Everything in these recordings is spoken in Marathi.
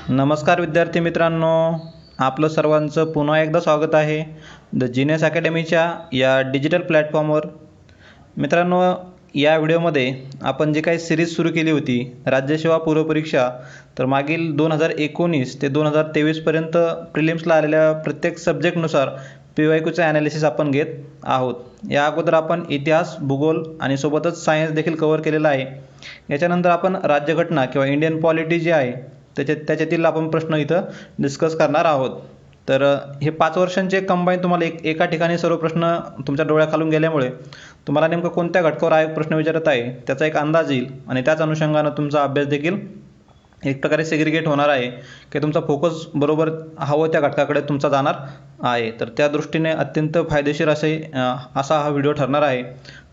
नमस्कार विद्यार्थी मित्रांनो, आपलं सर्वांचं पुन्हा एकदा स्वागत आहे द जीनियस अकॅडमीच्या या डिजिटल प्लॅटफॉर्मवर. मित्रांनो, या व्हिडिओमध्ये आपण जे काही सिरीज सुरू केली होती राज्यसेवा पूर्वपरीक्षा, तर मागील 2019 ते 2023पर्यंत प्रिलिम्सला आलेल्या प्रत्येक सब्जेक्टनुसार PYQचं ॲनालिसिस आपण घेत आहोत. या अगोदर आपण इतिहास, भूगोल आणि सोबतच सायन्स देखील कव्हर केलेला आहे. याच्यानंतर आपण राज्यघटना किंवा इंडियन पॉलिटी जे आहे त्याच्यातील आपण प्रश्न इथं डिस्कस करणार आहोत. तर हे 5 वर्षांचे कंबाईन तुम्हाला एका ठिकाणी सर्व प्रश्न तुमच्या डोळ्याखालून गेल्यामुळे तुम्हाला नेमकं कोणत्या घटकावर आयोग प्रश्न विचारत आहे त्याचा एक अंदाज येईल आणि त्याच अनुषंगानं तुमचा अभ्यास देखील एक प्रकारे सेग्रिगेट होणार आहे की तुमचा फोकस बरोबर हवं त्या घटकाकडे तुमचा जाणार आहे. तर त्या दृष्टीने अत्यंत फायदेशीर असा हा व्हिडिओ ठरणार आहे.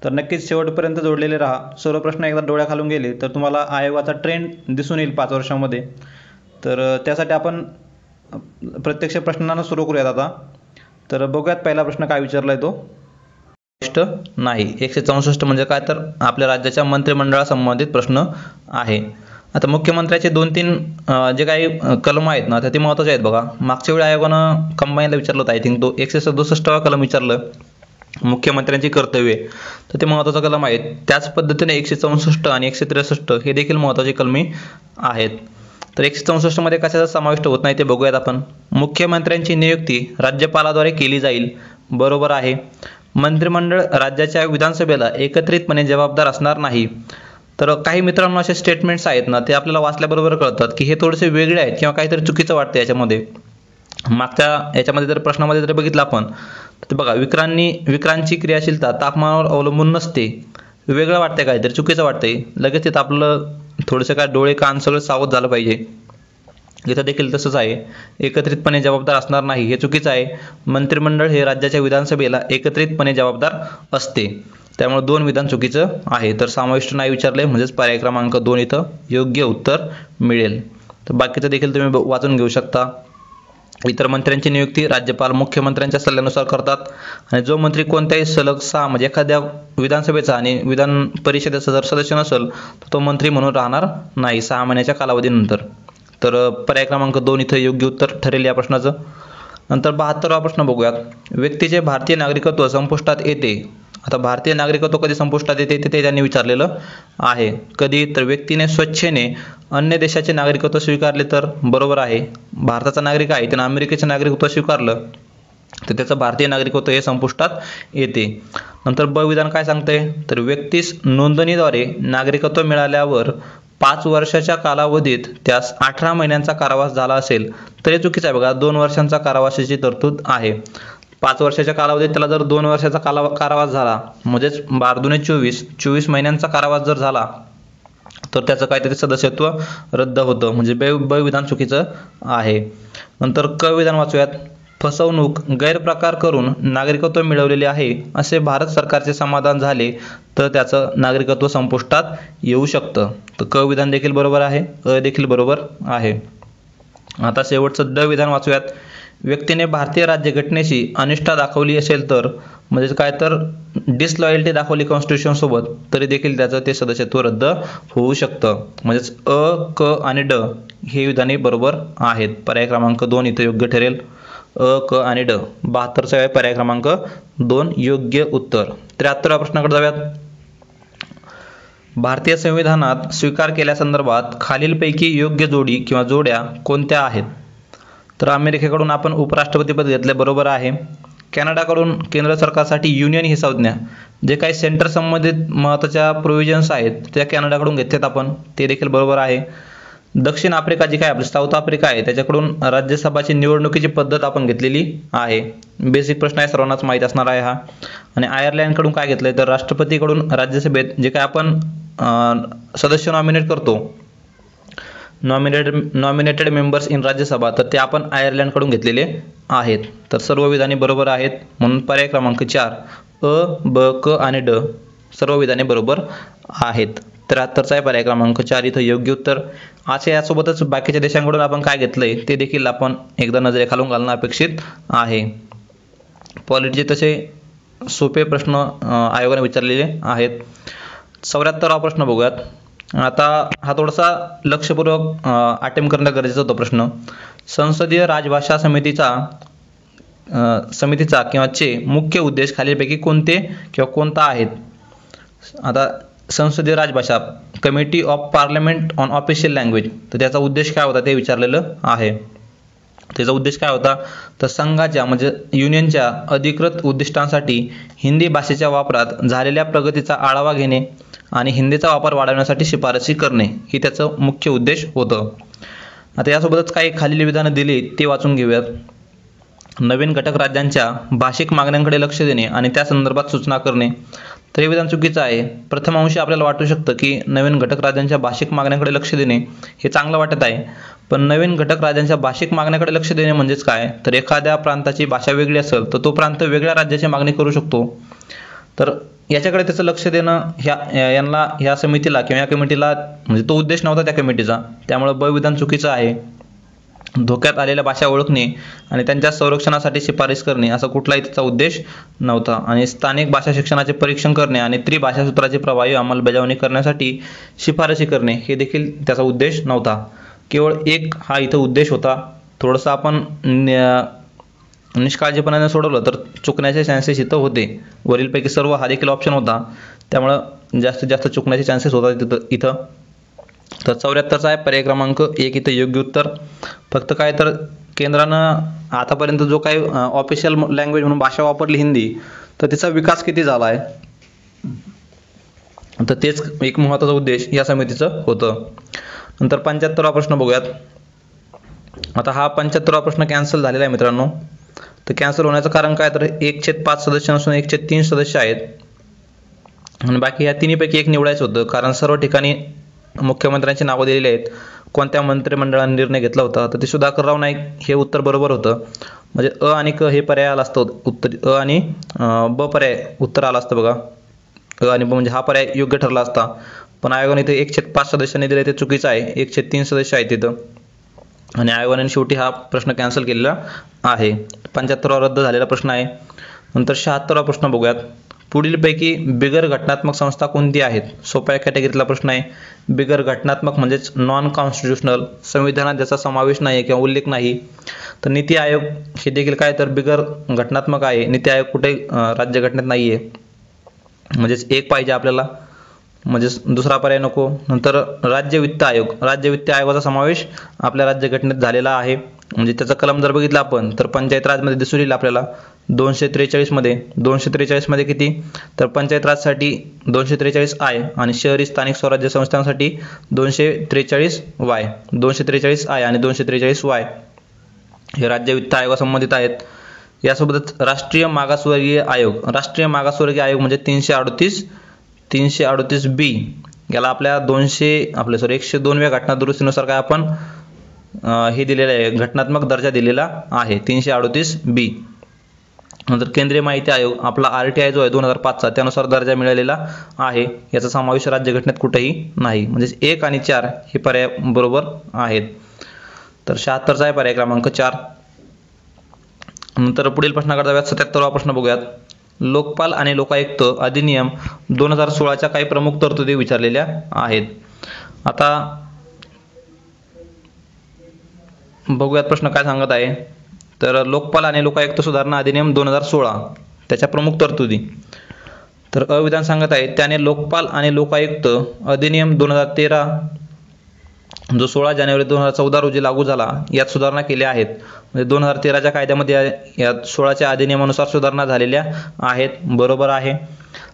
तर नक्कीच शेवटपर्यंत जोडलेले राहा. सर्व प्रश्न एकदा डोळ्याखालून गेले तर तुम्हाला आयोगाचा ट्रेंड दिसून येईल 5 वर्षामध्ये. तर त्यासाठी आपण प्रत्यक्ष प्रश्नांना सुरू करूयात आता. तर बघूयात पहिला प्रश्न काय विचारला आहे तो. नाही, 164 म्हणजे काय, तर आपल्या राज्याच्या मंत्रिमंडळासंबंधित प्रश्न आहे. आता मुख्यमंत्र्याचे 2-3 जे काही कलम आहेत ना, ते महत्त्वाचे आहेत बघा. मागच्या वेळी आयोगानं कंबाईनला विचारलं होतं, आय थिंक तो 167वा कलम विचारलं, मुख्यमंत्र्यांची कर्तव्ये. तर ते महत्त्वाचा कलम आहेत. त्याच पद्धतीने 164 आणि 163 हे देखील महत्त्वाचे कलमी आहेत. तर 164 मध्ये कशाचा समाविष्ट होत नाही ते बघूयात आपण. मुख्यमंत्र्यांची नियुक्ती राज्यपालाद्वारे केली जाईल, बरोबर आहे. मंत्रिमंडळ राज्याच्या विधानसभेला एकत्रितपणे जबाबदार असणार नाही. तर काही मित्रांनो असे स्टेटमेंट्स आहेत ना, ते आपल्याला वाचल्याबरोबर कळतात की हे थोडेसे वेगळे आहेत किंवा काहीतरी चुकीचं वाटतं याच्यामध्ये. मागच्या याच्यामध्ये जर प्रश्नामध्ये जर बघितलं आपण तर बघा, विक्रांची क्रियाशीलता तापमानावर अवलंबून नसते. वेगळं वाटतंय, काहीतरी चुकीचं वाटतंय. लगेच तिथं आपलं थोडंसं काय डोळे कान सगळं सावध झालं पाहिजे. इथं देखील तसंच आहे, एकत्रितपणे जबाबदार असणार नाही हे चुकीचं आहे. मंत्रिमंडळ हे राज्याच्या विधानसभेला एकत्रितपणे जबाबदार असते, त्यामुळे 2 विधान चुकीचं आहे. तर समाविष्ट नाही विचारले म्हणजेच पर्याय क्रमांक 2 इथं योग्य उत्तर मिळेल. तर बाकीचं देखील तुम्ही वाचून घेऊ शकता. इतर मंत्र्यांची नियुक्ती राज्यपाल मुख्यमंत्र्यांच्या सल्ल्यानुसार करतात आणि जो मंत्री कोणत्याही सलग 6 म्हणजे एखाद्या विधानसभेचा आणि विधान परिषदेचा जर सदस्य नसेल तर तो मंत्री म्हणून राहणार नाही 6 महिन्याच्या कालावधीनंतर. तर पर्याय क्रमांक 2 इथं योग्य उत्तर ठरेल या प्रश्नाचं. नंतर 72वा प्रश्न बघूयात. व्यक्तीचे भारतीय नागरिकत्व संपुष्टात येते. आता भारतीय नागरिकत्व कधी संपुष्टात येते ते त्यांनी विचारलेलं आहे. कधी, तर व्यक्तीने स्वेच्छेने अन्य देशाचे नागरिकत्व स्वीकारले तर, बरोबर आहे. भारताचा नागरिक आहे, त्यानं अमेरिकेचे नागरिकत्व स्वीकारलं तर त्याचं भारतीय नागरिकत्व हे संपुष्टात येते. नंतर ब विधान काय सांगतंय, तर व्यक्तीस नोंदणीद्वारे नागरिकत्व मिळाल्यावर 5 वर्षाच्या कालावधीत त्यास 18 महिन्यांचा कारावास झाला असेल तर हे चुकीचं आहे बघा. 2 वर्षांचा कारावासाची तरतूद आहे. 5 वर्षाच्या कालावधीत त्याला जर 2 वर्षाचा कारावास झाला म्हणजेच 12×24 महिन्यांचा कारावास जर झाला तर त्याचं काहीतरी सदस्यत्व रद्द होतं, म्हणजे ब विधान चुकीचं आहे. नंतर क विधान वाचूयात. फसवणूक, गैरप्रकार करून नागरिकत्व मिळवलेले आहे असे भारत सरकारचे समाधान झाले तर त्याचं नागरिकत्व संपुष्टात येऊ शकतं. तर क विधान देखील बरोबर आहे, अ देखील बरोबर आहे. आता शेवटचं ड विधान वाचूयात. व्यक्तीने भारतीय राज्यघटनेशी अनिष्ठा दाखवली असेल तर, म्हणजे काय, तर डिसलॉयल्टी दाखवली कॉन्स्टिट्यूशन सोबत, तरी देखील त्याचं ते सदस्यत्व रद्द होऊ शकतं. म्हणजेच अ, क आणि ड हे विधाने बरोबर आहेत. पर्याय क्रमांक 2 इथं योग्य ठरेल. अ, क आणि ड. 72चा आहे पर्याय क्रमांक 2 योग्य उत्तर. 73व्या प्रश्नाकडे जाऊयात. भारतीय संविधानात स्वीकार केल्यासंदर्भात खालीलपैकी योग्य जोडी किंवा जोड्या कोणत्या आहेत. तर अमेरिकेकडून आपण उपराष्ट्रपतीपद घेतले, बरोबर आहे. कॅनडाकडून केंद्र सरकारसाठी युनियन ही संज्ञा, जे काही सेंटर संबंधित महत्त्वाच्या प्रोव्हिजन्स आहेत त्या कॅनडाकडून घेतल्यात आपण, ते देखील बरोबर आहे. दक्षिण आफ्रिका जी काय आपली साऊथ आफ्रिका आहे त्याच्याकडून राज्यसभाची निवडणुकीची पद्धत आपण घेतलेली आहे. बेसिक प्रश्न आहे, सर्वांनाच माहीत असणार आहे हा. आणि आयर्लंडकडून काय घेतलंय, तर राष्ट्रपतीकडून राज्यसभेत जे काय आपण सदस्य नॉमिनेट करतो, नॉमिनेटेड मेंबर्स इन राज्यसभा, तर ते आपण आयर्लंडकडून घेतलेले आहेत. तर सर्व विधाने बरोबर आहेत, म्हणून पर्याय क्रमांक 4 अ, ब, क आणि ड सर्व विधाने बरोबर आहेत. 73चा आहे पर्याय क्रमांक 4 इथं योग्य उत्तर. आज यासोबतच बाकीच्या देशांकडून आपण काय घेतलंय ते देखील आपण एकदा नजरेखालून घालणं अपेक्षित आहे. पॉलिटीचे तसे सोपे प्रश्न आयोगाने विचारलेले आहेत. 74वा प्रश्न बघूयात. आता हा थोडासा लक्षपूर्वक अटेम्प्ट करणं गरजेचं होतं प्रश्न. संसदीय राजभाषा समितीचा किंवा चे मुख्य उद्देश खालीलपैकी कोणते किंवा कोणता आहेत? आता संसदीय राजभाषा committee of parliament on official language, तर त्याचा उद्देश काय होता ते विचारलेलं आहे. त्याचा उद्देश काय होता, तर संघाच्या म्हणजे युनियनच्या अधिकृत उद्दिष्टांसाठी हिंदी भाषेच्या वापरात झालेल्या प्रगतीचा आढावा घेणे आणि हिंदीचा वापर वाढवण्यासाठी शिफारसी करणे ही त्याचं मुख्य उद्देश होतं. आता यासोबतच काही खालील विधानं दिली ते वाचून घेऊयात. नवीन घटक राज्यांच्या भाषिक मागण्यांकडे लक्ष देणे आणि त्या संदर्भात सूचना करणे, तर हे विधान चुकीचं आहे. प्रथम अंशी आपल्याला वाटू शकतं की नवीन घटक राज्यांच्या भाषिक मागण्यांकडे लक्ष देणे हे चांगलं वाटत आहे, पण नवीन घटक राज्यांच्या भाषिक मागण्याकडे लक्ष देणे म्हणजेच काय, तर एखाद्या प्रांताची भाषा वेगळी असेल तर तो प्रांत वेगळ्या राज्याची मागणी करू शकतो. तर याच्याकडे त्याचं लक्ष देणं ह्या समितीला किंवा या कमिटीला म्हणजे तो उद्देश नव्हता त्या कमिटीचा, त्यामुळे ब विधान चुकीचं आहे. धोक्यात आलेल्या भाषा ओळखणे आणि त्यांच्या संरक्षणासाठी शिफारस करणे असा कुठलाही त्याचा उद्देश नव्हता. आणि स्थानिक भाषा शिक्षणाचे परीक्षण करणे आणि त्रिभाषा सूत्राची प्रभावी अंमलबजावणी करण्यासाठी शिफारसी करणे हे देखील त्याचा उद्देश नव्हता. केवळ एक हा इथं उद्देश होता. थोडंसं आपण निष्काळजीपणाने सोडवलं तर चुकण्याचे चान्सेस इथं होते. वरीलपैकी सर्व हा देखील ऑप्शन होता, त्यामुळं जास्तीत जास्त चुकण्याचे चान्सेस होतात इथं. तर 74चा आहे पर्याय क्रमांक 1 इथं योग्य उत्तर. फक्त काय तर केंद्रानं आतापर्यंत जो काही ऑफिशियल लँग्वेज म्हणून भाषा वापरली हिंदी, तर तिचा विकास किती झाला आहे, तर तेच एक महत्त्वाचा उद्देश या समितीचं होतं. नंतर 75वा प्रश्न बघूयात. आता हा 75वा प्रश्न कॅन्सल झालेला आहे मित्रांनो. तर कॅन्सल होण्याचं कारण काय, तर 1/5 सदस्य नसून 1/3 सदस्य आहेत आणि बाकी ह्या तिन्हीपैकी एक निवडायचं होतं, कारण सर्व ठिकाणी मुख्यमंत्र्यांची नावं दिलेली आहेत. कोणत्या मंत्रिमंडळाने निर्णय घेतला होता, तर ते सुधाकरराव नाईक हे उत्तर बरोबर होतं. म्हणजे अ आणि क हे पर्याय आला असतं उत्तर, अ आणि ब पर्याय उत्तर आलं असतं बघा. अ आणि ब म्हणजे हा पर्याय योग्य ठरला असता, पण आयोगाने इथे 1/5 सदस्यांनी दिले ते चुकीचं आहे. 1/3 सदस्य आहेत तिथं आणि आयोगाने शेवटी हा प्रश्न कॅन्सल केलेला आहे. 75वा रद्द झालेला प्रश्न आहे. नंतर 76वा प्रश्न बघूयात. पुढीलपैकी बिगर घटनात्मक संस्था कोणती आहेत? सोप्या कॅटेगरीतला प्रश्न आहे. बिगर घटनात्मक म्हणजेच नॉन कॉन्स्टिट्यूशनल, संविधानात ज्याचा समावेश नाही किंवा उल्लेख नाही. तर नीती आयोग हे देखील काय तर बिगर घटनात्मक आहे. नीती आयोग कुठे राज्यघटनेत नाही आहे, म्हणजेच एक पाहिजे आपल्याला, म्हणजेच दुसरा पर्याय नको. नंतर राज्य वित्त आयोग, राज्य वित्त आयोगाचा समावेश आपल्या राज्यघटनेत झालेला आहे. म्हणजे त्याचा कलम जर बघितला आपण तर पंचायत राजमध्ये दिसून येईल आपल्याला 243 मध्ये. 243 मध्ये किती, तर पंचायत राजसाठी 243 आहे आणि शहरी स्थानिक स्वराज्य संस्थांसाठी 243 वाय, 243 आहे आणि 243 वाय हे राज्य वित्त आयोगासंबंधित आहेत. यासोबतच राष्ट्रीय मागासवर्गीय आयोग, राष्ट्रीय मागासवर्गीय आयोग म्हणजे 338 बी, याला आपल्या 102व्या घटना दुरुस्तीनुसार काय आपण हे दिलेलं आहे, घटनात्मक दर्जा दिलेला आहे 338 बी. नंतर केंद्रीय माहिती आयोग आपला RTI जो आहे 2005चा, त्यानुसार दर्जा मिळालेला आहे. याचा समावेश राज्यघटनेत कुठेही नाही, म्हणजे 1 आणि 4 हे पर्याय बरोबर आहेत. तर 76चा आहे पर्याय क्रमांक 4. नंतर पुढील प्रश्नाकडे जाऊयात. 77वा प्रश्न बघूयात. लोकपाल आणि लोकायुक्त अधिनियम 2016च्या काही प्रमुख तरतुदी विचारलेल्या आहेत. आता बघूयात प्रश्न काय सांगत आहे. तर लोकपाल आणि लोकायुक्त सुधारणा अधिनियम 2016 त्याच्या प्रमुख तरतुदी. तर अविधान सांगत आहे, त्याने लोकपाल आणि लोकायुक्त अधिनियम 2013 जो 16 जानेवारी 2014 रोजी लागू झाला, यात सुधारणा केल्या आहेत. म्हणजे 2013च्या कायद्यामध्ये यात 16च्या अधिनियमानुसार सुधारणा झालेल्या आहेत. बरोबर आहे.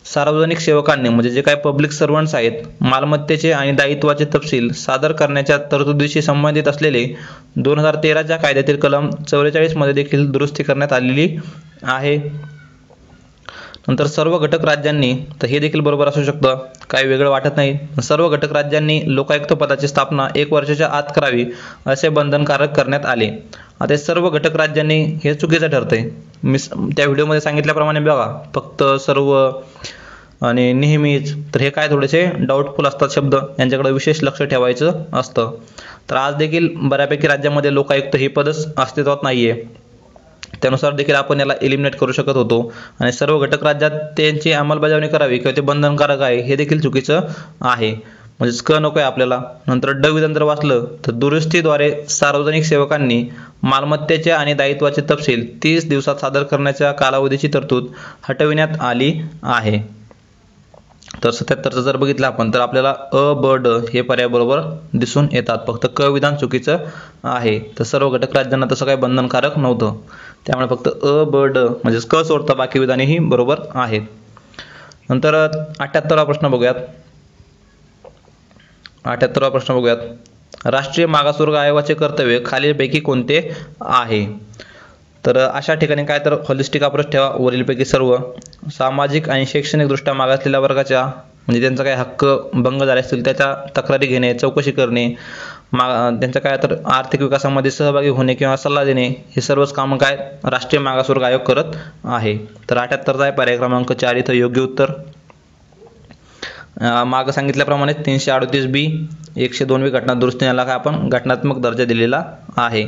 सार्वजनिक सेवकांनी म्हणजे जे काही पब्लिक सर्वंट्स आहेत, मालमत्तेचे आणि दायित्वाचे तपशील सादर करण्याच्या तरतुदीशी संबंधित असलेले 2013च्या कायद्यातील कलम 44 मध्ये देखील दुरुस्ती करण्यात आलेली आहे. नंतर सर्व घटक राज्यांनी, तर हे देखील बरोबर असू शकतं, काही वेगळं वाटत नाही. सर्व घटक राज्यांनी लोकायुक्त पदाची स्थापना 1 वर्षाच्या आत करावी असे बंधनकारक करण्यात आले. आता सर्व घटक राज्यांनी हे चुकीचं ठरतंय. मी त्या व्हिडिओमध्ये सांगितल्याप्रमाणे बघा, फक्त, सर्व आणि नेहमीच, तर हे काय थोडेसे डाऊटफुल असतात शब्द, यांच्याकडे विशेष लक्ष ठेवायचं असतं. तर आज देखील बऱ्यापैकी राज्यामध्ये लोकायुक्त हे पदच अस्तित्वात नाही आहे. त्यानुसार देखील आपण याला एलिमिनेट करू शकत होतो आणि सर्व घटक राज्यात त्यांची अंमलबजावणी करावी किंवा ते बंधनकारक आहे हे देखील चुकीचं आहे. म्हणजेच क नको आहे आपल्याला. नंतर ड विधान जर वाचलं तर दुरुस्तीद्वारे सार्वजनिक सेवकांनी मालमत्तेचे आणि दायित्वाचे तपशील 30 दिवसात सादर करण्याच्या कालावधीची तरतूद हटविण्यात आली आहे. तर 77चं जर बघितलं आपण तर आपल्याला अ ब ड हे पर्याय बरोबर दिसून येतात. फक्त क विधान चुकीचं आहे. तर सर्व घटक राज्यांना तसं काही बंधनकारक नव्हतं, त्यामुळे फक्त अ ब ड म्हणजेच क सोडता बाकी विधानेही बरोबर आहेत. नंतर 78वा प्रश्न बघूयात. 78वा प्रश्न बघूयात. राष्ट्रीय मागासवर्ग आयोगाचे कर्तव्य खालीलपैकी कोणते आहे? तर अशा ठिकाणी काय तर होलिस्टिक अप्रोच ठेवा. वरीलपैकी सर्व सामाजिक आणि शैक्षणिकदृष्ट्या मागासलेल्या वर्गाच्या म्हणजे त्यांचा काय हक्क भंग झाले असतील त्याच्या तक्रारी घेणे, चौकशी करणे, त्यांच्या काय तर आर्थिक विकासामध्ये सहभागी होणे किंवा सल्ला देणे, हे सर्वच कामं काय राष्ट्रीय मागासवर्ग आयोग करत आहे. तर 78चा आहे पर्याय क्रमांक 4 इथं योग्य उत्तर. मागं सांगितल्याप्रमाणे 338B 102वी घटना दुरुस्ती न्यायालयाला आपण घटनात्मक दर्जा दिलेला आहे.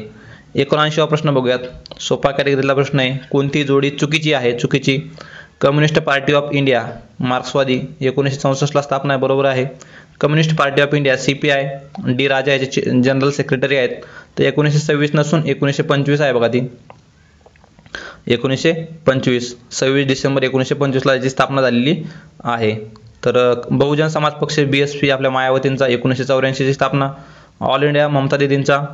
79वा प्रश्न बघूयात. सोपा कॅटेगरीतला प्रश्न आहे. कोणती जोडी चुकीची आहे? चुकीची. कम्युनिस्ट पार्टी ऑफ इंडिया मार्क्सवादी 1964ला स्थापना आहे, बरोबर आहे. Communist party of India CPI D Raja याचे जनरल सेक्रेटरी आहेत. तर 1926 नसून 1925 आहे बघा ती. 1925 26 डिसेंबर 1925ला याची स्थापना झालेली आहे. तर बहुजन समाज पक्ष BSP आपल्या मायावतींचा 1984ची स्थापना. ऑल इंडिया ममता दीदींचा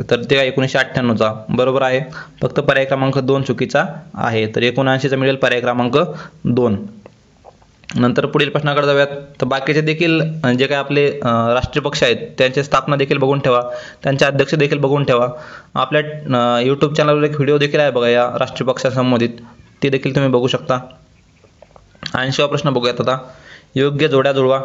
तर ते 1998चा, बरोबर आहे. फक्त पर्याय क्रमांक 2 चुकीचा आहे. तर 79चा मिळेल पर्याय क्रमांक 2. नंतर पुढील प्रश्नाकडे जाऊयात. तर बाकीचे देखील जे काय आपले राष्ट्रीय पक्ष आहेत त्यांची स्थापना देखील बघून ठेवा, त्यांचे अध्यक्ष देखील बघून ठेवा. आपल्या यूट्यूब चॅनलवर एक व्हिडिओ देखील आहे बघा या राष्ट्रीय पक्षासंबंधित, ते देखील तुम्ही बघू शकता. 80वा प्रश्न बघूयात आता. योग्य जोड्या जुळवा.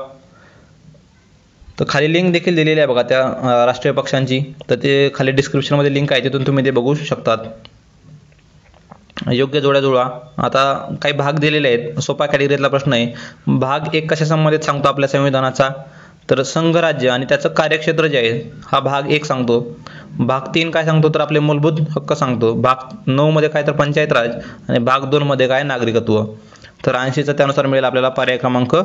तर खाली लिंक देखील दिलेली आहे बघा त्या राष्ट्रीय पक्षांची, तर ते खाली डिस्क्रिप्शनमध्ये लिंक आहे, तिथून तुम्ही ते बघू शकतात. योग्य जोड्या जुळवा. आता काही भाग दिलेले आहेत. सोपा कॅटेगरीतला प्रश्न आहे. भाग 1 कशा संबंधित सांगतो आपल्या संविधानाचा? तर संघराज्य आणि त्याचं कार्यक्षेत्र जे आहे हा भाग 1 सांगतो. भाग 3 काय सांगतो? तर आपले मूलभूत हक्क सांगतो. भाग 9 मध्ये काय तर पंचायत राज आणि भाग 2 मध्ये काय नागरिकत्व. तर 80चा त्यानुसार मिळेल आपल्याला पर्याय क्रमांक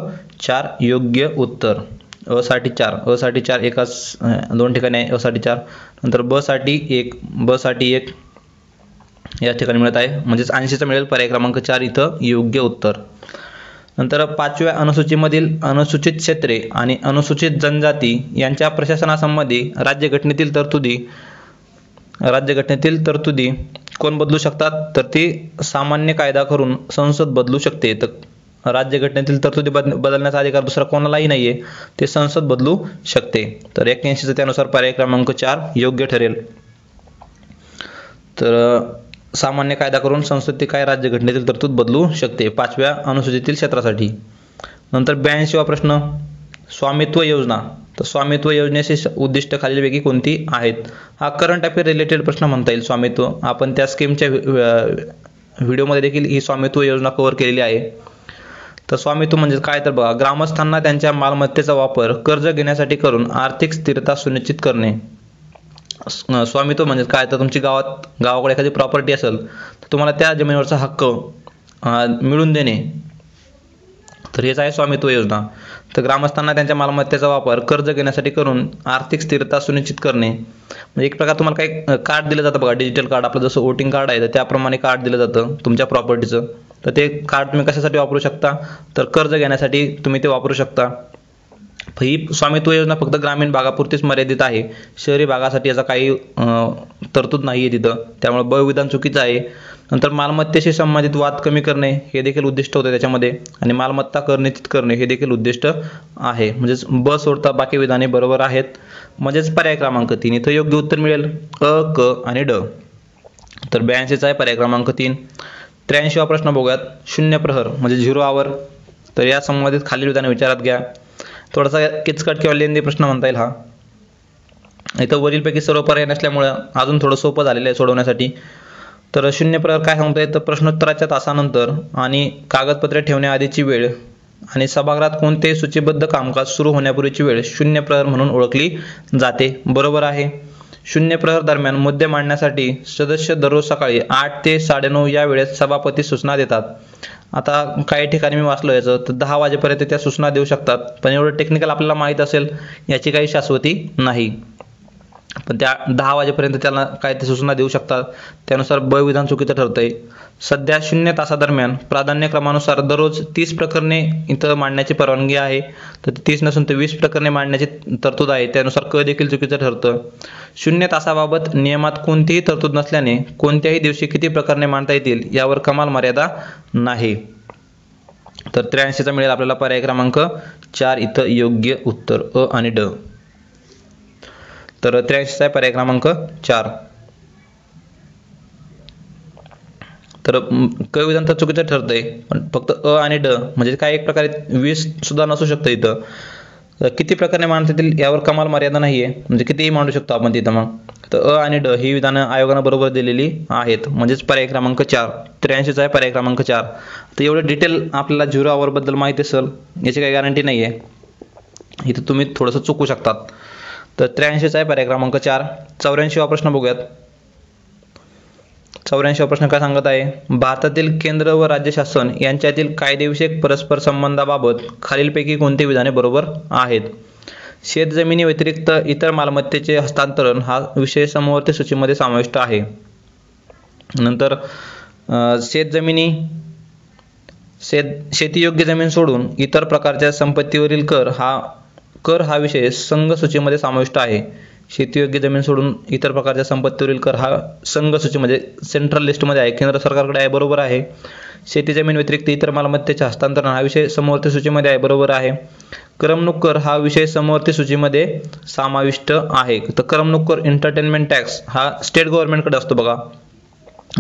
4 योग्य उत्तर. अ साठी 4, अ साठी 4 एकाच 2 ठिकाणी आहे. अ साठी 4, नंतर ब साठी 1, ब साठी 1 या ठिकाणी मिळत आहे. म्हणजेच 80चा मिळेल पर्याय क्रमांक 4 इथं योग्य उत्तर. नंतर 5व्या अनुसूचीमधील अनुसूचित क्षेत्रे आणि अनुसूचित जनजाती यांच्या प्रशासनासंबंधी राज्यघटनेतील तरतुदी कोण बदलू शकतात? तर ती सामान्य कायदा करून संसद बदलू शकते. तर राज्यघटनेतील तरतुदी बदलण्याचा अधिकार दुसरा कोणालाही नाहीये, ते संसद बदलू शकते. तर 81चा त्यानुसार पर्याय क्रमांक 4 योग्य ठरेल. तर सामान्य कायदा करून संसद ती काय राज्यघटनेतील तरतूद बदलू शकते 5व्या अनुसूचीतील क्षेत्रासाठी. नंतर 82वा प्रश्न. स्वामित्व योजना. तर स्वामित्व योजनेचे उद्दिष्ट खालीलपैकी कोणती आहेत? हा करंट अफेअर रिलेटेड प्रश्न म्हणता येईल. स्वामित्व आपण त्या स्कीमच्या व्हिडिओमध्ये देखील ही स्वामित्व योजना कव्हर केलेली आहे. तर स्वामित्व म्हणजे काय? तर बघा, ग्रामस्थांना त्यांच्या मालमत्तेचा वापर कर्ज घेण्यासाठी करून आर्थिक स्थिरता सुनिश्चित करणे. स्वामित्व म्हणजे काय? तर तुमची गावाकडे एखादी प्रॉपर्टी असेल तर तुम्हाला त्या जमिनीवरचा हक्क मिळवून देणे, तर हेच आहे स्वामित्व योजना. तर ग्रामस्थांना त्यांच्या मालमत्तेचा वापर कर्ज घेण्यासाठी करून आर्थिक स्थिरता सुनिश्चित करणे. म्हणजे एक प्रकार तुम्हाला काही कार्ड दिलं जातं बघा, डिजिटल कार्ड, आपलं जसं वोटिंग कार्ड आहे तर त्याप्रमाणे कार्ड दिलं जातं तुमच्या प्रॉपर्टीचं. तर ते कार्ड तुम्ही कशासाठी वापरू शकता? तर कर्ज घेण्यासाठी तुम्ही ते वापरू शकता. ही स्वामित्व योजना फक्त ग्रामीण भागापुरतीच मर्यादित आहे. शहरी भागासाठी याचा काही तरतूद नाही आहे तिथं, त्यामुळे ब विधान चुकीचं आहे. नंतर मालमत्तेशी संबंधित वाद कमी करणे हे देखील उद्दिष्ट होते त्याच्यामध्ये, आणि मालमत्ता कर निश्चित करणे हे देखील उद्दिष्ट आहे. म्हणजेच ब सोडता बाकी विधाने बरोबर आहेत. म्हणजेच पर्याय क्रमांक 3 इथं योग्य उत्तर मिळेल. अ, क आणि ड. तर 82चा आहे पर्याय क्रमांक 3. 83वा प्रश्न बघूयात. शून्य प्रहर म्हणजे 0 आवर. तर या संबंधित खालील विधाने विचारात घ्या. थोडासा किचकट किंवा लेंदी प्रश्न म्हणता येईल हा. इथं वरीलपैकी सर्व पर्याय नसल्यामुळे अजून थोडं सोपं झालेलं आहे सोडवण्यासाठी. तर शून्य प्रहर काय सांगतोय? तर प्रश्नोत्तराच्या तासानंतर आणि कागदपत्रे ठेवण्याआधीची वेळ आणि सभागृहात कोणतेही सूचीबद्ध कामकाज सुरू होण्यापूर्वीची वेळ शून्य प्रहर म्हणून ओळखली जाते. बरोबर आहे. शून्य प्रहर दरम्यान मुद्दे मांडण्यासाठी सदस्य दररोज सकाळी 8 ते 9:30 या वेळेत सभापती सूचना देतात आता काही ठिकाणी मी वाचलो याचं तर 10 वाजेपर्यंत त्या सूचना देऊ शकतात, पण एवढं टेक्निकल आपल्याला माहीत असेल याची काही शाश्वती नाही. पण त्या 10 वाजेपर्यंत त्याला काय ते सूचना देऊ शकतात, त्यानुसार ब विधान चुकीचं ठरतंय. सध्या 0 तासादरम्यान प्राधान्यक्रमानुसार दररोज 30 प्रकरणे इथं मांडण्याची परवानगी आहे, तर 30 नसून ते 20 प्रकरणे मांडण्याची तरतूद आहे, त्यानुसार क देखील चुकीचं ठरतं. 0 तासाबाबत नियमात कोणतीही तरतूद नसल्याने कोणत्याही दिवशी किती प्रकरणे मांडता येतील यावर कमाल मर्यादा नाही. तर 83चा मिळेल आपल्याला पर्याय क्रमांक 4 इथं योग्य उत्तर अ आणि ड. तर 83चा पर्याय क्रमांक 4. तर क विधान तर चुकीचं ठरतंय, पण फक्त अ आणि ड म्हणजे काय एक प्रकारे 20 सुद्धा नसू शकतं इथं. किती प्रकरणे मांडता येतील यावर कमाल मर्यादा नाहीये, म्हणजे कितीही मांडू शकतो आपण तिथं. मग तर अ आणि ड ही विधानं आयोगानं बरोबर दिलेली आहेत, म्हणजेच पर्याय क्रमांक 4. 83चा आहे पर्याय क्रमांक 4. तर एवढं डिटेल आपल्याला 0 आवर बद्दल माहिती असेल याची काही गॅरंटी नाही आहे, इथं तुम्ही थोडंसं चुकू शकतात. तर 83चा आहे पर्याय क्रमांक 4. 84वा प्रश्न बघूयात. 84वा प्रश्न काय सांगत आहे, भारतातील केंद्र व राज्य शासन यांच्यातील कायदेविषयक परस्पर संबंधाबाबत खालीलपैकी कोणती विधाने बरोबर आहेत. शेतजमिनी व्यतिरिक्त इतर मालमत्तेचे हस्तांतरण हा विषय समवर्ती सूचीमध्ये समाविष्ट आहे. नंतर शेतीयोग्य जमीन सोडून इतर प्रकारच्या संपत्तीवरील कर हा विषय संघ सूचीमध्ये समाविष्ट आहे. शेतीयोग्य जमीन सोडून इतर प्रकारच्या संपत्तीवरील कर हा संघ सूचीमध्ये सेंट्रल लिस्टमध्ये आहे, केंद्र सरकारकडे आहे, बरोबर आहे. शेती जमीन व्यतिरिक्त इतर मालमत्तेचे हस्तांतरण हा विषय समवर्ती सूचीमध्ये आहे, बरोबर आहे. करमणूक कर हा विषय समवर्ती सूचीमध्ये समाविष्ट आहे. तर करमणूक कर एंटरटेनमेंट टॅक्स हा स्टेट गव्हर्नमेंटकडे असतो बघा,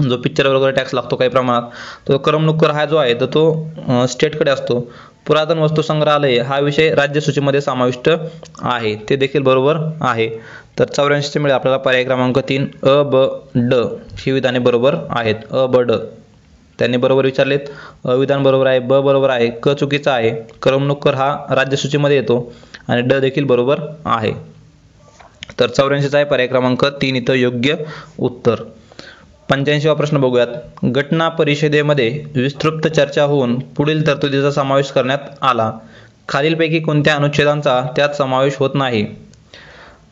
जो पिक्चर वगैरे टॅक्स लागतो काही प्रमाणात, तो करमणूक कर हा जो आहे तर तो स्टेटकडे असतो. पुरातन वस्तू संग्रहालय हा विषय राज्य सूचीमध्ये समाविष्ट आहे, ते देखील बरोबर आहे. तर 84 मिळेल आपल्याला पर्याय क्रमांक 3 अ ब ड ही विधाने बरोबर आहेत. अ ब ड त्यांनी बरोबर विचारलेत. अ विधान बरोबर आहे, ब बरोबर आहे, क चुकीचा आहे. करमणूक कर हा राज्य सूचीमध्ये येतो आणि ड देखील बरोबर आहे. तर 84चा आहे पर्याय क्रमांक 3 इथं योग्य उत्तर. 85वा प्रश्न बघूयात. घटना परिषदेमध्ये विस्तृत चर्चा होऊन पुढील तरतुदीचा समावेश करण्यात आला. खालीलपैकी कोणत्या अनुच्छेदांचा त्यात समावेश होत नाही.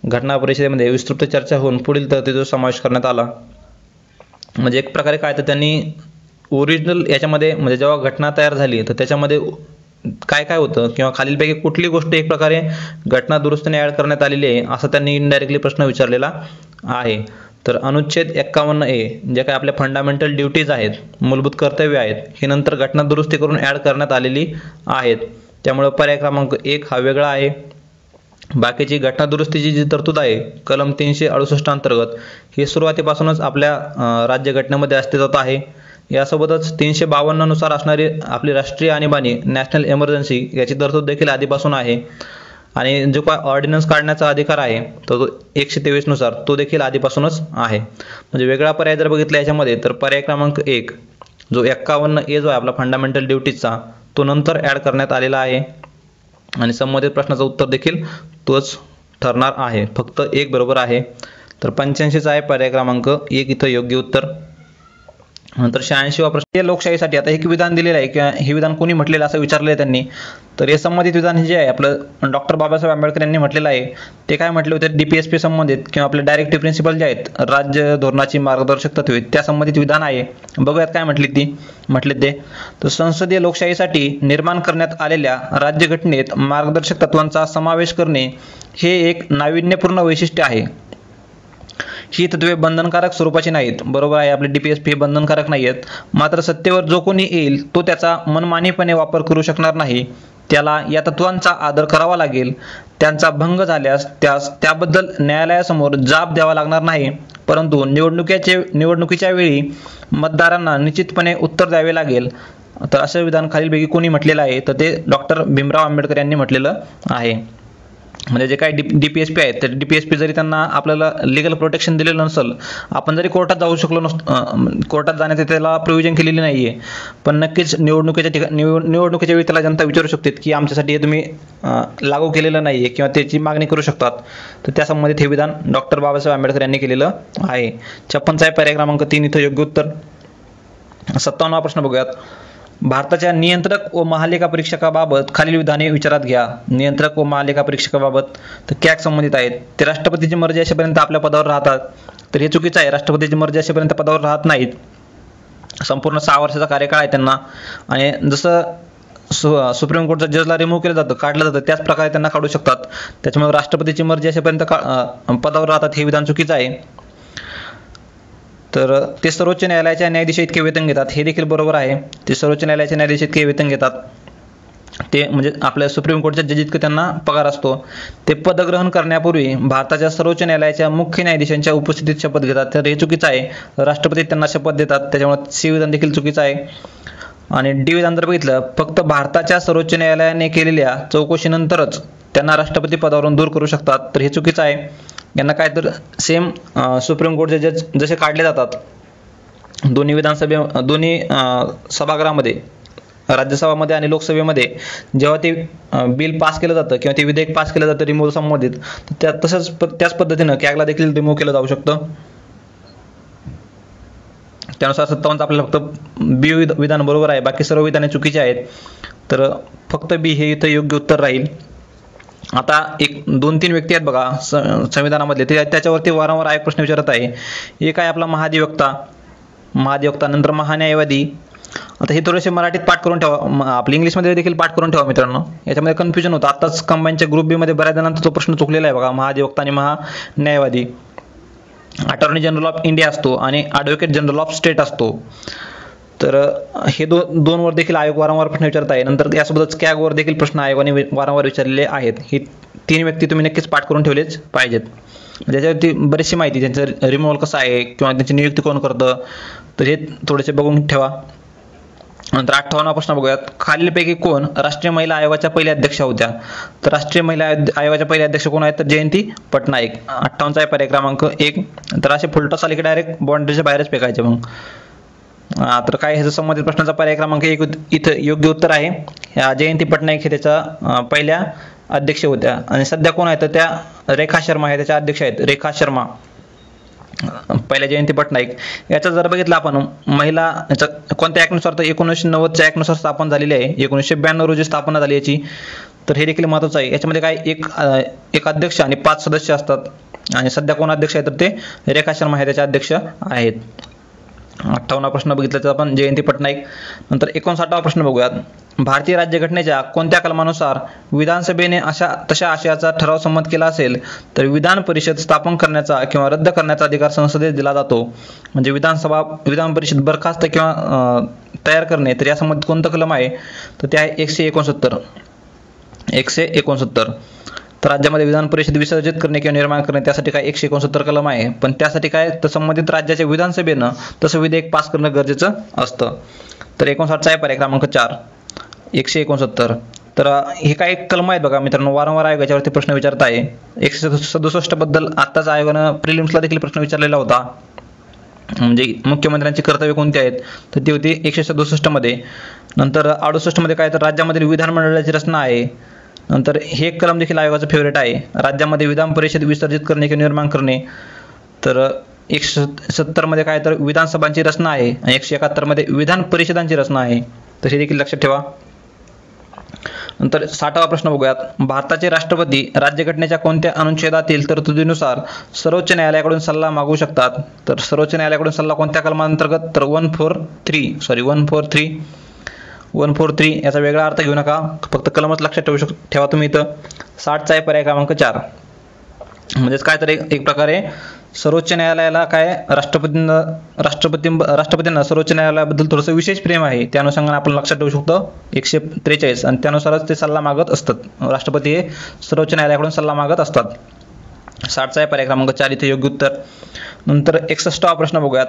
घटना परिषदेमध्ये विस्तृत चर्चा होऊन पुढील तरतुदीचा समावेश करण्यात आला म्हणजे एक प्रकारे काय तर त्यांनी ओरिजिनल याच्यामध्ये म्हणजे जेव्हा घटना तयार झाली तर त्याच्यामध्ये काय काय होतं किंवा खालीलपैकी कुठली गोष्ट एक प्रकारे घटना दुरुस्तीने ॲड करण्यात आलेली आहे असं त्यांनी इनडायरेक्टली प्रश्न विचारलेला आहे. तर अनुच्छेद 51A जे काय आपल्या फंडामेंटल ड्युटीज आहेत, मूलभूत कर्तव्य आहेत, हे नंतर घटना दुरुस्ती करून ॲड करण्यात आलेली आहेत. त्यामुळे पर्याय क्रमांक 1 हा वेगळा आहे. बाकीची घटना दुरुस्तीची जी तरतूद आहे कलम 368 अंतर्गत ही सुरुवातीपासूनच आपल्या राज्यघटनेमध्ये अस्तित्वात आहे. यासोबतच 352 नुसार असणारी आपली राष्ट्रीय आणीबाणी नॅशनल इमर्जन्सी याची तरतूद देखील आधीपासून आहे आणि जो काय ऑर्डिनन्स काढण्याचा अधिकार आहे तो 123 नुसार तो देखील आधीपासूनच आहे. म्हणजे वेगळा पर्याय जर बघितला याच्यामध्ये तर पर्याय क्रमांक 1 जो 51A जो आहे आपला फंडामेंटल ड्युटीजचा तो नंतर ॲड करण्यात आलेला आहे आणि संबंधित प्रश्नाचं उत्तर देखील तोच ठरणार आहे. फक्त एक बरोबर आहे. तर 85चा आहे पर्याय क्रमांक 1 इथं योग्य उत्तर. नंतर 86वा प्रश्न लोकशाहीसाठी आता एक विधान दिलेलं आहे किंवा हे विधान कोणी म्हटलेलं असं विचारलं आहे त्यांनी. तर हे संबंधित विधान जे आहे आपलं डॉक्टर बाबासाहेब आंबेडकर यांनी म्हटलेलं आहे. ते काय म्हटले होते, DPSP संबंधित किंवा आपले डायरेक्टिव्ह प्रिन्सिपल जे आहेत राज्य धोरणाची मार्गदर्शक तत्त्वे त्या संबंधित विधान आहे. बघूयात काय म्हटले ते. तर संसदीय लोकशाहीसाठी निर्माण करण्यात आलेल्या राज्यघटनेत मार्गदर्शक तत्वांचा समावेश करणे हे एक नाविन्यपूर्ण वैशिष्ट्य आहे. ही तत्वे बंधनकारक स्वरूपाची नाहीत. बरोबर आहे, आपले DPSP हे बंधनकारक नाही आहेत. मात्र सत्तेवर जो कोणी येईल तो त्याचा मनमानीपणे वापर करू शकणार नाही. त्याला या तत्वांचा आदर करावा लागेल. त्यांचा भंग झाल्यास त्याबद्दल न्यायालयासमोर जाब द्यावा लागणार नाही, परंतु निवडणुकीच्या वेळी मतदारांना निश्चितपणे उत्तर द्यावे लागेल. तर असं विधान खालीलपैकी कोणी म्हटलेलं आहे तर ते डॉक्टर भीमराव आंबेडकर यांनी म्हटलेलं आहे. म्हणजे जे काही DPSP आहेत तर DPSP जरी त्यांना आपल्याला लीगल प्रोटेक्शन दिलेलं नसेल, आपण जरी कोर्टात जाऊ शकलो नसतो, कोर्टात जाण्याचे त्याला प्रोव्हिजन केलेली नाही आहे, पण नक्कीच निवडणुकीच्या वेळी त्याला जनता विचारू शकते की आमच्यासाठी हे तुम्ही लागू केलेलं नाही आहे किंवा त्याची मागणी करू शकतात. तर त्या संबंधित हे विधान डॉक्टर बाबासाहेब आंबेडकर यांनी केलेलं आहे. 56चा आहे पर्याय क्रमांक 3 इथं योग्य उत्तर. 57वा प्रश्न बघूयात. भारताच्या नियंत्रक व महालेखा परीक्षकाबाबत खालील विधाने विचारात घ्या. नियंत्रक व महालेखा परीक्षकाबाबत तर कॅग संबंधित आहेत. ते राष्ट्रपतीची मर्जी असेपर्यंत आपल्या पदावर राहतात. तर हे चुकीचं आहे. राष्ट्रपतीची मर्जी असेपर्यंत पदावर राहत नाहीत. संपूर्ण 6 वर्षाचा कार्यकाळ आहे त्यांना. आणि जसं सुप्रीम कोर्टच्या जजला रिमूव्ह केलं जातं, काढलं जातं, त्याच प्रकारे त्यांना काढू शकतात. त्याच्यामुळे राष्ट्रपतीची मर्जी असेपर्यंत पदावर राहतात हे विधान चुकीचं आहे. तर ते सर्वोच्च न्यायालयाच्या न्यायाधीश इतके वेतन घेतात हे देखील बरोबर आहे. ते सर्वोच्च न्यायालयाचे न्यायाधीश इतके वेतन घेतात. ते म्हणजे आपल्या सुप्रीम कोर्टच्या जज इतकं त्यांना पगार असतो. ते पदग्रहण करण्यापूर्वी भारताच्या सर्वोच्च न्यायालयाच्या मुख्य न्यायाधीशांच्या उपस्थितीत शपथ घेतात. तर हे चुकीचं आहे. राष्ट्रपती त्यांना शपथ देतात. त्याच्यामुळे सी विधान देखील चुकीचं आहे. आणि डी विधान जर बघितलं, फक्त भारताच्या सर्वोच्च न्यायालयाने केलेल्या चौकशीनंतरच त्यांना राष्ट्रपती पदावरून दूर करू शकतात. तर हे चुकीचं आहे. यांना काय तर सेम सुप्रीम कोर्टचे जज जसे काढले जातात दोन्ही सभागृहामध्ये, राज्यसभामध्ये आणि लोकसभेमध्ये, जेव्हा ते बिल पास केलं जातं किंवा ते विधेयक पास केलं जातं रिमूव्ह संबंधित, तर त्याच पद्धतीनं कॅगला देखील रिमूव्ह केलं जाऊ शकतं. त्यानुसार 57 आपल्याला फक्त बी विधान बरोबर आहे. बाकी सर्व विधाने चुकीची आहेत. तर फक्त बी हे इथं योग्य उत्तर राहील. आता 2-3 व्यक्ती आहेत बघा संविधानामधले, ते त्याच्यावरती वारंवार एक प्रश्न विचारत आहे. एक आहे आपला महाधिवक्ता, नंतर महान्यायवादी. आता हे थोडेसे मराठीत पाठ करून ठेवा, आपल्या इंग्लिशमध्ये देखील पाठ करून ठेवा मित्रांनो. याच्यामध्ये कन्फ्युजन होतं. आताच कंबाईनच्या ग्रुप बी मध्ये बऱ्याच जणांचा तो प्रश्न चुकलेला आहे बघा. महाधिवक्ता आणि महान्यायवादी. अटॉर्नी जनरल ऑफ इंडिया असतो आणि ॲडव्होकेट जनरल ऑफ स्टेट असतो. तर हे दोन वर देखील आयोग वारंवार प्रश्न विचारत आहे. नंतर यासोबतच कॅगवर देखील प्रश्न आयोगाने वारंवार विचारलेले आहेत. ही 3 व्यक्ती तुम्ही नक्कीच पाठ करून ठेवलेच पाहिजेत. त्याच्यावरती बरीचशी माहिती, त्यांचं रिमूव्हल कसं आहे किंवा त्यांची नियुक्ती कोण करतं, तर हे थोडेसे बघून ठेवा. नंतर 58 प्रश्न बघूयात. खालीलपैकी कोण राष्ट्रीय महिला आयोगाच्या पहिल्या अध्यक्ष होत्या? तर राष्ट्रीय महिला आयोगाच्या पहिल्या अध्यक्ष कोण आहेत? तर जयंती पटनाईक. 58 आहे पर्याय क्रमांक 1. तर असे फुलटॉस आले की डायरेक्ट बाउंड्रीच्या बाहेरच फेकायचे मग. तर काय ह्याचा संबंधित प्रश्नाचा पर्याय क्रमांक 1 इथं योग्य उत्तर आहे. जयंती पटनाईक हे त्याच्या पहिल्या अध्यक्ष होत्या. आणि सध्या कोण आहेत? तर त्या रेखा शर्मा हे त्याच्या अध्यक्ष आहेत. रेखा शर्मा, पहिल्या जयंती पटनाईक. याचा जर बघितलं आपण महिला याचा कोणत्या ॲक्टनुसार, तर 1990च्या ॲक्टनुसार स्थापन झालेली आहे. 1992 रोजी स्थापना झाली याची. तर हे देखील महत्त्वाचं आहे. याच्यामध्ये काय एक अध्यक्ष आणि 5 सदस्य असतात. आणि सध्या कोण अध्यक्ष आहे? तर ते रेखा शर्मा हे त्याचे अध्यक्ष आहेत. 58 प्रश्न बघितला तर आपण जयंती पटनाईक. नंतर 59 प्रश्न बघूयात. भारतीय राज्यघटनेच्या कोणत्या कलमानुसार विधानसभेने तशा आशयाचा ठराव संमत केला असेल तर विधान परिषद स्थापन करण्याचा किंवा रद्द करण्याचा अधिकार संसदेस दिला जातो? म्हणजे विधान परिषद बरखास्त किंवा तयार करणे, तर यासंबंधित कोणतं कलम आहे? तर ते आहे 169. 169. तर राज्यामध्ये विधान परिषद विसर्जित करणे किंवा निर्माण करणे त्यासाठी काय 169 कलम आहे. पण त्यासाठी काय, तर संबंधित राज्याच्या विधानसभेनं तसं विधेयक पास करणं गरजेचं असतं. तर 59चा आहे पर्याय क्रमांक 4. 169. तर हे काही कलम आहेत बघा मित्रांनो, वारंवार आयोग याच्यावरती प्रश्न विचारत आहे. 167 बद्दल आत्ताच आयोगानं प्रिलिम्सला देखील प्रश्न विचारलेला होता. म्हणजे मुख्यमंत्र्यांची कर्तव्य कोणती आहेत, तर ती होती 167 मध्ये. नंतर 68 मध्ये काय, तर राज्यामधील विधानमंडळाची रचना आहे. नंतर हे एक कलम देखील आयोगाचं फेवरेट आहे. राज्यामध्ये विधान परिषद विसर्जित करणे किंवा निर्माण करणे. तर 170 मध्ये काय, तर विधानसभांची रचना आहे. आणि 171 मध्ये विधान परिषदांची रचना आहे. तर हे देखील लक्षात ठेवा. नंतर 60वा प्रश्न बघूयात. भारताचे राष्ट्रपती राज्यघटनेच्या कोणत्या अनुच्छेदातील तरतुदीनुसार सर्वोच्च न्यायालयाकडून सल्ला मागू शकतात? तर सर्वोच्च न्यायालयाकडून सल्ला कोणत्या कलमांतर्गत? तर 143 याचा वेगळा अर्थ घेऊ नका, फक्त कलमच लक्षात ठेवा तुम्ही. इथं 60चा आहे पर्याय क्रमांक 4. म्हणजेच काय, तर एक प्रकारे सर्वोच्च न्यायालयाला काय, राष्ट्रपतींना सर्वोच्च न्यायालयाबद्दल थोडंसं विशेष प्रेम आहे. त्या अनुषंगाने आपण लक्षात ठेवू शकतो 143. आणि त्यानुसारच ते सल्ला मागत असतात. राष्ट्रपती हे सर्वोच्च न्यायालयाकडून सल्ला मागत असतात. 60चा आहे पर्याय क्रमांक 4 इथे योग्य उत्तर. नंतर 61वा प्रश्न बघूयात.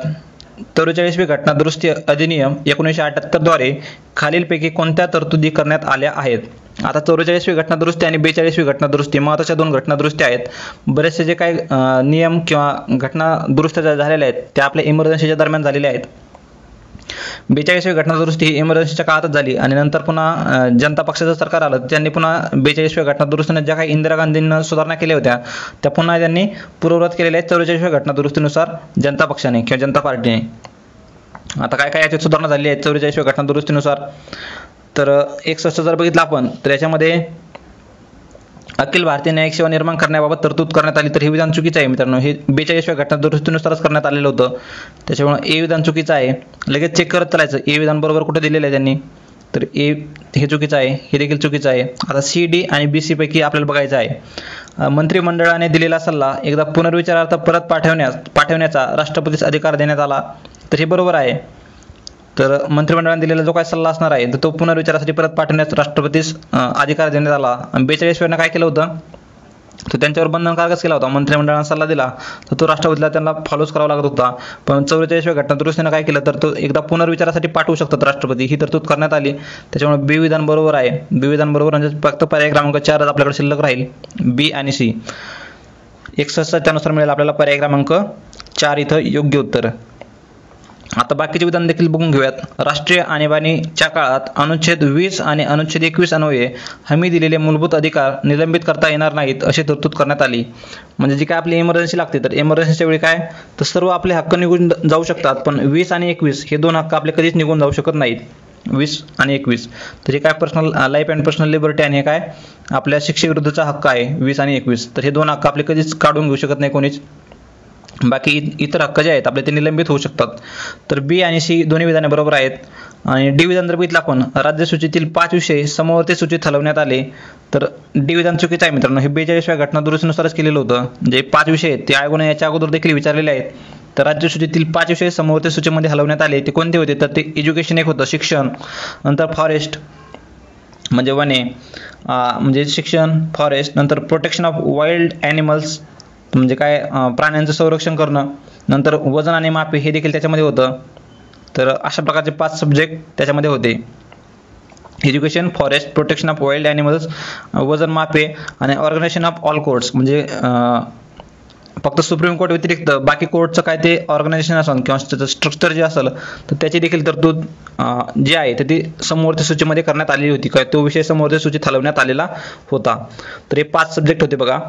44वी घटना दुरुस्ती अधिनियम 1978 द्वारे खालीलपैकी कोणत्या तरतुदी करण्यात आल्या आहेत? आता 44वी घटना दुरुस्ती आणि 42वी घटना दुरुस्ती महत्त्वाच्या 2 घटना दुरुस्ती आहेत. बरेचसे जे काही नियम किंवा घटना दुरुस्त्या झालेल्या आहेत त्या आपल्या इमर्जन्सीच्या दरम्यान झालेल्या आहेत. 42वी घटना दुरुस्ती ही इमर्जन्सीच्या काळातच झाली आणि नंतर पुन्हा जनता पक्षाचं सरकार आलं, त्यांनी पुन्हा 42व्या घटना दुरुस्तीने ज्या काही इंदिरा गांधींना सुधारणा केल्या होत्या त्या पुन्हा त्यांनी पूर्ववत केलेल्या आहेत 44व्या घटना दुरुस्तीनुसार जनता पक्षाने किंवा जनता पार्टीने. आता काय काय याच्यात सुधारणा झाली आहे 44व्या घटना दुरुस्तीनुसार. तर 61 जर बघितलं आपण तर याच्यामध्ये अखिल भारतीय न्यायिक सेवा निर्माण करण्याबाबत तरतूद करण्यात आली, तर हे विधान चुकीचं आहे मित्रांनो. हे 42व्या घटना दुरुस्तीनुसारच करण्यात आलेलं होतं, त्याच्यामुळे ए विधान चुकीचं आहे. लगेच चेक करत चालायचं ए विधान बरोबर कुठे दिलेलं आहे त्यांनी, तर ए हे चुकीचं आहे, हे देखील चुकीचं आहे. आता सी, डी आणि बी, सी पैकी आपल्याला बघायचं आहे. मंत्रिमंडळाने दिलेला सल्ला एकदा पुनर्विचारार्थ परत पाठवण्याचा राष्ट्रपतीस अधिकार देण्यात आला, तर हे बरोबर आहे. तर मंत्रिमंडळाने दिलेला जो काही सल्ला असणार आहे तर तो पुनर्विचारासाठी परत पाठवण्यास राष्ट्रपतीस अधिकार देण्यात आला. आणि 42व्यानं काय केलं होतं, तो त्यांच्यावर बंधनकारकच केला होता. मंत्रिमंडळाने सल्ला दिला तर तो राष्ट्रपतीला त्यांना फॉलोच करावा लागत होता. पण 44व्या घटना दुरुस्तीनं काय केलं तर तो एकदा पुनर्विचारासाठी पाठवू शकतात राष्ट्रपती, ही तरतूद करण्यात आली. त्याच्यामुळे बी विधान बरोबर आहे. बी विधान बरोबर म्हणजे फक्त पर्याय क्रमांक 4 आपल्याकडे शिल्लक राहील, बी आणि सी. 61 त्यानुसार मिळेल आपल्याला पर्याय क्रमांक 4 इथं योग्य उत्तर. आता बाकीचे विधान देखील बघून घेऊयात. राष्ट्रीय आणीबाणीच्या काळात अनुच्छेद 20 आणि अनुच्छेद 21 अन्वये हमी दिलेले मूलभूत अधिकार निलंबित करता येणार नाहीत अशी तरतूद करण्यात आली. म्हणजे जी काय आपली इमर्जन्सी लागते तर इमर्जन्सीच्या वेळी काय तर सर्व आपले हक्क निघून जाऊ शकतात, पण 20 आणि 21 हे दोन हक्क आपले कधीच निघून जाऊ शकत नाहीत. 20 आणि 21 तर हे काय personal life and personal liberty आणि हे काय आपल्या शिक्षेविरुद्धचा हक्क आहे 20 आणि 21, तर हे दोन हक्क आपले कधीच काढून घेऊ शकत नाही कोणीच. बाकी इतर हक्क जे आहेत आपले ते निलंबित होऊ शकतात. तर बी आणि सी दोन्ही विधाने बरोबर आहेत. आणि डी विधान जर बघितलं आपण, राज्य सूचीतील 5 विषय समवर्ती सूचीत हलवण्यात आले, तर डी विधान चुकीचं आहे मित्रांनो. हे 42व्या घटना दुरुस्तीनुसारच केलेलं होतं. जे 5 विषय आहेत ते आयोगाने याच्या अगोदर देखील विचारलेले आहेत. तर राज्य सूचीतील 5 विषय समवर्ती सूचीमध्ये हलवण्यात आले, ते कोणते होते तर ते एज्युकेशन एक होतं, शिक्षण, नंतर फॉरेस्ट म्हणजे वने म्हणजे शिक्षण, फॉरेस्ट, नंतर प्रोटेक्शन ऑफ वाईल्ड ॲनिमल्स म्हणजे काय प्राण्यांचं संरक्षण करणं, नंतर वजन आणि मापे हे देखील त्याच्यामध्ये होतं. तर अशा प्रकारचे 5 सब्जेक्ट त्याच्यामध्ये होते, education, forest, protection of wild animals, वजन मापे आणि ऑर्गनायझेशन ऑफ ऑल कोर्ट्स. म्हणजे फक्त सुप्रीम कोर्ट व्यतिरिक्त बाकी कोर्टचं काय ते ऑर्गनायझेशन असेल किंवा त्याचं स्ट्रक्चर जे असेल तर त्याची देखील तरतूद जी आहे तर ती समवर्ती सूचीमध्ये करण्यात आलेली होती. काय तो विषय समवर्ती सूचीत हलवण्यात आलेला होता. तर हे 5 सब्जेक्ट होते बघा.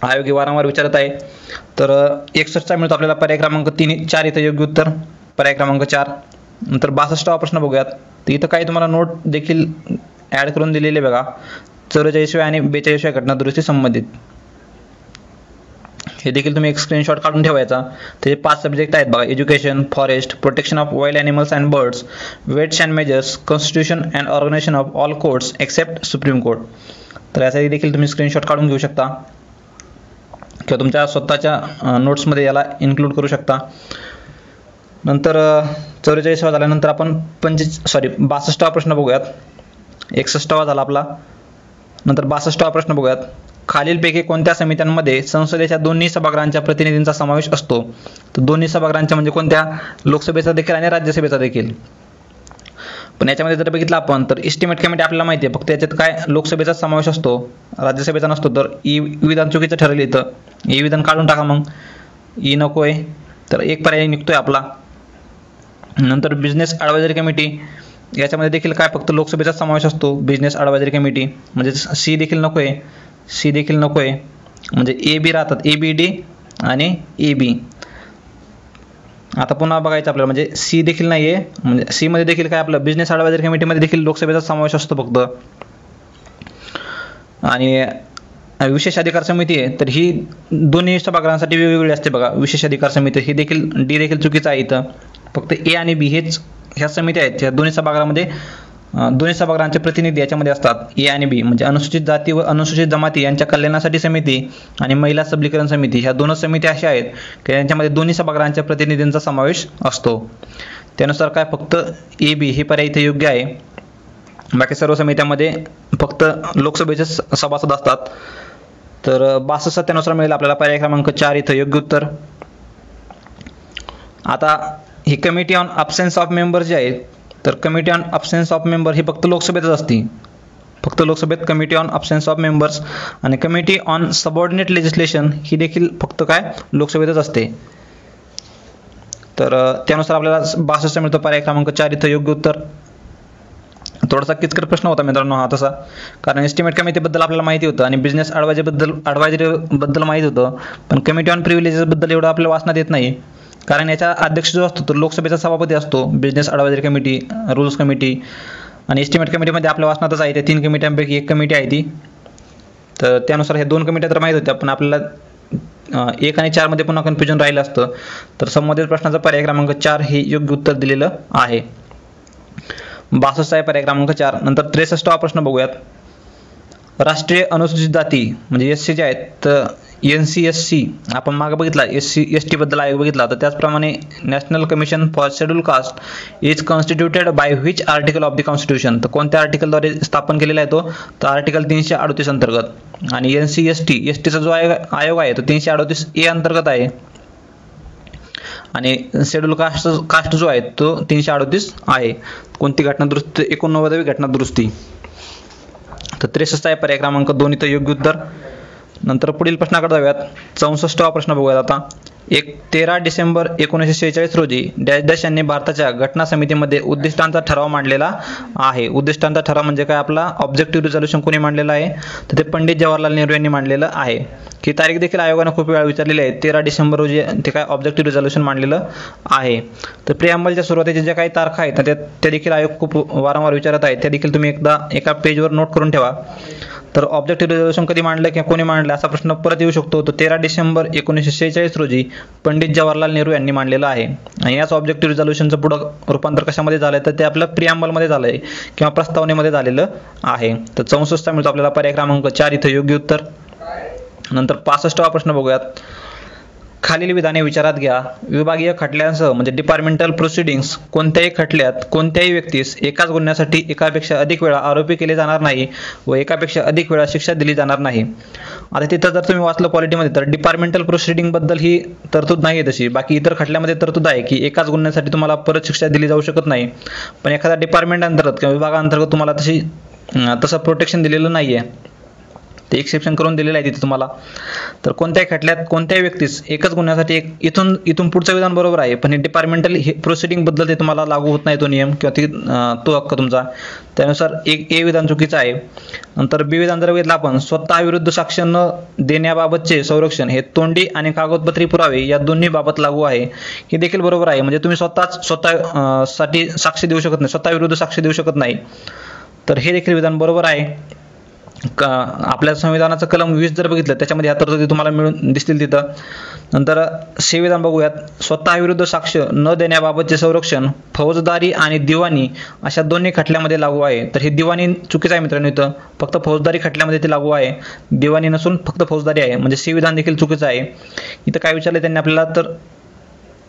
आयोग वारंवार विचारत आहे. तर 61 मिळतो आपल्याला पर्याय क्रमांक 4 इथं योग्य उत्तर, पर्याय क्रमांक 4. नंतर 62वा प्रश्न बघूयात. तर इथं काही तुम्हाला नोट देखील ॲड करून दिलेले बघा, 44व्या आणि 42व्या घटना दुरुस्ती संबंधित. हे देखील तुम्ही एक स्क्रीनशॉट काढून ठेवायचा. त्याचे 5 सब्जेक्ट आहेत बघा, education, forest, protection of wild animals and birds, weights and measures, constitution and organisation of all courts except supreme court. तर यासाठी देखील तुम्ही स्क्रीनशॉट काढून घेऊ शकता किंवा तुमच्या स्वतःच्या नोट्समध्ये याला इन्क्लूड करू शकता. नंतर 44वा झाल्यानंतर आपण 62वा प्रश्न बघूयात. 61वा झाला आपला. नंतर 62वा प्रश्न बघूयात. खालीलपैकी कोणत्या समित्यांमध्ये संसदेच्या दोन्ही सभागृहांच्या प्रतिनिधींचा समावेश असतो? तर दोन्ही सभागृहांच्या म्हणजे कोणत्या, लोकसभेचा देखील आणि राज्यसभेचा देखील. पण याच्यामध्ये जर बघितलं आपण तर एस्टिमेट कमिटी आपल्याला माहिती आहे, फक्त याच्यात काय लोकसभेचा समावेश असतो, राज्यसभेचा नसतो. तर ई विधान चुकीचं ठरलं इथं. ई विधान काढून टाका, मग ई नको आहे, तर एक पर्याय निघतोय आपला. नंतर बिझनेस ॲडवायझरी कमिटी, याच्यामध्ये देखील काय फक्त लोकसभेचा समावेश असतो, बिझनेस ॲडवायझरी कमिटी. म्हणजे सी देखील नको आहे, सी देखील नको आहे. म्हणजे ए बी राहतात, ए बी डी आणि ए बी. आता पुन्हा बघायचं आपल्याला, म्हणजे सी देखील नाही आहे. म्हणजे सी मध्ये देखील काय आपलं बिझनेस ॲडवायझरी कमिटीमध्ये देखील लोकसभेचा समावेश असतो फक्त. आणि विशेष अधिकार समिती आहे तर ही दोन्ही सभागृहांसाठी वेगवेगळी असते बघा. विशेष अधिकार समिती ही देखील, डी देखील चुकीचं आहे इथं. फक्त ए आणि बी हेच ह्या समिती आहेत, ह्या दोन्ही सभागृहामध्ये दोन्ही सभागृहांचे प्रतिनिधी याच्यामध्ये असतात, ए आणि बी. म्हणजे अनुसूचित जाती व अनुसूचित जमाती यांच्या कल्याणासाठी समिती आणि महिला सबलीकरण समिती, ह्या दोनच समिती अशा आहेत की यांच्यामध्ये दोन्ही सभागृहांच्या प्रतिनिधींचा समावेश असतो. त्यानुसार काय फक्त ए बी हे पर्याय इथे योग्य आहे. बाकी सर्व समित्यांमध्ये फक्त लोकसभेचे सभासद असतात. तर 62 त्यानुसार मिळेल आपल्याला पर्याय क्रमांक 4 इथं योग्य उत्तर. आता ही committee on absence of member जे आहे, तर committee on absence of member ही फक्त लोकसभेतच असते, फक्त लोकसभेत committee on absence of members. आणि कमिटी ऑन सबऑर्डिनेट लेजिस्लेशन ही देखील फक्त काय लोकसभेतच असते. तर त्यानुसार आपल्याला 62 मिळतो पर्याय क्रमांक 4 इथं योग्य उत्तर. थोडासा किचकट प्रश्न होता मित्रांनो हा तसा, कारण एस्टिमेट कमिटीबद्दल आपल्याला माहिती होतं आणि बिझनेस ॲडवायझरीबद्दल माहिती होतं, पण कमिटी ऑन प्रिव्हिलेजेसबद्दल एवढं आपल्याला वाचण्यात येत नाही. कारण याचा अध्यक्ष जो असतो तो लोकसभेचा सभापती असतो. Business advisory committee, rules committee आणि एस्टिमेट कमिटीमध्ये आपल्या वाचनातच आहे. त्या 3 कमिट्यांपैकी एक कमिटी आहे ती. तर त्यानुसार हे 2 कमिट्या तर माहीत होत्या, पण आपल्याला 1 आणि 4 मध्ये पुन्हा कन्फ्युजन राहिलं असतं. तर संबंधित प्रश्नाचा पर्याय क्रमांक 4 हे योग्य उत्तर दिलेलं आहे. 62 आहे पर्याय क्रमांक 4. नंतर 63वा प्रश्न बघूयात. राष्ट्रीय अनुसूचित जाती म्हणजे SC जे आहेत, तर NCSC आपण मागे बघितला, SC ST बद्दल आयोग बघितला. तर त्याचप्रमाणे national commission for schedule caste is constituted by which article of the constitution. तर कोणत्या आर्टिकलद्वारे स्थापन केलेला आहे तो? तर आर्टिकल 338 अंतर्गत. आणि NCST STचा जो आयोग आहे तो 338A अंतर्गत आहे. आणि शेड्यूल कास्ट जो आहे तो 338 आहे. कोणती घटना दुरुस्ती? 89वी घटना दुरुस्ती. तर 63 आहे पर्याय क्रमांक 2 इथं योग्य उत्तर. नंतर पुढील प्रश्नाकडे जाऊयात. 64वा प्रश्न बघूयात आता. 13 डिसेंबर 1946 रोजी डॅश डॅश यांनी भारताच्या घटना समितीमध्ये उद्दिष्टांचा ठराव मांडलेला आहे. उद्दिष्टांचा ठराव म्हणजे काय? आपला ऑब्जेक्टिव्ह रिझोल्यूशन कोणी मांडलेला आहे? तर ते पंडित जवाहरलाल नेहरू यांनी मांडलेलं आहे. ही तारीख देखील आयोगाने खूप वेळा विचारलेली आहे. 13 डिसेंबर रोजी ते काय ऑब्जेक्टिव्ह रिझोल्यूशन मांडलेलं आहे. तर प्रिअम्बलच्या सुरुवातीच्या ज्या काही तारखा आहेत त्या देखील आयोग खूप वारंवार विचारत आहे. त्या देखील तुम्ही एकदा एका पेजवर नोट करून ठेवा. तर ऑब्जेक्टिव्ह रिझोल्यूशन कधी मांडलं किंवा कोणी मांडलं असा प्रश्न परत येऊ शकतो. तर 13 डिसेंबर 1946 रोजी पंडित जवाहरलाल नेहरू यांनी मांडलेलं आहे. आणि याच ऑब्जेक्टिव्ह रिझोल्यूशनचं पुढं रूपांतर कशामध्ये झालंय? तर ते आपलं प्रिअम्बलमध्ये झालंय किंवा प्रस्तावनेमध्ये झालेलं आहे. तर 64 मिळतो आपल्याला पर्याय क्रमांक 4 इथं योग्य उत्तर. नंतर 65वा प्रश्न बघूयात. खालील विधाने विचारात घ्या. विभागीय खटल्यांसह म्हणजे डिपार्टमेंटल प्रोसिडिंग्स कोणत्याही खटल्यात कोणत्याही व्यक्तीस एकाच गुन्ह्यासाठी एकापेक्षा अधिक वेळा आरोपी केले जाणार नाही व एकापेक्षा अधिक वेळा शिक्षा दिली जाणार नाही. आता तिथं जर तुम्ही वाचलं पॉलिटीमध्ये तर डिपार्टमेंटल प्रोसिडिंग बद्दल ही तरतूद नाही आहे तशी. बाकी इतर खटल्यामध्ये तरतूद आहे की एकाच गुन्ह्यासाठी तुम्हाला परत शिक्षा दिली जाऊ शकत नाही. पण एखाद्या डिपार्टमेंट अंतर्गत किंवा विभागाअंतर्गत तुम्हाला तसं प्रोटेक्शन दिलेलं नाही आहे. ते एक्सेप्शन करून दिलेलं आहे तिथे तुम्हाला. तर कोणत्याही खटल्यात कोणत्याही व्यक्तीस एकच गुन्ह्यासाठी इथून पुढचं विधान बरोबर आहे, पण हे डिपार्टमेंटल प्रोसिडिंग बद्दल ते तुम्हाला लागू होत नाही तो नियम किंवा तो हक्क तुमचा. त्यानुसार A विधान चुकीचं आहे. नंतर B विधान जर बघितलं आपण, स्वतः विरुद्ध साक्ष न देण्याबाबतचे संरक्षण हे तोंडी आणि कागदपत्री पुरावे या दोन्ही बाबत लागू आहे. हे देखील बरोबर आहे. म्हणजे तुम्ही स्वतः साठी साक्ष देऊ शकत नाही, स्वतः विरुद्ध साक्ष देऊ शकत नाही. तर हे देखील विधान बरोबर आहे. आपल्या संविधानाचं कलम 20 जर बघितलं त्याच्यामध्ये ह्या तरतुदी तुम्हाला मिळून दिसतील तिथं. नंतर C विधान बघूयात. स्वतः विरुद्ध साक्ष न देण्याबाबतचे संरक्षण फौजदारी आणि दिवाणी अशा दोन्ही खटल्यामध्ये लागू आहे. तर हे दिवाणी चुकीचं आहे मित्रांनो. इथं फक्त फौजदारी खटल्यामध्ये ते लागू आहे, दिवाणी नसून फक्त फौजदारी आहे. म्हणजे C विधान देखील चुकीचं आहे. इथं काय विचारलं त्यांनी आपल्याला? तर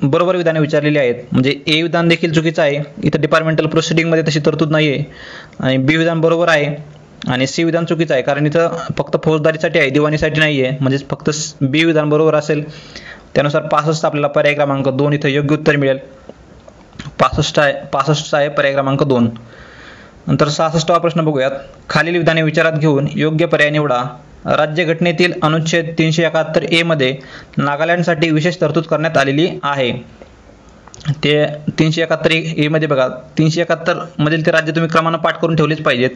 बरोबर विधाने विचारलेली आहेत. म्हणजे A विधान देखील चुकीचं आहे. इथं डिपार्टमेंटल प्रोसिडिंगमध्ये तशी तरतूद नाही आहे. आणि B विधान बरोबर आहे. आणि C विधान चुकीचं आहे कारण इथं फक्त फौजदारीसाठी आहे, दिवाणीसाठी नाही आहे. म्हणजे फक्त B विधान बरोबर असेल. त्यानुसार 65 आपल्याला पर्याय क्रमांक 2 इथं योग्य उत्तर मिळेल. 65 आहे पर्याय क्रमांक 2. नंतर 66वा प्रश्न बघूयात. खालील विधाने विचारात घेऊन योग्य पर्याय निवडा. राज्यघटनेतील अनुच्छेद 371A मध्ये नागालँडसाठी विशेष तरतूद करण्यात आलेली आहे. ते 371A मध्ये बघा, 371 मधील ते राज्य तुम्ही क्रमानं पाठ करून ठेवलेच पाहिजेत.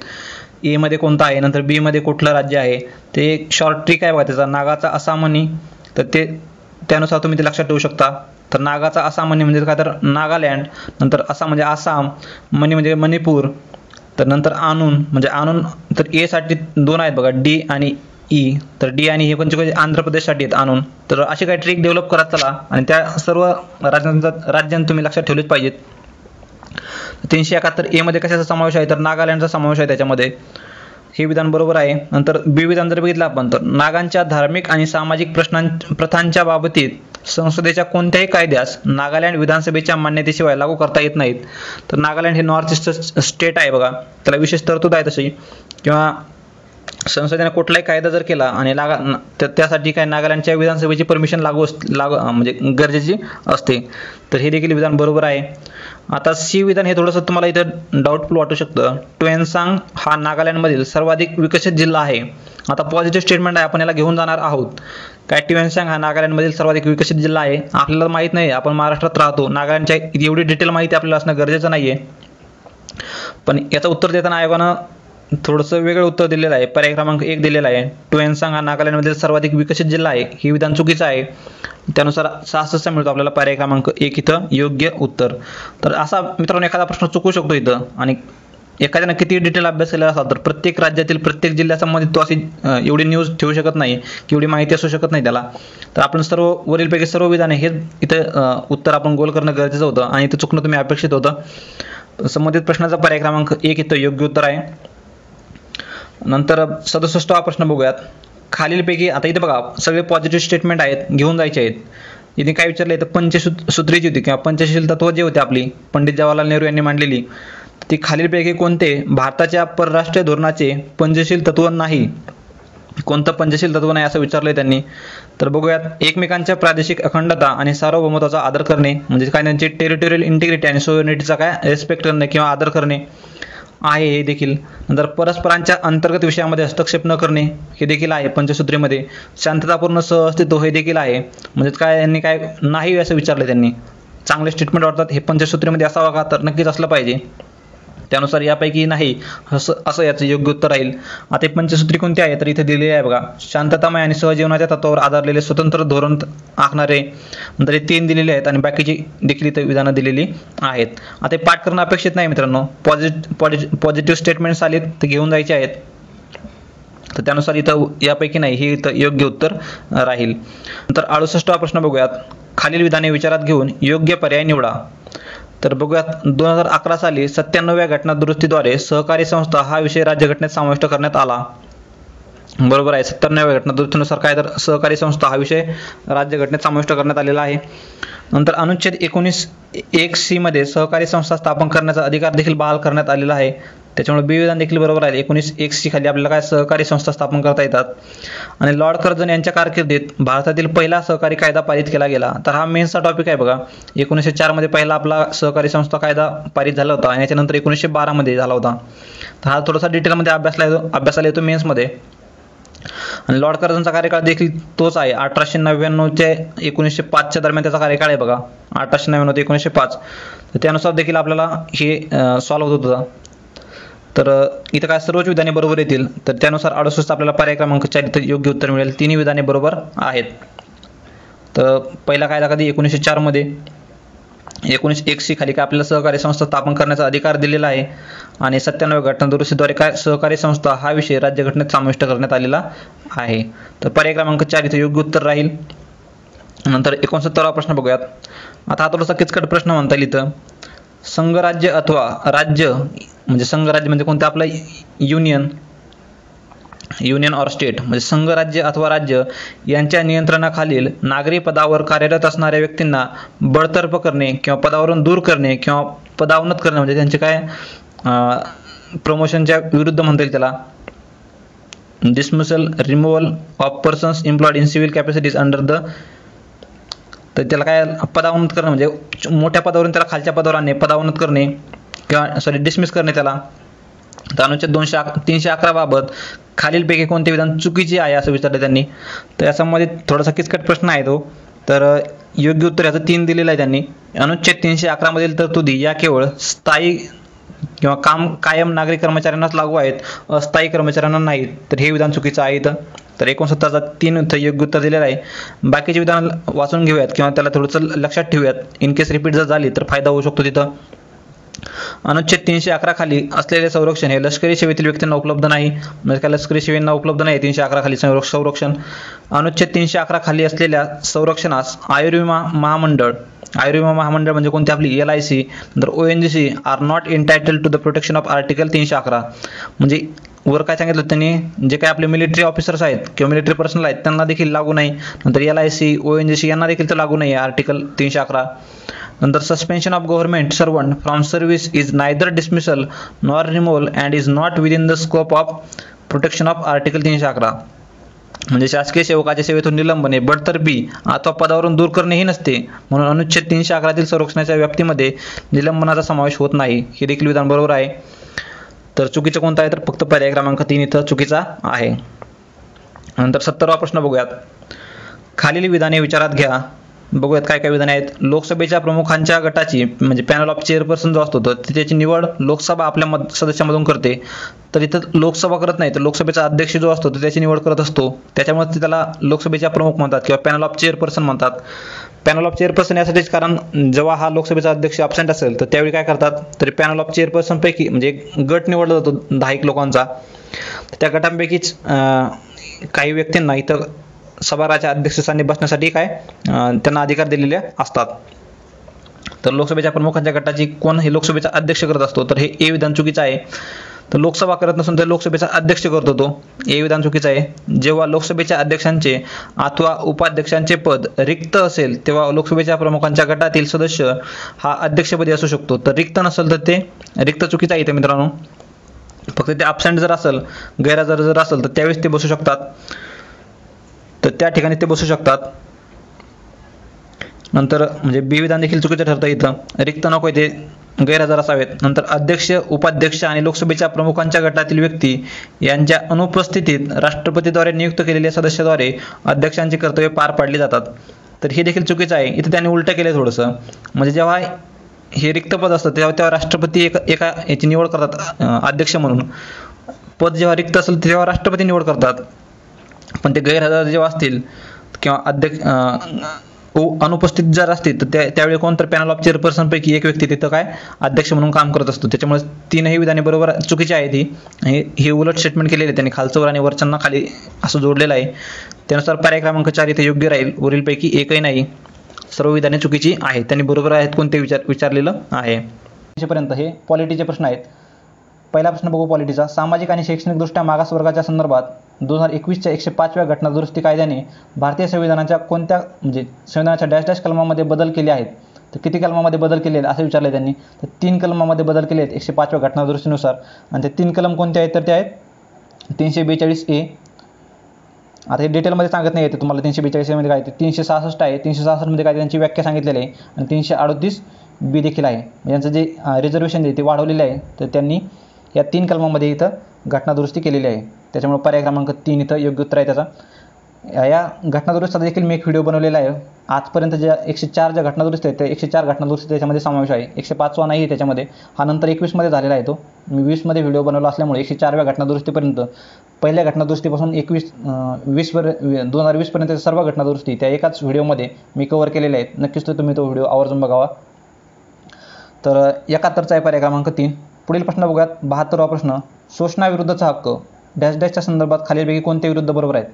A मध्ये कोणतं आहे, नंतर B मध्ये कुठलं राज्य आहे. ते एक शॉर्ट ट्रिक आहे बघा त्याचा, नागाचा असामनी. तर ते त्यानुसार तुम्ही ते लक्षात ठेवू शकता. तर नागाचा असामनी म्हणजे काय? तर नागालँड. नंतर असा म्हणजे आसाम, मणी म्हणजे मणिपूर. तर नंतर आणून म्हणजे आणून. तर A साठी 2 आहेत बघा, D आणि E. तर D आणि हे कोणते आंध्र प्रदेशसाठी आहेत आणून. तर अशी काही ट्रिक डेव्हलप करत चला आणि त्या सर्व राज्यांना तुम्ही लक्षात ठेवलेच पाहिजेत. 371A मध्ये कशाचा समावेश आहे? तर नागालँडचा समावेश आहे त्याच्यामध्ये. हे विधान बरोबर आहे. नंतर B विधान जर बघितलं आपण तर नागांच्या धार्मिक आणि सामाजिक प्रथांच्या बाबतीत संसदेच्या कोणत्याही कायद्यास नागालँड विधानसभेच्या मान्यतेशिवाय लागू करता येत नाहीत. तर नागालँड हे नॉर्थ ईस्ट स्टेट आहे बघा, त्याला विशेष तरतूद आहे तशी. किंवा संसदेने कुठलाही कायदा जर केला आणि त्यासाठी काय नागालँडच्या विधानसभेची परमिशन म्हणजे गरजेची असते. तर हे देखील विधान बरोबर आहे. आता C विधान हे थोडंसं तुम्हाला इथं डाऊटफुल वाटू शकतं. ट्वेनसांग हा नागालँडमधील सर्वाधिक विकसित जिल्हा आहे. आता पॉझिटिव्ह स्टेटमेंट आहे, आपण याला घेऊन जाणार आहोत. काय? ट्वेनसांग हा नागालँडमधील सर्वाधिक विकसित जिल्हा आहे. आपल्याला माहीत नाही, आपण महाराष्ट्रात राहतो. नागालँडच्या एवढी डिटेल माहिती आपल्याला असणं गरजेचं नाही आहे. पण याचं उत्तर देताना आयोगानं थोडंसं वेगळं उत्तर दिलेलं आहे. पर्याय क्रमांक 1 दिलेला आहे. ट्युएन्सांग हा नागालँडमधील सर्वाधिक विकसित जिल्हा आहे. हे विधान चुकीचं आहे. त्यानुसार 66 मिळतो आपल्याला पर्याय क्रमांक 1 इथं योग्य उत्तर. तर असा मित्रांनो एखादा प्रश्न चुकू शकतो इथं, आणि एखाद्यानं किती डिटेल अभ्यास केलेला असाल तर प्रत्येक राज्यातील प्रत्येक जिल्ह्यासंबंधित तो अशी एवढी न्यूज ठेवू शकत नाही की एवढी माहिती असू शकत नाही त्याला. तर आपण सर्व वरीलपैकी सर्व विधाने हे इथं उत्तर आपण गोल करणं गरजेचं होतं, आणि इथं चुकणं तुम्ही अपेक्षित होतं. संबंधित प्रश्नाचा पर्याय क्रमांक 1 इथं योग्य उत्तर आहे. नंतर 67वा प्रश्न बघूयात. खालीलपैकी आता इथे बघा सगळे पॉझिटिव्ह स्टेटमेंट आहेत, घेऊन जायचे आहेत. इथे काय विचारलं तर पंचसूत्री जी होती किंवा पंचशील तत्व जे होते आपली पंडित जवाहरलाल नेहरू यांनी मांडलेली, ती खालीलपैकी कोणते भारताच्या परराष्ट्रीय धोरणाचे पंचशील तत्व नाही? कोणतं पंचशील तत्व नाही असं विचारलंय त्यांनी. तर बघूयात. एकमेकांच्या प्रादेशिक अखंडता आणि सार्वभौमत्वाचा आदर करणे, म्हणजे काय त्यांची टेरिटोरियल इंटिग्रिटी आणि सोव्हरेनिटीचा काय रिस्पेक्ट करणे किंवा आदर करणे आहे हे देखील. नंतर परस्परांच्या अंतर्गत विषयामध्ये हस्तक्षेप न करणे हे देखील आहे पंचसूत्रीमध्ये. शांततापूर्ण सहअस्तित्व हे देखील आहे. म्हणजे काय यांनी काय नाही असं विचारलं त्यांनी. चांगले स्टेटमेंट वाटतात हे पंचसूत्रीमध्ये असावं का? तर नक्कीच असलं पाहिजे. त्यानुसार यापैकी नाही असं याचं योग्य उत्तर राहील. आता पंचसूत्री कोणती आहे तर इथे दिलेली आहे बघा. शांततामय आणि सहजीवनाच्या तत्वावर आधारलेले स्वतंत्र धोरण आखणारे. नंतर हे 3 दिलेले आहेत आणि बाकीची देखील इथे विधानं दिलेली आहेत. आता हे पाठ करणं अपेक्षित नाही मित्रांनो. पॉझिटिव्ह स्टेटमेंट्स आलेत ते घेऊन जायचे आहेत. तर त्यानुसार इथं यापैकी नाही हे इथं योग्य उत्तर राहील. नंतर 68वा प्रश्न बघूयात. खालील विधाने विचारात घेऊन योग्य पर्याय निवडा. तर बघूयात. 2011 साली 97व्या घटना दुरुस्तीद्वारे सहकारी संस्था हा विषय राज्यघटनेत समाविष्ट करण्यात आला. बरोबर आहे. 97व्या घटना दुरुस्तीनुसार काय तर सहकारी संस्था हा विषय राज्यघटनेत समाविष्ट करण्यात आलेला आहे. नंतर अनुच्छेद 19(1) मध्ये सहकारी संस्था स्थापन करण्याचा अधिकार देखील बहाल करण्यात आलेला आहे. त्याच्यामुळे बी विधान देखील बरोबर आहे. 19(1) खाली आपल्याला काय सहकारी संस्था स्थापन करता येतात. आणि लॉर्ड कर्झन यांच्या कारकिर्दीत भारतातील पहिला सहकारी कायदा पारित केला गेला. तर हा मेन्सचा टॉपिक आहे बघा. 1904 मध्ये पहिला आपला सहकारी संस्था कायदा पारित झाला होता आणि याच्यानंतर 1912 मध्ये झाला होता. तर हा थोडासा डिटेलमध्ये अभ्यासाला येतो मेन्समध्ये. आणि लॉर्ड कर्झनचा कार्यकाळ देखील तोच आहे. 1899 ते 1905 दरम्यान त्याचा कार्यकाळ आहे बघा. 1899 ते 1905. तर त्यानुसार देखील आपल्याला हे सॉल्व्ह होत होतं. तर इथं काय सर्वच विधाने बरोबर येतील. तर त्यानुसार 68 आपल्याला पर्याय क्रमांक 4 इथं योग्य उत्तर मिळेल. 3 विधाने बरोबर आहेत. तर पहिला कायदा कधी 1904 मध्ये. 19(1) खाली काय आपल्याला सहकारी संस्था स्थापन करण्याचा अधिकार दिलेला आहे. आणि 97व्या घटना दुरुस्तीद्वारे काय सहकारी संस्था हा विषय राज्यघटनेत समाविष्ट करण्यात आलेला आहे. तर पर्याय क्रमांक 4 इथं योग्य उत्तर राहील. नंतर 69वा प्रश्न बघूयात. आता हा थोडासा किचकट प्रश्न म्हणता येईल इथं. संघराज्य अथवा राज्य, म्हणजे संघराज्य म्हणजे कोणतं आपलं युनियन ऑर स्टेट, म्हणजे संघराज्य अथवा राज्य यांच्या नियंत्रणाखालील नागरी पदावर कार्यरत असणाऱ्या व्यक्तींना बडतर्फ करणे किंवा पदावरून दूर करणे किंवा पदावनत करणे, म्हणजे त्यांचे काय प्रमोशनच्या विरुद्ध म्हणता येईल त्याला. Dismissal, removal of persons employed in civil capacities under the, तर त्याला काय पदावनत करणं म्हणजे मोठ्या पदावरून त्याला खालच्या पदावर आणणे, पदावनत करणे किंवा डिसमिस करणे त्याला. तर अनुच्छेद 311 बाबत खालीलपैकी कोणते विधान चुकीचे आहे असं विचारलं त्यांनी. तर यासंबंधित थोडासा किचकट प्रश्न आहे तो. तर योग्य उत्तर याचं 3 दिलेलं आहे त्यांनी. अनुच्छेद 311 मधील तरतुदी या केवळ स्थायी किंवा कायम नागरी कर्मचाऱ्यांनाच लागू आहेत, अस्थायी कर्मचाऱ्यांना नाहीत. तर हे विधान चुकीचं आहे इथं. तर 69चा 3 इथं योग्य उत्तर दिलेलं आहे. बाकीचे विधान वाचून घेऊयात किंवा त्याला थोडंसं लक्षात ठेवूयात. इन केस रिपीट जर झाली तर फायदा होऊ शकतो तिथं. अनुच्छेद 311 खाली असलेले संरक्षण हे लष्करी सेवेतील व्यक्तींना उपलब्ध नाही. म्हणजे काय लष्करी सेवेंना उपलब्ध नाही 311 खाली संरक्षण. अनुच्छेद 311 खाली असलेल्या संरक्षणास आयुर्विमा महामंडळ म्हणजे कोणती आपली LIC नंतर ONGC are not entitled to the protection of article 311. म्हणजे वर काय सांगितलं त्यांनी, जे काय आपले मिलिटरी ऑफिसर्स आहेत किंवा मिलिटरी पर्सनल आहेत त्यांना देखील लागू नाही. नंतर LIC ONGC यांना देखील तर लागू नाही आर्टिकल 311. नंतर suspension of government servant from service is neither dismissal nor removal and is not within the scope of protection of article 311. म्हणजे शासकीय सेवकाच्या सेवेतून निलंबन, बडतर्फी अथवा पदावरून दूर करणेही नसते. म्हणून अनुच्छेद 311 तील संरक्षणाच्या व्याप्तीमध्ये निलंबनाचा समावेश होत नाही. हे देखील विधान बरोबर आहे. तर चुकीचं कोणतं आहे तर फक्त पर्याय क्रमांक 3 इथं चुकीचा आहे. नंतर 70वा प्रश्न बघूयात. खालील विधाने विचारात घ्या. बघूयात काय काय विधाने आहेत. लोकसभेच्या प्रमुखांच्या गटाची म्हणजे पॅनल ऑफ चेअरपर्सन जो असतो तर त्याची निवड लोकसभा आपल्या सदस्यांमधून करते. तर इथं लोकसभा करत नाही तर लोकसभेचा अध्यक्ष जो असतो तर त्याची निवड करत असतो. त्याच्यामुळे त्याला लोकसभेच्या प्रमुख म्हणतात किंवा पॅनल ऑफ चेअरपर्सन म्हणतात. पॅनल ऑफ चेअरपर्सन यासाठीच कारण जेव्हा हा लोकसभेचा अध्यक्ष अब्सेंट असेल तर त्यावेळी काय करतात तर पॅनल ऑफ चेअरपर्सन पैकी म्हणजे एक गट निवडला जातो 10 लोकांचा. त्या गटांपैकीच काही व्यक्तींना इथं सभागृहाच्या अध्यक्षस्थानी बसण्यासाठी त्यांना अधिकार दिलेले असतात. तर लोकसभेच्या प्रमुखांच्या गटाची कोण हे लोकसभेचा अध्यक्ष करत असतो तर हे ए विधान चुकीचं आहे. तर लोकसभा करत नसून तर लोकसभेचा अध्यक्ष करतो तो ए विधान चुकीचं आहे. जेव्हा लोकसभेच्या अध्यक्षांचे अथवा उपाध्यक्षांचे पद रिक्त असेल तेव्हा लोकसभेच्या प्रमुखांच्या गटातील सदस्य हा अध्यक्षपदी असू शकतो. तर रिक्त नसेल तर ते रिक्त चुकीचं आहे मित्रांनो. फक्त ते अब्सेंट जर असेल गैरहजर जर असेल तर त्यावेळेस ते बसू शकतात. तर त्या ठिकाणी ते बसू शकतात. नंतर म्हणजे बी विधान देखील चुकीचं ठरतं इथं. रिक्त नको ते गैरहजर असावेत. नंतर अध्यक्ष उपाध्यक्ष आणि लोकसभेच्या प्रमुखांच्या गटातील व्यक्ती यांच्या अनुपस्थितीत राष्ट्रपतीद्वारे नियुक्त केलेल्या सदस्याद्वारे अध्यक्षांची कर्तव्ये पार पाडली जातात. तर हे देखील चुकीचं आहे. इथं त्यांनी उलटं केलं थोडंसं. म्हणजे जेव्हा हे रिक्त पद असतं तेव्हा राष्ट्रपती एका याची निवड करतात अध्यक्ष म्हणून. पद जेव्हा रिक्त असेल तेव्हा राष्ट्रपती निवड करतात. पण ते गैरहजर जेव्हा असतील किंवा अनुपस्थित जर असतील तर त्यावेळी कोणतर पॅनल ऑफ चेअरपर्सन पैकी एक व्यक्ती तिथं अध्यक्ष म्हणून काम करत असतो. त्याच्यामुळे तीनही विधाने बरोबर चुकीची आहेत. ही उलट स्टेटमेंट केलेली आहे त्यांनी खालचं वर आणि वरच्यांना खाली असं जोडलेलं आहे. त्यानुसार पर्याय क्रमांक 4 इथे योग्य राहील. वरीलपैकी एकही नाही. सर्व विधाने चुकीची आहेत. त्यांनी बरोबर आहेत कोणते विचारलेलं आहे. पर्यंत हे पॉलिटीचे प्रश्न आहेत. पहिला प्रश्न बघू पॉलिटीचा. सामाजिक आणि शैक्षणिकदृष्ट्या मागास वर्गाच्या संदर्भात 2021च्या 105व्या घटना दुरुस्ती कायद्याने भारतीय संविधानाच्या कोणत्या म्हणजे संविधानाच्या डॅश डॅश कलमामध्ये बदल केले आहेत. तर किती कलमामध्ये बदल केले आहेत असं विचारलं त्यांनी. तर 3 कलमामध्ये बदल केले आहेत 105व्या घटना दुरुस्तीनुसार. आणि ते 3 कलम कोणते आहेत तर ते आहेत 342A. आता हे डिटेलमध्ये सांगत नाही येते तुम्हाला 342A मध्ये काय ते 366 आहे. 366 मध्ये काय त्यांची व्याख्या सांगितलेली आहे. आणि 338B देखील आहे. यांचं जे रिझर्वेशन आहे ते वाढवलेलं आहे. तर त्यांनी या 3 कलमामध्ये इथं घटना दुरुस्ती केलेली आहे. त्याच्यामुळे पर्याय क्रमांक 3 इथं योग्य उत्तर आहे त्याचा. या घटना दुरुस्तीचा देखील मी एक व्हिडिओ बनवलेला आहे. आजपर्यंत ज्या 104 ज्या घटना दुरुस्ती आहेत त्या 104 घटना दुरुस्ती त्याच्यामध्ये समावेश आहे. 105वा नाही आहे त्याच्यामध्ये. हा नंतर 21मध्ये झालेला आहे तो. मी 20मध्ये व्हिडिओ बनवला असल्यामुळे 104व्या घटना दुरुस्तीपर्यंत पहिल्या घटना दुरुस्तीपासून 2020 पर्यंत सर्व घटना दुरुस्ती त्या एकाच व्हिडिओमध्ये मी कव्हर केलेल्या आहेत. नक्कीच तुम्ही तो व्हिडिओ आवर्जून बघावा. तर 71चा आहे पर्याय क्रमांक 3. पुढील प्रश्न बघूयात. 72वा प्रश्न. शोषणाविरुद्धचा हक्क डॅश डॅशच्या संदर्भात खालीलपैकी कोणते विरुद्ध बरोबर आहेत.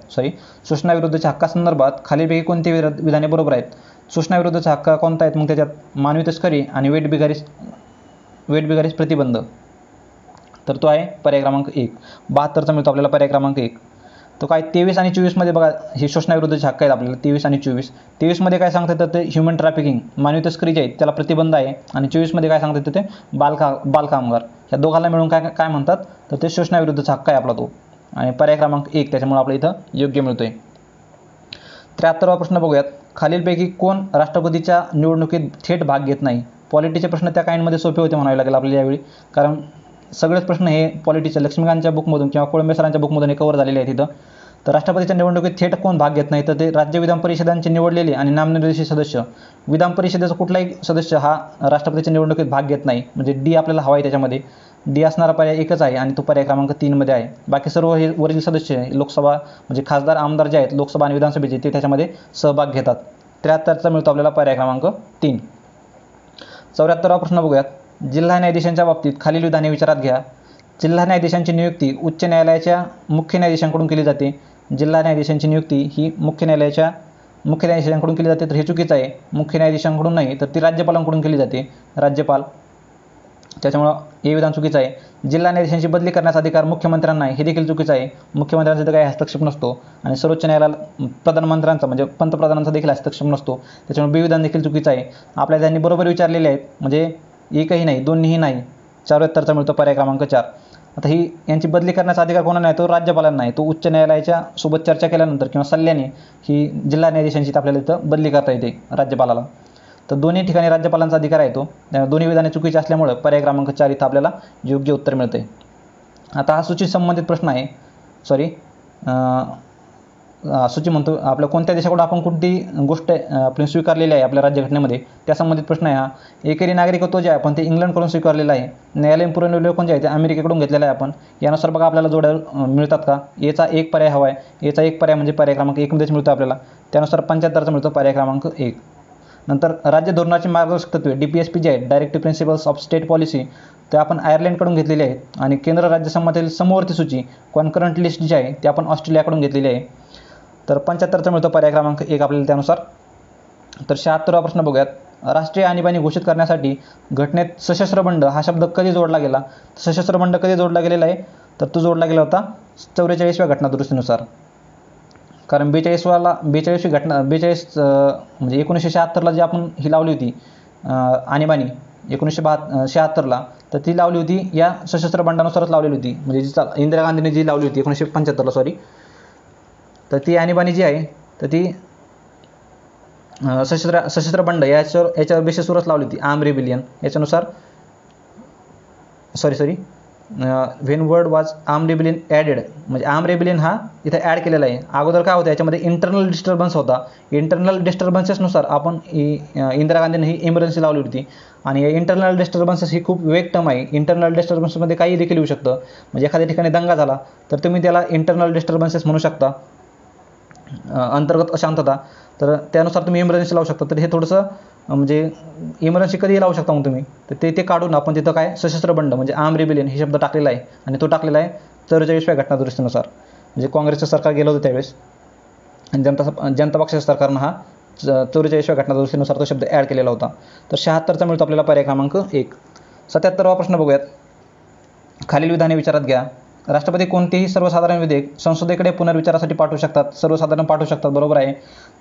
शोषणाविरुद्धच्या हक्कासंदर्भात खालीलपैकी कोणते विधाने बरोबर आहेत. शोषणाविरुद्धचा हक्क कोणता आहेत मग त्याच्यात मानवी तस्करी आणि वेठबिगारीस प्रतिबंध. तर तो आहे पर्याय क्रमांक 1. 72चा मिळतो आपल्याला पर्याय क्रमांक 1. तो काय 23 आणि 24मध्ये बघा हे शोषणाविरुद्धचे हक्क आहेत आपल्याला 23 आणि 24. 23मध्ये काय सांगतात तर ते ह्युमन ट्रॅफिकिंग मानवी तस्करी जे आहे त्याला प्रतिबंध आहे. आणि 24मध्ये काय सांगतात तर ते बालकामगार. ह्या दोघांना मिळून काय म्हणतात तर ते शोषणाविरुद्धचा हक्क आहे आपला तो. आणि पर्याय क्रमांक 1 त्याच्यामुळे आपल्या इथं योग्य मिळतोय. 73वा प्रश्न बघूयात. खालीलपैकी कोण राष्ट्रपतीच्या निवडणुकीत थेट भाग घेत नाही. पॉलिटीचे प्रश्न त्या काइंडमध्ये सोपे होते म्हणावे लागेल आपल्याला यावेळी. कारण सगळेच प्रश्न हे पॉलिटीच्या लक्ष्मीकांतच्या बुकमधून किंवा कोळंबे सरांच्या बुकमधून हे कव्हर झालेले आहेत तिथं. तर राष्ट्रपतीच्या निवडणुकीत थेट कोण भाग घेत नाही तर ते राज्य विधान परिषदांचे निवडलेले आणि नामनिर्देशित सदस्य. विधान परिषदेचा कुठलाही सदस्य हा राष्ट्रपतीच्या निवडणुकीत भाग घेत नाही. म्हणजे डी आपल्याला हवा आहे त्याच्यामध्ये. डी असणारा पर्याय एकच आहे आणि तो पर्याय क्रमांक 3मध्ये आहे. बाकी सर्व हे वरील सदस्य लोकसभा म्हणजे खासदार आमदार जे आहेत लोकसभा आणि विधानसभेचे ते त्याच्यामध्ये सहभाग घेतात. 73चा मिळतो आपल्याला पर्याय क्रमांक 3. 74वा प्रश्न बघूयात. जिल्हा न्यायाधीशांच्या बाबतीत खालील विधाने विचारात घ्या. जिल्हा न्यायाधीशांची नियुक्ती उच्च न्यायालयाच्या मुख्य न्यायाधीशांकडून केली जाते. जिल्हा न्यायाधीशांची नियुक्ती ही मुख्य न्यायाधीशांकडून केली जाते. तर हे चुकीचं आहे. मुख्य न्यायाधीशांकडून नाही तर ती राज्यपालांकडून केली जाते. राज्यपाल. त्याच्यामुळं हे विधान चुकीचं आहे. जिल्हा न्यायाधीशांची बदली करण्याचा अधिकार मुख्यमंत्र्यांना आहे. हे देखील चुकीचं आहे. मुख्यमंत्र्यांचा तर काही हस्तक्षेप नसतो. आणि सर्वोच्च न्यायालयाला प्रधानमंत्र्यांचा म्हणजे पंतप्रधानांचा देखील हस्तक्षेप नसतो. त्याच्यामुळे बी विधान देखील चुकीचं आहे. आपल्या त्यांनी बरोबर विचारलेले आहेत म्हणजे एकही नाही दोन्हीही नाही. 74चा मिळतो पर्याय क्रमांक 4. आता ही यांची बदली करण्याचा अधिकार कोणाला आहे तो राज्यपालांना आहे. तो उच्च न्यायालयाच्या सोबत चर्चा केल्यानंतर किंवा सल्ल्याने ही जिल्हा न्यायाधीशांची आपल्याला इथं बदली करता येते राज्यपालाला. तर दोन्ही ठिकाणी राज्यपालांचा अधिकार आहे तो. दोन्ही विधाने चुकीची असल्यामुळे पर्याय क्रमांक 4 इथं आपल्याला योग्य उत्तर मिळते. आता हा सूचित संबंधित प्रश्न आहे. सूची म्हणतो आपल्या कोणत्या देशाकडून आपण कोणती गोष्ट आपली स्वीकारलेली आहे आपल्या राज्यघटनेमध्ये त्या संबंधित प्रश्न आहे हा. एकेरी नागरिकत्व जे आहे आपण ते इंग्लंडकडून स्वीकारलेलं आहे. न्यायालयीन पुनर्विलोकन जे आहे ते अमेरिकेकडून घेतलेलं आहे आपण. यानुसार बघा आपल्याला जोड्या मिळतात का. याचा एक पर्याय हवा आहे. याचा एक पर्याय म्हणजे पर्याय क्रमांक 1 मध्येच मिळतो आपल्याला. त्यानुसार 75चा मिळतो पर्याय क्रमांक 1. नंतर राज्य धोरणाची मार्गदर्शक तत्त्वे DPSP जे आहे directive principles of state policy ते आपण आयर्लंडकडून घेतलेले आहेत. आणि केंद्र राज्य संमतीतील समवर्ती सूची कॉन्करंट लिस्ट जी आहे ते आपण ऑस्ट्रेलियाकडून घेतलेली आहे. तर 75चा मिळतो पर्याय क्रमांक 1 आपल्याला त्यानुसार. तर 76वा प्रश्न बघूयात. राष्ट्रीय आणीबाणी घोषित करण्यासाठी घटनेत सशस्त्र बंड हा शब्द कधी जोडला गेला. सशस्त्र बंड कधी जोडला गेलेला आहे तर तो जोडला गेला होता 44व्या घटनादुरुस्तीनुसार. कारण 42वी घटना 42 म्हणजे 1976ला जी आपण ही लावली होती आणीबाणी 1976ला तर ती लावली होती या सशस्त्र बंडानुसारच लावलेली होती. म्हणजे जी इंदिरा गांधीने जी लावली होती 1975ला सॉरी. तर ती आणीबाणी जी आहे तर ती सशस्त्र बंड याच्यावर बेसिसवरच लावली होती. आर्म रेबिलियन याच्यानुसार सॉरी व्हेन वर्ड वाज आर्म रेबिलियन ॲडेड म्हणजे आर्म रेबिलियन हा इथे ॲड केलेला आहे. अगोदर काय होतं याच्यामध्ये इंटरनल डिस्टर्बन्स होता. इंटरनल डिस्टर्बन्सेसनुसार आपण इंदिरा गांधीने ही इमर्जन्सी लावली होती. आणि या इंटरनल डिस्टर्बन्सेस ही खूप वेग टर्म आहे. इंटरनल डिस्टर्बन्समध्ये काही देखील येऊ शकतं. म्हणजे एखाद्या ठिकाणी दंगा झाला तर तुम्ही त्याला इंटरनल डिस्टर्बन्सेस म्हणू शकता. अंतर्गत अशांतता तर त्यानुसार तुम्ही इमर्जन्सी लावू शकता. तर हे थोडंसं म्हणजे इमर्जन्सी कधीही लावू शकता मग तुम्ही. तर ते काढून आपण तिथं काय सशस्त्र बंड म्हणजे आर्म रेबिलियन हे शब्द टाकलेला आहे. आणि तो टाकलेला आहे 44व्या घटनादुरुस्तीनुसार. म्हणजे काँग्रेसचं सरकार गेलं होतं त्यावेळेस आणि जनता पक्षाच्या सरकारनं हा 44व्या घटनादुरुस्तीनुसार तो शब्द ॲड केलेला होता. तर 76चा मिळतो आपल्याला पर्याय क्रमांक 1. 77वा प्रश्न बघूयात. खालील विधाने विचारात घ्या. राष्ट्रपती कोणतेही सर्वसाधारण विधेयक संसदेकडे पुनर्विचारासाठी पाठवू शकतात. सर्वसाधारण पाठवू शकतात बरोबर आहे.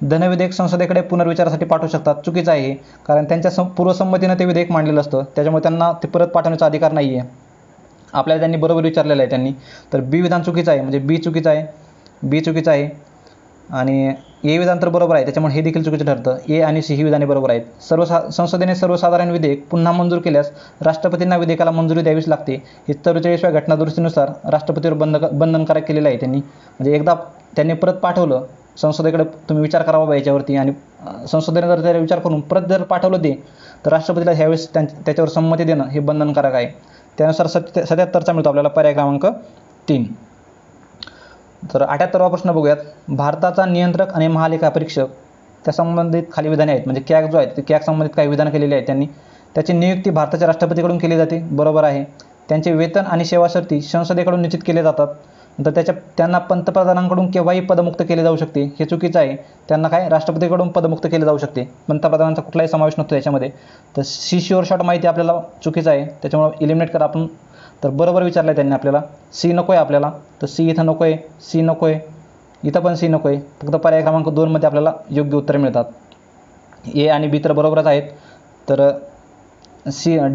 धनविधेयक संसदेकडे पुनर्विचारासाठी पाठवू शकतात चुकीचं आहे. कारण त्यांच्या पूर्वसंमतीनं ते विधेयक मांडलेलं असतं त्याच्यामुळे त्यांना ते परत पाठवण्याचा अधिकार नाही आहे. आपल्याला त्यांनी बरोबर विचारलेलं आहे त्यांनी. तर बी विधान चुकीचं आहे म्हणजे बी चुकीचं आहे. आणि ए विधान तर बरोबर आहे त्याच्यामुळे हे देखील चुकीचं ठरतं. ए आणि सी ही विधाने बरोबर आहेत. संसदेने सर्वसाधारण विधेयक पुन्हा मंजूर केल्यास राष्ट्रपतींना विधेयकाला मंजुरी द्यावीच लागते. हे 44व्या घटनादुरुस्तीनुसार राष्ट्रपतीवर बंधनकारक केलेलं आहे त्यांनी. म्हणजे एकदा त्यांनी परत पाठवलं संसदेकडे तुम्ही विचार करा बाबा याच्यावरती आणि संसदेने जर त्याला विचार करून परत जर पाठवलं ते तर राष्ट्रपतीला ह्यावेळेस त्याच्यावर संमती देणं हे बंधनकारक आहे. त्यानुसार 77चा मिळतो आपल्याला पर्याय क्रमांक 3. तर 78वा प्रश्न बघूयात. भारताचा नियंत्रक आणि महालेखा परीक्षक त्या संबंधित खाली विधाने आहेत. म्हणजे कॅग जो आहे ते कॅग संबंधित काही विधान केलेली आहेत त्यांनी. त्याची नियुक्ती भारताच्या राष्ट्रपतीकडून केली जाते बरोबर आहे. त्यांचे वेतन आणि सेवा शर्ती संसदेकडून निश्चित केले जातात. नंतर त्यांना पंतप्रधानांकडून केव्हाही पदमुक्त केले जाऊ शकते हे चुकीचं आहे. त्यांना काय राष्ट्रपतीकडून पदमुक्त केले जाऊ शकते. पंतप्रधानांचा कुठलाही समावेश नसतो याच्यामध्ये. तर सी शुअर शॉर्ट माहिती आपल्याला चुकीचं आहे त्याच्यामुळे इलिमिनेट करा आपण. तर बरोबर विचारलं आहे त्यांनी आपल्याला. सी नको आहे आपल्याला तर सी इथं नको आहे. सी नको आहे इथं पण सी नको आहे. फक्त पर्याय क्रमांक 2 मध्ये आपल्याला योग्य उत्तरं मिळतात. ए आणि बी तर बरोबरच आहेत. तर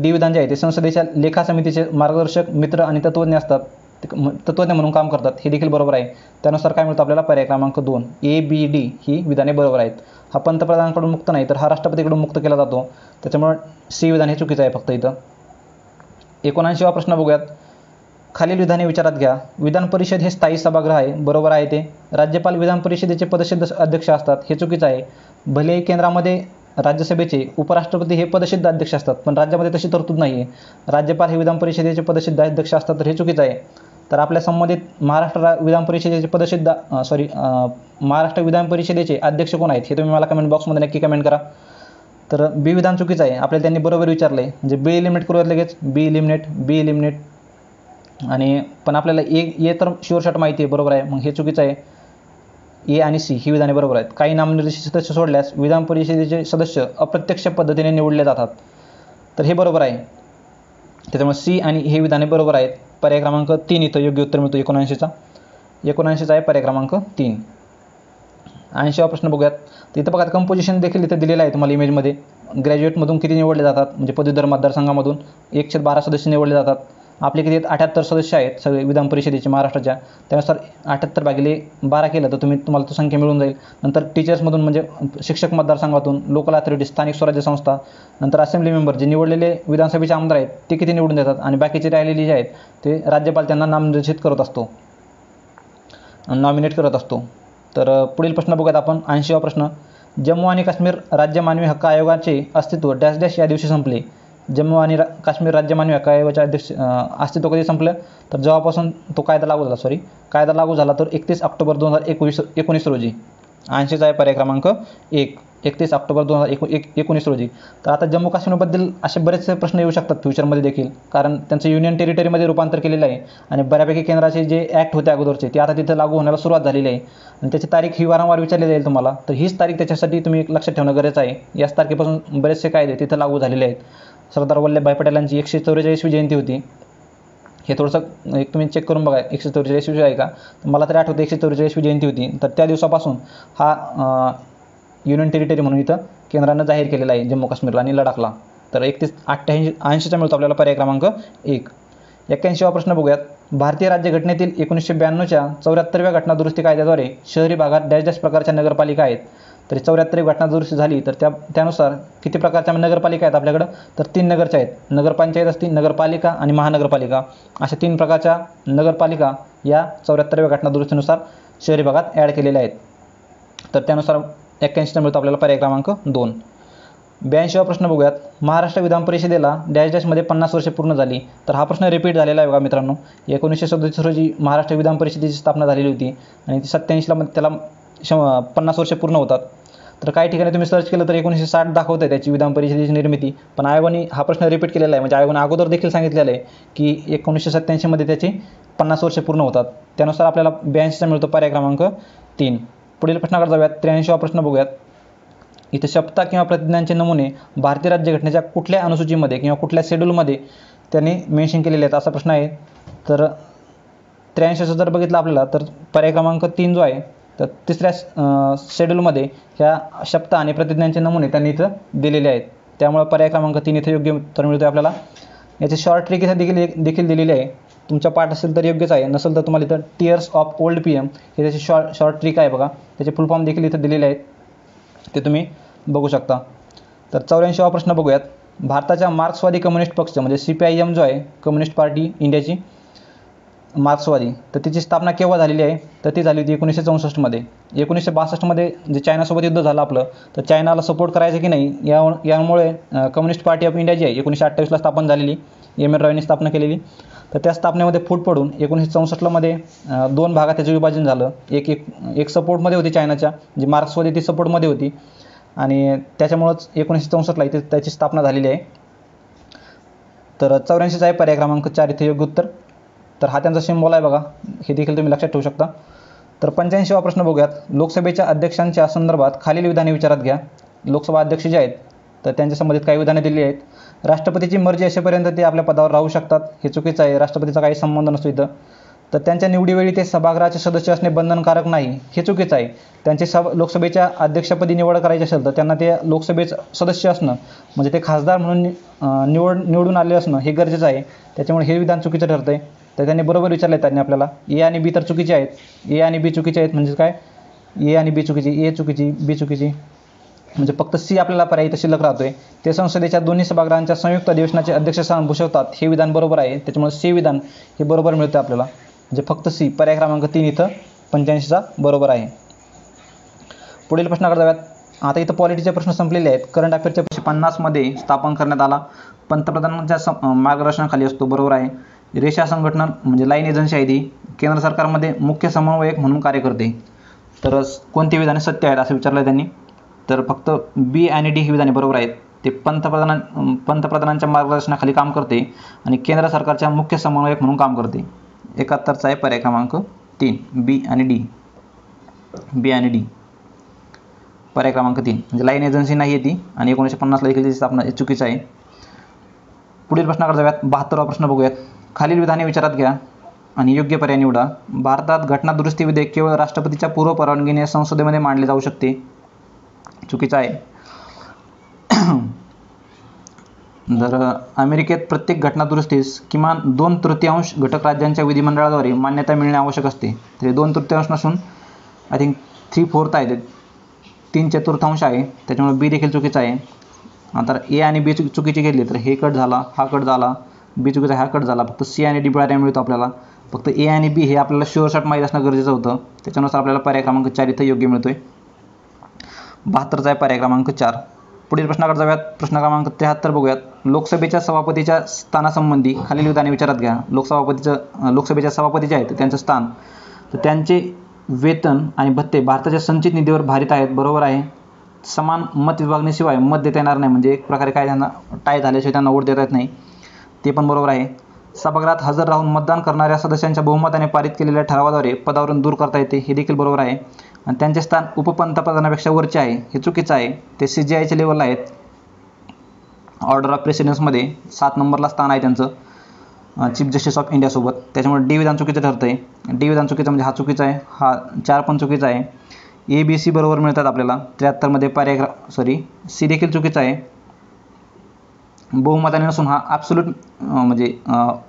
डी विधान जे आहे ते संसदेच्या लेखा समितीचे मार्गदर्शक मित्र आणि तत्त्वज्ञ असतात. तत्त्वज्ञ म्हणून काम करतात हे देखील बरोबर आहे. त्यानुसार काय मिळतं आपल्याला पर्याय क्रमांक 2 ए बी डी ही विधाने बरोबर आहेत. हा पंतप्रधानांकडून मुक्त नाही तर हा राष्ट्रपतीकडून मुक्त केला जातो त्याच्यामुळे सी विधान हे चुकीचं आहे फक्त इथं. 79वा प्रश्न बघूयात. खालील विधाने विचारात घ्या. विधान परिषद हे स्थायी सभागृह आहे बरोबर आहे ते. राज्यपाल विधान परिषदेचे पदसिद्ध अध्यक्ष असतात हे चुकीचं आहे. भलेही केंद्रामध्ये राज्यसभेचे उपराष्ट्रपती हे पदसिद्ध अध्यक्ष असतात पण राज्यामध्ये तशी तरतूद नाही आहे. राज्यपाल हे विधान परिषदेचे पदसिद्ध अध्यक्ष असतात तर हे चुकीचं आहे. तर आपल्या संबंधित महाराष्ट्र विधान परिषदेचे अध्यक्ष कोण आहेत हे तुम्ही मला कमेंट बॉक्समध्ये नक्की कमेंट करा. तर बी विधान चुकीचं आहे. आपल्याला त्यांनी बरोबर विचारलं आहे म्हणजे बी इलिमिनेट करूयात लगेच. बी इलिमिनेट आणि पण आपल्याला ए तर शुअर शॉट माहिती आहे बरोबर आहे. मग हे चुकीचं आहे. ए आणि सी ही विधाने बरोबर आहेत. काही नामनिर्देशित सदस्य सोडल्यास विधान परिषदेचे सदस्य अप्रत्यक्ष पद्धतीने निवडले जातात तर हे बरोबर आहे. त्याच्यामुळे सी आणि हे विधाने बरोबर आहेत. पर्याय क्रमांक 3 इथं योग्य उत्तर मिळतो 79चा आहे पर्याय क्रमांक 3. 80वा प्रश्न बघूयात. तर इथं बघा कंपोजिशन देखील इथं दिलेलं आहे तुम्हाला इमेजमध्ये. ग्रॅज्युएटमधून किती निवडले जातात म्हणजे पदवीधर मतदारसंघामधून 112 सदस्य निवडले जातात. आपले किती 78 सदस्य आहेत सगळे विधान परिषदेचे महाराष्ट्राच्या. त्यानुसार 78/12 केलं तर तुम्हाला तो संख्या मिळून जाईल. नंतर टीचर्समधून म्हणजे शिक्षक मतदारसंघातून, लोकल अथॉरिटी स्थानिक स्वराज्य संस्था, नंतर असेंब्ली मेंबर जे निवडलेले विधानसभेचे आमदार आहेत ते किती निवडून देतात आणि बाकीचे राहिलेले जे आहेत ते राज्यपाल त्यांना नामनिर्देशित करत असतो, नॉमिनेट करत असतो. तर पुढील प्रश्न बघूयात आपण. 80वा प्रश्न. जम्मू आणि काश्मीर राज्य मानवी हक्क आयोगाचे अस्तित्व डॅश डॅश या दिवशी संपले. जम्मू आणि काश्मीर राज्य मानवी हक्क आयोगाचे अस्तित्व कधी संपलं, तर जेव्हापासून तो कायदा लागू झाला कायदा लागू झाला तर 31 ऑक्टोबर 2019 रोजी. 80चा आहे पर्याय क्रमांक 1, 31 ऑक्टोबर 2019 रोजी. तर आता जम्मू काश्मीरबद्दल असे बरेचसे प्रश्न येऊ शकतात फ्युचरमध्ये देखील, कारण त्यांचं युनियन टेरिटरीमध्ये रूपांतर केलेलं आहे आणि बऱ्यापैकी केंद्राचे जे ॲक्ट होते अगोदरचे ते आता तिथं लागू होण्याला सुरुवात झालेली आहे आणि त्याची तारीख ही वारंवार विचारली जाईल तुम्हाला. तर हीच तारीख त्याच्यासाठी तुम्ही लक्षात ठेवणं गरजेचं आहे. याच तारखेपासून बरेचसे कायदे तिथं लागू झालेले आहेत. सरदार वल्लभभाई पटेलांची 144वी जयंती होती. हे थोडंसं एक तुम्ही चेक करून बघा 144वी आहे का. तर मला तरी आठवतं 144वी जयंती होती. तर त्या दिवसापासून हा युनियन टेरिटरी म्हणून इथं केंद्रानं जाहीर केलेला आहे जम्मू काश्मीरला आणि लडाखला. तर 80चा मिळतो आपल्याला पर्याय क्रमांक 1. 81वा प्रश्न बघूयात. भारतीय राज्यघटनेतील 1992च्या 74व्या घटनादुरुस्ती कायद्याद्वारे शहरी भागात डॅश डॅश प्रकारच्या नगरपालिका आहेत. तर 74वी घटनादुरुस्ती झाली तर त्यानुसार किती प्रकारच्या नगरपालिका आहेत आपल्याकडं, तर 3 नगरच्या आहेत. नगरपंचायत असते, नगरपालिका आणि महानगरपालिका अशा 3 प्रकारच्या नगरपालिका या 74व्या घटनादुरुस्तीनुसार शहरी भागात ॲड केलेल्या आहेत. तर त्यानुसार 81चा मिळतो आपल्याला पर्याय क्रमांक 2. 82वा प्रश्न बघूयात. महाराष्ट्र विधान परिषदेला डॅश डॅशमध्ये 50 वर्षे पूर्ण झाली. तर हा प्रश्न रिपीट झालेला आहे बघा मित्रांनो. 1937 रोजी महाराष्ट्र विधान परिषदेची स्थापना झालेली होती आणि 87ला त्याला 50 वर्षे पूर्ण होतात. तर काही ठिकाणी तुम्ही सर्च केलं तर 1960 दाखवतं आहे त्याची विधान परिषदेची निर्मिती, पण आयोगाने हा प्रश्न रिपीट केलेला आहे. म्हणजे आयोगाने अगोदर देखील सांगितलेलं आहे की 1987मध्ये त्याची 50 वर्षे पूर्ण होतात. त्यानुसार आपल्याला 82चा मिळतो पर्याय क्रमांक 3. पुढील प्रश्नाकडे जाऊयात. 83वा प्रश्न बघूयात. इथे शपथा किंवा प्रतिज्ञांचे नमुने भारतीय राज्यघटनेच्या कुठल्या अनुसूचीमध्ये किंवा कुठल्या शेड्यूलमध्ये त्यांनी मेन्शन केलेले आहेत असा प्रश्न आहे. तर 83चं जर बघितलं आपल्याला तर पर्याय क्रमांक 3 जो आहे तर 3ऱ्या शेड्यूलमध्ये ह्या शपथा आणि प्रतिज्ञांचे नमुने त्यांनी इथं दिलेले आहेत. त्यामुळे पर्याय क्रमांक 3 इथं योग्य उत्तर मिळतो आहे आपल्याला. याची शॉर्ट ट्रिक इथं देखील दिलेली आहे. तुमच्या पाठ असेल तर योग्यच आहे, नसेल तर तुम्हाला इथं टीयर्स ऑफ ओल्ड PM हे त्याची शॉर्ट ट्रिक आहे बघा. त्याचे फुल फॉर्म देखील इथं दिलेले आहेत, ते तुम्ही बघू शकता. तर 84वा प्रश्न बघूयात. भारताच्या मार्क्सवादी कम्युनिस्ट पक्ष म्हणजे CPIM जो आहे कम्युनिस्ट पार्टी इंडियाची मार्क्सवादी, तर तिची स्थापना केव्हा झालेली आहे, तर ती झाली होती 1964मध्ये. 1962मध्ये जे चायनासोबत युद्ध झालं आपलं, तर चायनाला सपोर्ट करायचं की नाही यामुळे कम्युनिस्ट पार्टी ऑफ इंडिया जी आहे 1928ला स्थापन झालेली, MN रॉयनी स्थापना केलेली. तर त्या स्थापनेमध्ये फूट पडून 1964मध्ये 2 भागात त्याचं विभाजन झालं. एक सपोर्टमध्ये होती चायनाच्या, जी मार्क्सवादी ती सपोर्टमध्ये होती आणि त्याच्यामुळंच 1964ला इथे त्याची स्थापना झालेली आहे. तर 84चा आहे पर्याय क्रमांक 4 इथे योग्य उत्तर. तर हा त्यांचा सिम्बॉल आहे बघा, हे देखील तुम्ही लक्षात ठेवू शकता. तर 85वा प्रश्न बघूयात. लोकसभेच्या अध्यक्षांच्या संदर्भात खालील विधाने विचारात घ्या. लोकसभा अध्यक्ष जे आहेत तर त्यांच्या संबंधित काही विधाने दिली आहेत. राष्ट्रपतीची मर्जी असेपर्यंत ते आपल्या पदावर राहू शकतात, हे चुकीचं आहे. राष्ट्रपतीचा काही संबंध नसतो इथं. तर त्यांच्या निवडीवेळी ते सभागृहाचे सदस्य असणे बंधनकारक नाही, हे चुकीचं आहे. त्यांची लोकसभेच्या अध्यक्षपदी निवड करायची असेल तर त्यांना ते लोकसभेचं सदस्य असणं म्हणजे ते खासदार म्हणून निवडून आले असणं हे गरजेचं आहे. त्याच्यामुळे हे विधान चुकीचं ठरतं आहे. तर त्यांनी बरोबर विचारलं आहे त्यांनी आपल्याला. A आणि B तर चुकीचे आहेत. A आणि B चुकीचे आहेत म्हणजे काय, A आणि B चुकीची, A चुकीची, B चुकीची, म्हणजे फक्त C आपल्याला पर्याय इथं शिल्लक राहतो आहे. ते संसदेच्या दोन्ही सभागृहांच्या संयुक्त अधिवेशनाचे अध्यक्षस्थान भूषवतात, हे विधान बरोबर आहे. त्याच्यामुळे C विधान हे बरोबर मिळतं आपल्याला. म्हणजे फक्त C पर्याय क्रमांक 3 इथं 85चा बरोबर आहे. पुढील प्रश्नाकडे जाऊयात. आता इथं पॉलिटीचे प्रश्न संपलेले आहेत. करंट अफेअरच्या 1950मध्ये स्थापन करण्यात आला. पंतप्रधानांच्या मार्गदर्शनाखाली असतो, बरोबर आहे. रेषा संघटना म्हणजे लाईन एजन्सी आहे ती केंद्र सरकारमध्ये मुख्य समन्वयक म्हणून कार्य करते. तर कोणती विधाने सत्य आहेत असं विचारलं त्यांनी. तर फक्त B आणि D ही विधाने बरोबर आहेत. ते पंतप्रधानांच्या मार्गदर्शनाखाली काम करते आणि केंद्र सरकारच्या मुख्य समन्वयक म्हणून काम करते. 71चा आहे पर्याय क्रमांक 3 B आणि D. B आणि D पर्याय क्रमांक 3 म्हणजे लाईन एजन्सी नाही आहे ती आणि 1950ला देखील त्याची स्थापना चुकीचं आहे. पुढील प्रश्नाकडे जाऊयात. 72वा प्रश्न बघूयात. खालील विधाने विचारात घ्या आणि योग्य पर्याय निवडा. भारतात घटना दुरुस्ती विधेयक केवळ राष्ट्रपतीच्या पूर्व परवानगीने संसदेमध्ये मांडले जाऊ शकते, चुकीचं आहे. जर अमेरिकेत प्रत्येक घटना दुरुस्तीस किमान 2/3 घटक राज्यांच्या विधिमंडळाद्वारे मान्यता मिळणे आवश्यक असते. तर 2/3 नसून आय थिंक 3/4 आहे, 3/4 आहे. त्याच्यामुळे B देखील चुकीचं आहे. आता A आणि B चुकीची घेतली तर हे कट झाला, हा कट झाला, B चुकीचा हा कट झाला. फक्त C आणि D पर्याय मिळतो आपल्याला. फक्त ए आणि बी हे आपल्याला शुअर शॉट माहीत असणं गरजेचं होतं. त्याच्यानुसार आपल्याला पर्याय क्रमांक 4 इथं योग्य मिळतोय. 72चा आहे पर्याय क्रमांक 4. पुढील प्रश्नाकडे जाऊयात. प्रश्न क्रमांक 73 बघूयात. लोकसभेच्या सभापतीच्या स्थानासंबंधी खालील विधाने विचारात घ्या. लोकसभेच्या सभापती जे आहेत त्यांचं स्थान, तर त्यांचे वेतन आणि भत्ते भारताच्या संचित निधीवर भारित आहेत. बरोबर आहे. समान मत विभागणीशिवाय मत देता येणार नाही, म्हणजे एक प्रकारे काय त्यांना टाय झाल्याशिवाय त्यांना वोट देता येत नाही, ते पण बरोबर आहे. सभागृहात हजर राहून मतदान करणाऱ्या सदस्यांच्या बहुमताने पारित केलेल्या ठरावाद्वारे पदावरून दूर करता येते, हे देखील बरोबर आहे. आणि त्यांचे स्थान उपपंतप्रधानापेक्षा वरचे आहे, हे चुकीचं आहे. ते CGIच्या लेवलला आहेत. ऑर्डर ऑफ प्रेसिडेन्समध्ये 7 नंबरला स्थान आहे त्यांचं चीफ जस्टिस ऑफ इंडियासोबत. त्याच्यामुळे डी विधान चुकीचं ठरतं आहे. डी विधान चुकीचं म्हणजे हा चुकीचा आहे, हा 4 पण चुकीचा आहे. ABC बरोबर मिळतात आपल्याला 73मध्ये. सी देखील चुकीचा आहे. बहुमताने नसून हा ॲब्सोल्यूट म्हणजे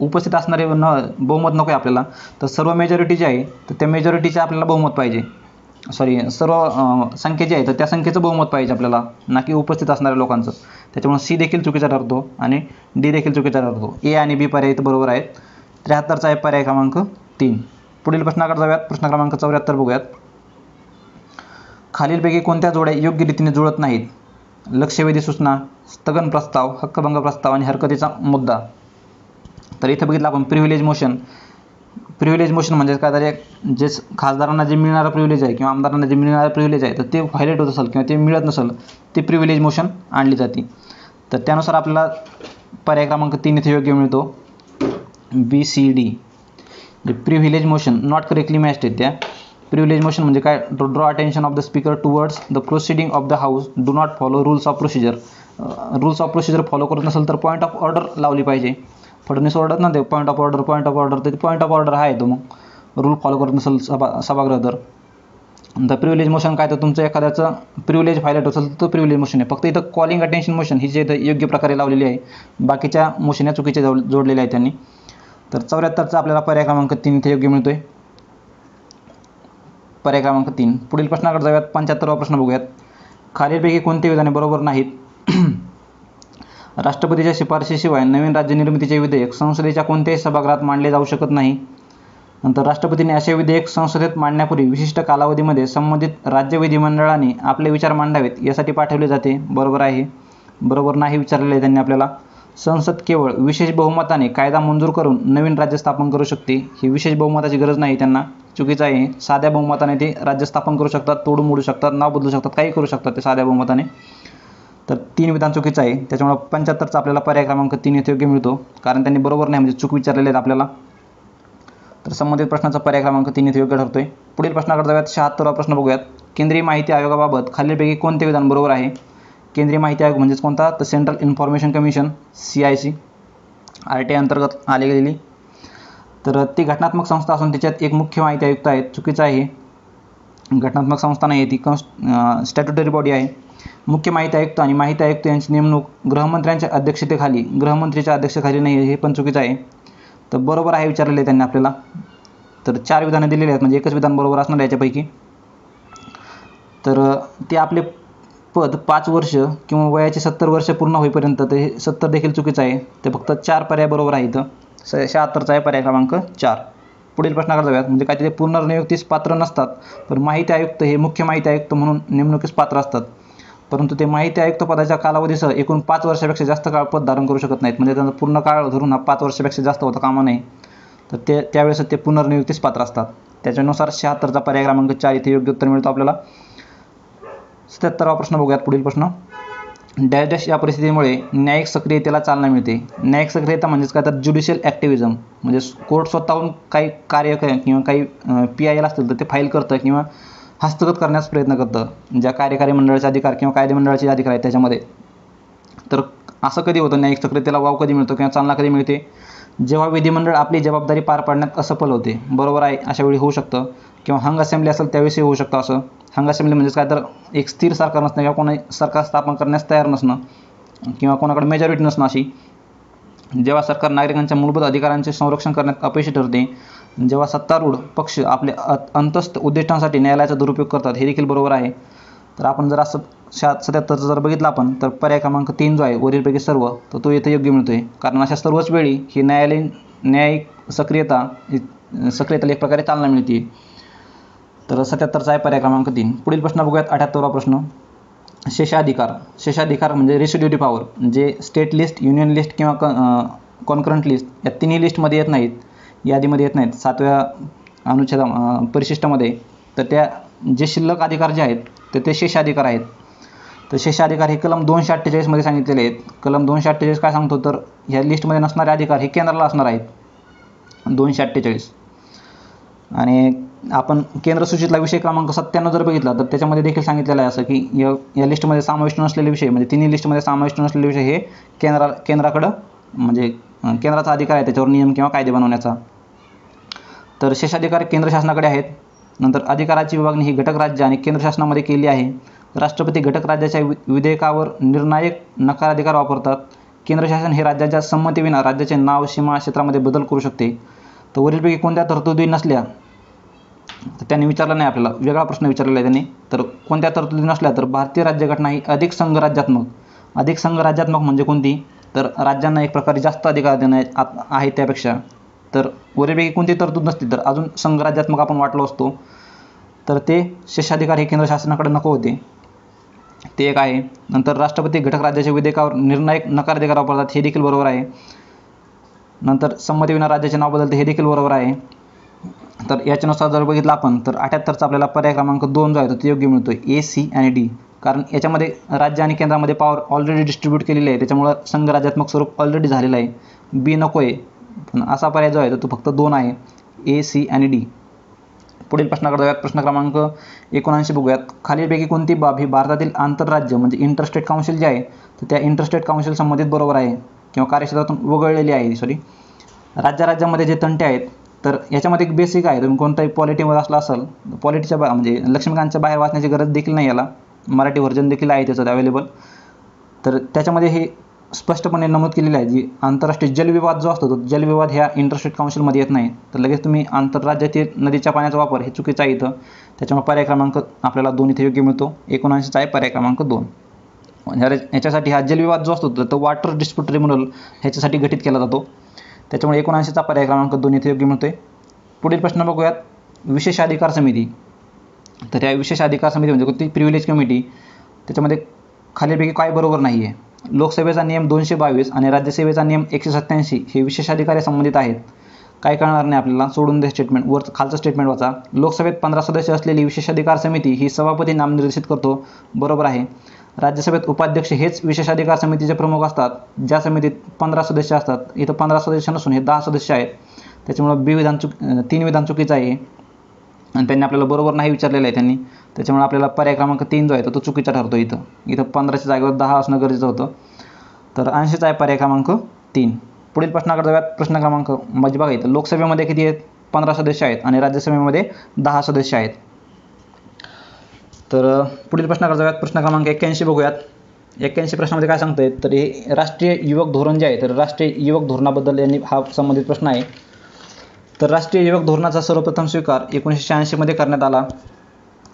उपस्थित असणारे बहुमत नको आहे आपल्याला. तर सर्व मेजॉरिटी जी आहे तर त्या मेजॉरिटीचे आपल्याला बहुमत पाहिजे. सर्व संख्या जी आहे तर त्या संख्येचं बहुमत पाहिजे आपल्याला, ना की उपस्थित असणाऱ्या लोकांचं. त्याच्यामुळे सी देखील चुकीचा ठरतो आणि डी देखील चुकीचा ठरतो. ए आणि बी पर्याय इथं बरोबर आहेत. 73चा आहे पर्याय क्रमांक 3. पुढील प्रश्नाकडे जाऊयात. प्रश्न क्रमांक 74 बघूयात. खालीलपैकी कोणत्या जोड्या योग्य रीतीने जुळत नाहीत? लक्षवेधी सूचना, स्थगन प्रस्ताव, हक्कभंग प्रस्ताव आणि हरकतीचा मुद्दा. तर इथं बघितलं आपण प्रिव्हिलेज मोशन. प्रिव्हिलेज मोशन म्हणजे काय, तर जे खासदारांना जे मिळणारं प्रिव्हिलेज आहे किंवा आमदारांना जे मिळणारं प्रिव्हिलेज आहे तर ते व्हायलेट होत असेल किंवा ते मिळत नसेल, ते प्रिव्हिलेज मोशन आणली जाते. तर त्यानुसार आपल्याला पर्याय क्रमांक 3 इथे योग्य मिळतो. BCD. जे privilege motion not correctly matched आहेत त्या. प्रिव्हिलेज मोशन म्हणजे काय, to draw attention of the speaker towards the proceeding of the house do not follow rules of procedure. Rules of procedure follow करत नसेल तर पॉईंट ऑफ ऑर्डर लावली पाहिजे. फडणवीस ओरडत ना ते पॉईंट ऑफ ऑर्डर तर ते पॉईंट ऑफ ऑर्डर आहे तो, मग रूल फॉलो करत नसेल सभागृह तर. द प्रिव्हिलेज मोशन काय, तर तुमचं एखाद्याचं प्रिव्हिलेज व्हायलेट असेल तर तो प्रिव्हिलेज मोशन आहे. फक्त इथं कॉलिंग अटेन्शन मोशन ही जे योग्य प्रकारे लावलेली आहे, बाकीच्या मोशन या चुकीच्या जोडलेल्या आहेत त्यांनी. तर 74चा आपल्याला पर्याय क्रमांक 3 इथे योग्य मिळतोय. पर्याय क्रमांक 3. पुढील प्रश्नाकडे जाऊयात. 75वा प्रश्न बघूयात. खालीलपैकी कोणते विधाने बरोबर नाहीत? राष्ट्रपतीच्या शिफारशीशिवाय नवीन राज्य निर्मितीचे विधेयक संसदेच्या कोणत्याही सभागृहात मांडले जाऊ शकत नाही. नंतर राष्ट्रपतीने असे विधेयक संसदेत मांडण्यापूर्वी विशिष्ट कालावधीमध्ये संबंधित राज्य विधिमंडळाने आपले विचार मांडावेत यासाठी पाठवले जाते. बरोबर आहे. बरोबर नाही विचारलेले आहे त्यांनी आपल्याला. संसद केवळ विशेष बहुमताने कायदा मंजूर करून नवीन राज्य स्थापन करू शकते. ही विशेष बहुमताची गरज नाही त्यांना. चुकीचं आहे. साध्या बहुमताने ते राज्य स्थापन करू शकतात, तोडून मोडू शकतात, नाव बदलू शकतात, काही करू शकतात ते साध्या बहुमताने. तर 3 विधान चुकीचं आहे. त्याच्यामुळे 75चा आपल्याला पर्याय क्रमांक 3 इथे योग्य मिळतो, कारण त्यांनी बरोबर नाही म्हणजे चूक विचारलेले आहेत आपल्याला. तर संबंधित प्रश्नाचा पर्याय क्रमांक 3 इथे योग्य ठरतोय. पुढील प्रश्नाकडे जाऊयात. 76वा प्रश्न बघूयात. केंद्रीय माहिती आयोगाबाबत खालीलपैकी कोणते विधान बरोबर आहे? केंद्रीय माहिती आयोग म्हणजेच कोणता, तर central information commission CIC, RTI अंतर्गत आली गेलेली. तर ती घटनात्मक संस्था असून त्याच्यात एक मुख्य माहिती आयुक्त आहेत. चुकीचं आहे. घटनात्मक संस्था नाही, ती स्टॅट्युटरी बॉडी आहे. मुख्य माहिती आयुक्त आणि माहिती आयुक्त यांची नेमणूक गृहमंत्र्यांच्या अध्यक्षतेखाली, गृहमंत्रीच्या अध्यक्षतेखाली नाही, हे पण चुकीचं आहे. तर बरोबर आहे विचारलेलं आहे त्यांनी आपल्याला. तर 4 विधानं दिलेली आहेत, म्हणजे एकच विधान बरोबर असणार याच्यापैकी. तर ते आपले पद 5 वर्ष किंवा वयाचे 70 वर्ष पूर्ण होईपर्यंत, तर हे 70 देखील चुकीचं आहे. ते फक्त 4 पर्याय बरोबर आहे इथं. 76चा आहे पर्याय क्रमांक 4. पुढील प्रश्नाकडे जाऊयात. म्हणजे काय, ते पुनर्नियुक्तीस पात्र नसतात, पण माहिती आयुक्त हे मुख्य माहिती आयुक्त म्हणून नेमणुकीस पात्र असतात. परंतु ते माहिती आयुक्त पदाच्या कालावधीसह एकूण 5 वर्षापेक्षा जास्त काळ पद धारण करू शकत नाहीत. म्हणजे त्यांचा पूर्ण काळ धरून हा 5 वर्षापेक्षा जास्त होता कामा नये. तर त्यावेळेस ते पुनर्नियुक्तीस पात्र असतात. त्याच्यानुसार 76चा पर्याय क्रमांक 4 इथे योग्य उत्तर मिळतो आपल्याला. 77वा प्रश्न बघूयात. पुढील प्रश्न. डॅश डॅश या परिस्थितीमुळे न्यायिक सक्रियतेला चालना मिळते. न्यायिक सक्रियता म्हणजेच काय, तर ज्युडिशियल ॲक्टिव्हिजम. म्हणजे कोर्ट स्वतःहून काही कार्य किंवा काही PIL असतील तर ते फाईल करतं किंवा हस्तगत करण्याचा प्रयत्न करतं, ज्या कार्यकारी मंडळाचे अधिकार किंवा कायदे मंडळाचे अधिकार आहेत त्याच्यामध्ये. तर असं कधी होतं, न्यायिक सक्रियतेला वाव कधी मिळतो किंवा चालना कधी मिळते? जेव्हा विधिमंडळ आपली जबाबदारी पार पाडण्यात असफल होते. बरोबर आहे. अशा वेळी होऊ शकतं. किंवा हंग असेंब्ली असेल त्यावेळेसही होऊ शकतं असं. हंग असेंब्ली म्हणजेच काय, तर एक स्थिर सरकार नसणं किंवा कोणी सरकार स्थापन करण्यास तयार नसणं किंवा कोणाकडे मेजॉरिटी नसणं अशी. जेव्हा सरकार नागरिकांच्या मूलभूत अधिकारांचे संरक्षण करण्यात अपयशी ठरते. जेव्हा सत्तारूढ पक्ष आपले अंतस्थ उद्दिष्टांसाठी न्यायालयाचा दुरुपयोग करतात. हे देखील बरोबर आहे. तर आपण जर असं 77चं जर बघितलं आपण, तर पर्याय क्रमांक 3 जो आहे वरीलपैकी सर्व, तर तो इथे योग्य मिळतोय. कारण अशा सर्वच वेळी ही न्यायिक सक्रियता सक्रियतेला एक प्रकारे चालना मिळते. तर 77चा आहे पर्याय क्रमांक 3. पुढील प्रश्न बघूयात. 78वा प्रश्न. शेषाधिकार म्हणजे रेसिड्युटी पॉवर, जे स्टेट लिस्ट, युनियन लिस्ट किंवा कॉन्करंट लिस्ट या तिन्ही लिस्टमध्ये येत नाहीत, यादीमध्ये येत नाहीत 7व्या अनुच्छेदा परिशिष्टामध्ये. तर त्या जे शिल्लक अधिकार जे आहेत तर ते शेषाधिकार आहेत. तर शेषाधिकार हे कलम 248 मध्ये सांगितलेले आहेत. कलम 248 काय सांगतो, तर ह्या लिस्टमध्ये नसणारे अधिकार हे केंद्राला असणार आहेत. 248. आणि आपण केंद्र सूचीतला विषय क्रमांक 97 जर बघितला तर त्याच्यामध्ये देखील सांगितलेलं आहे असं की या लिस्टमध्ये समाविष्ट नसलेले विषय, म्हणजे तिन्ही लिस्टमध्ये समाविष्ट नसलेले विषय हे केंद्राकडं म्हणजे केंद्राचा अधिकार आहे त्याच्यावर नियम किंवा कायदे बनवण्याचा. तर शेषाधिकार केंद्र शासनाकडे आहेत. नंतर अधिकाराची विभागणी ही घटक राज्य आणि केंद्र शासनामध्ये केली आहे. राष्ट्रपती घटक राज्याच्या विधेयकावर निर्णायक नकाराधिकार वापरतात. केंद्र शासन हे राज्याच्या संमतीविना राज्याचे नाव, सीमा, क्षेत्रामध्ये बदल करू शकते. तर वरीलपैकी कोणत्या तरतुदी नसल्या, तर त्यांनी विचारलं नाही, आपल्याला वेगळा प्रश्न विचारलेला आहे त्यांनी. तर कोणत्या तरतुदी नसल्या, तर भारतीय राज्यघटना ही अधिक संघराज्यात्मक म्हणजे कोणती, तर राज्यांना एक प्रकारे जास्त अधिकार देणे आहेत त्यापेक्षा. तर वरीलपैकी कोणती तरतूद नसती तर अजून संघराज्यात्मक आपण वाटलो असतो. तर ते शेषाधिकार हे केंद्र शासनाकडे नको होते, ते एक आहे. नंतर राष्ट्रपती घटक राज्याच्या विधेयकावर निर्णायक नकाराधिकार वापरतात, हे देखील बरोबर आहे. नंतर संमतीविना राज्याचे नाव बदलते, हे देखील बरोबर आहे. तर याच्यानुसार जर बघितलं आपण तर 78चा आपल्याला पर्याय क्रमांक 2 जो आहे तो योग्य मिळतो, A, C आणि D. कारण याच्यामध्ये राज्य आणि केंद्रामध्ये पॉवर ऑलरेडी डिस्ट्रीब्यूट केलेली आहे, त्याच्यामुळं संघराज्यात्मक स्वरूप ऑलरेडी झालेलं आहे. B नको आहे, पण असा पर्याय जो आहे तो फक्त 2 आहे, A, C आणि D. पुढील प्रश्नाकडे जाऊयात. प्रश्न क्रमांक 79 बघूयात. खालीलपैकी कोणती बाब ही भारतातील आंतरराज्य म्हणजे इंटरस्टेट काउन्सिल जे आहे तर त्या इंटरस्टेट काउन्सिल संबंधित बरोबर आहे किंवा कार्यक्षेत्रातून वगळलेली आहे. राज्यामध्ये जे तंटे आहेत तर याच्यामध्ये एक बेसिक आहे. तुम्ही कोणताही पॉलिटीमध्ये असला असेल, पॉलिटीच्या म्हणजे लक्ष्मीकांतच्या बाहेर वाचण्याची गरज देखील नाही, याला मराठी व्हर्जन देखील आहे त्याचं अवेलेबल. तर त्याच्यामध्ये हे स्पष्टपणे नमूद केलेलं आहे, जी आंतरराष्ट्रीय जलविवाद जो असतो तो जलविवाद ह्या इंटरस्टेट काउन्सिलमध्ये येत नाही. तर लगेच तुम्ही आंतरराज्यातील नदीच्या पाण्याचा वापर हे चुकीचं आहे इथं, त्याच्यामुळे पर्याय क्रमांक आपल्याला 2 इथे योग्य मिळतो. 79चा आहे पर्याय क्रमांक 2. ह्याच्यासाठी हा जलविवाद जो असतो तो वॉटर डिस्प्यूट ट्रिब्युनल ह्याच्यासाठी गठीत केला जातो, त्याच्यामुळे 79चा पर्याय क्रमांक 2 इथे योग्य मिळतोय. पुढील प्रश्न बघूयात. विशेष अधिकार समिती. तर या विशेष अधिकार समिती म्हणजे कोणती, प्रिव्हिलेज कमिटी. त्याच्यामध्ये खालीलपैकी काय बरोबर नाही आहे. लोकसभेचा नियम 222 आणि राज्यसभेचा नियम 187 हे विशेष अधिकारी संबंधित आहेत. काय कळणार नाही आपल्याला, सोडून दे स्टेटमेंट, वर खालचं स्टेटमेंट वाचा. लोकसभेत 15 सदस्य असलेली विशेष अधिकार समिती ही सभापती नामनिर्देशित करतो, बरोबर आहे. राज्यसभेत उपाध्यक्ष हेच विशेष अधिकार समितीचे प्रमुख असतात, ज्या समितीत 15 सदस्य असतात. इथं 15 सदस्य नसून हे 10 सदस्य आहेत, त्याच्यामुळे 3 विधान चुकीचं आहे आणि त्यांनी आपल्याला बरोबर नाही विचारलेलं आहे त्यांनी, त्याच्यामुळे आपल्याला पर्याय क्रमांक 3 जो आहे तो चुकीचा ठरतो. इथं 15च्या जागेवर 10 असणं गरजेचं होतं. तर 80चा आहे पर्याय क्रमांक 3. पुढील प्रश्नाकडे जाऊयात. प्रश्न क्रमांक म्हणजे बघा इथं लोकसभेमध्ये किती आहेत, 15 सदस्य आहेत आणि राज्यसभेमध्ये 10 सदस्य आहेत. तर पुढील प्रश्नाकडे जाऊयात. प्रश्न क्रमांक 81 बघूयात. 81 प्रश्नामध्ये काय सांगतंय, तर हे राष्ट्रीय युवक धोरण जे आहे तर राष्ट्रीय युवक धोरणाबद्दल यांनी हा संबंधित प्रश्न आहे. तर राष्ट्रीय युवक धोरणाचा सर्वप्रथम स्वीकार 1986 मध्ये करण्यात आला.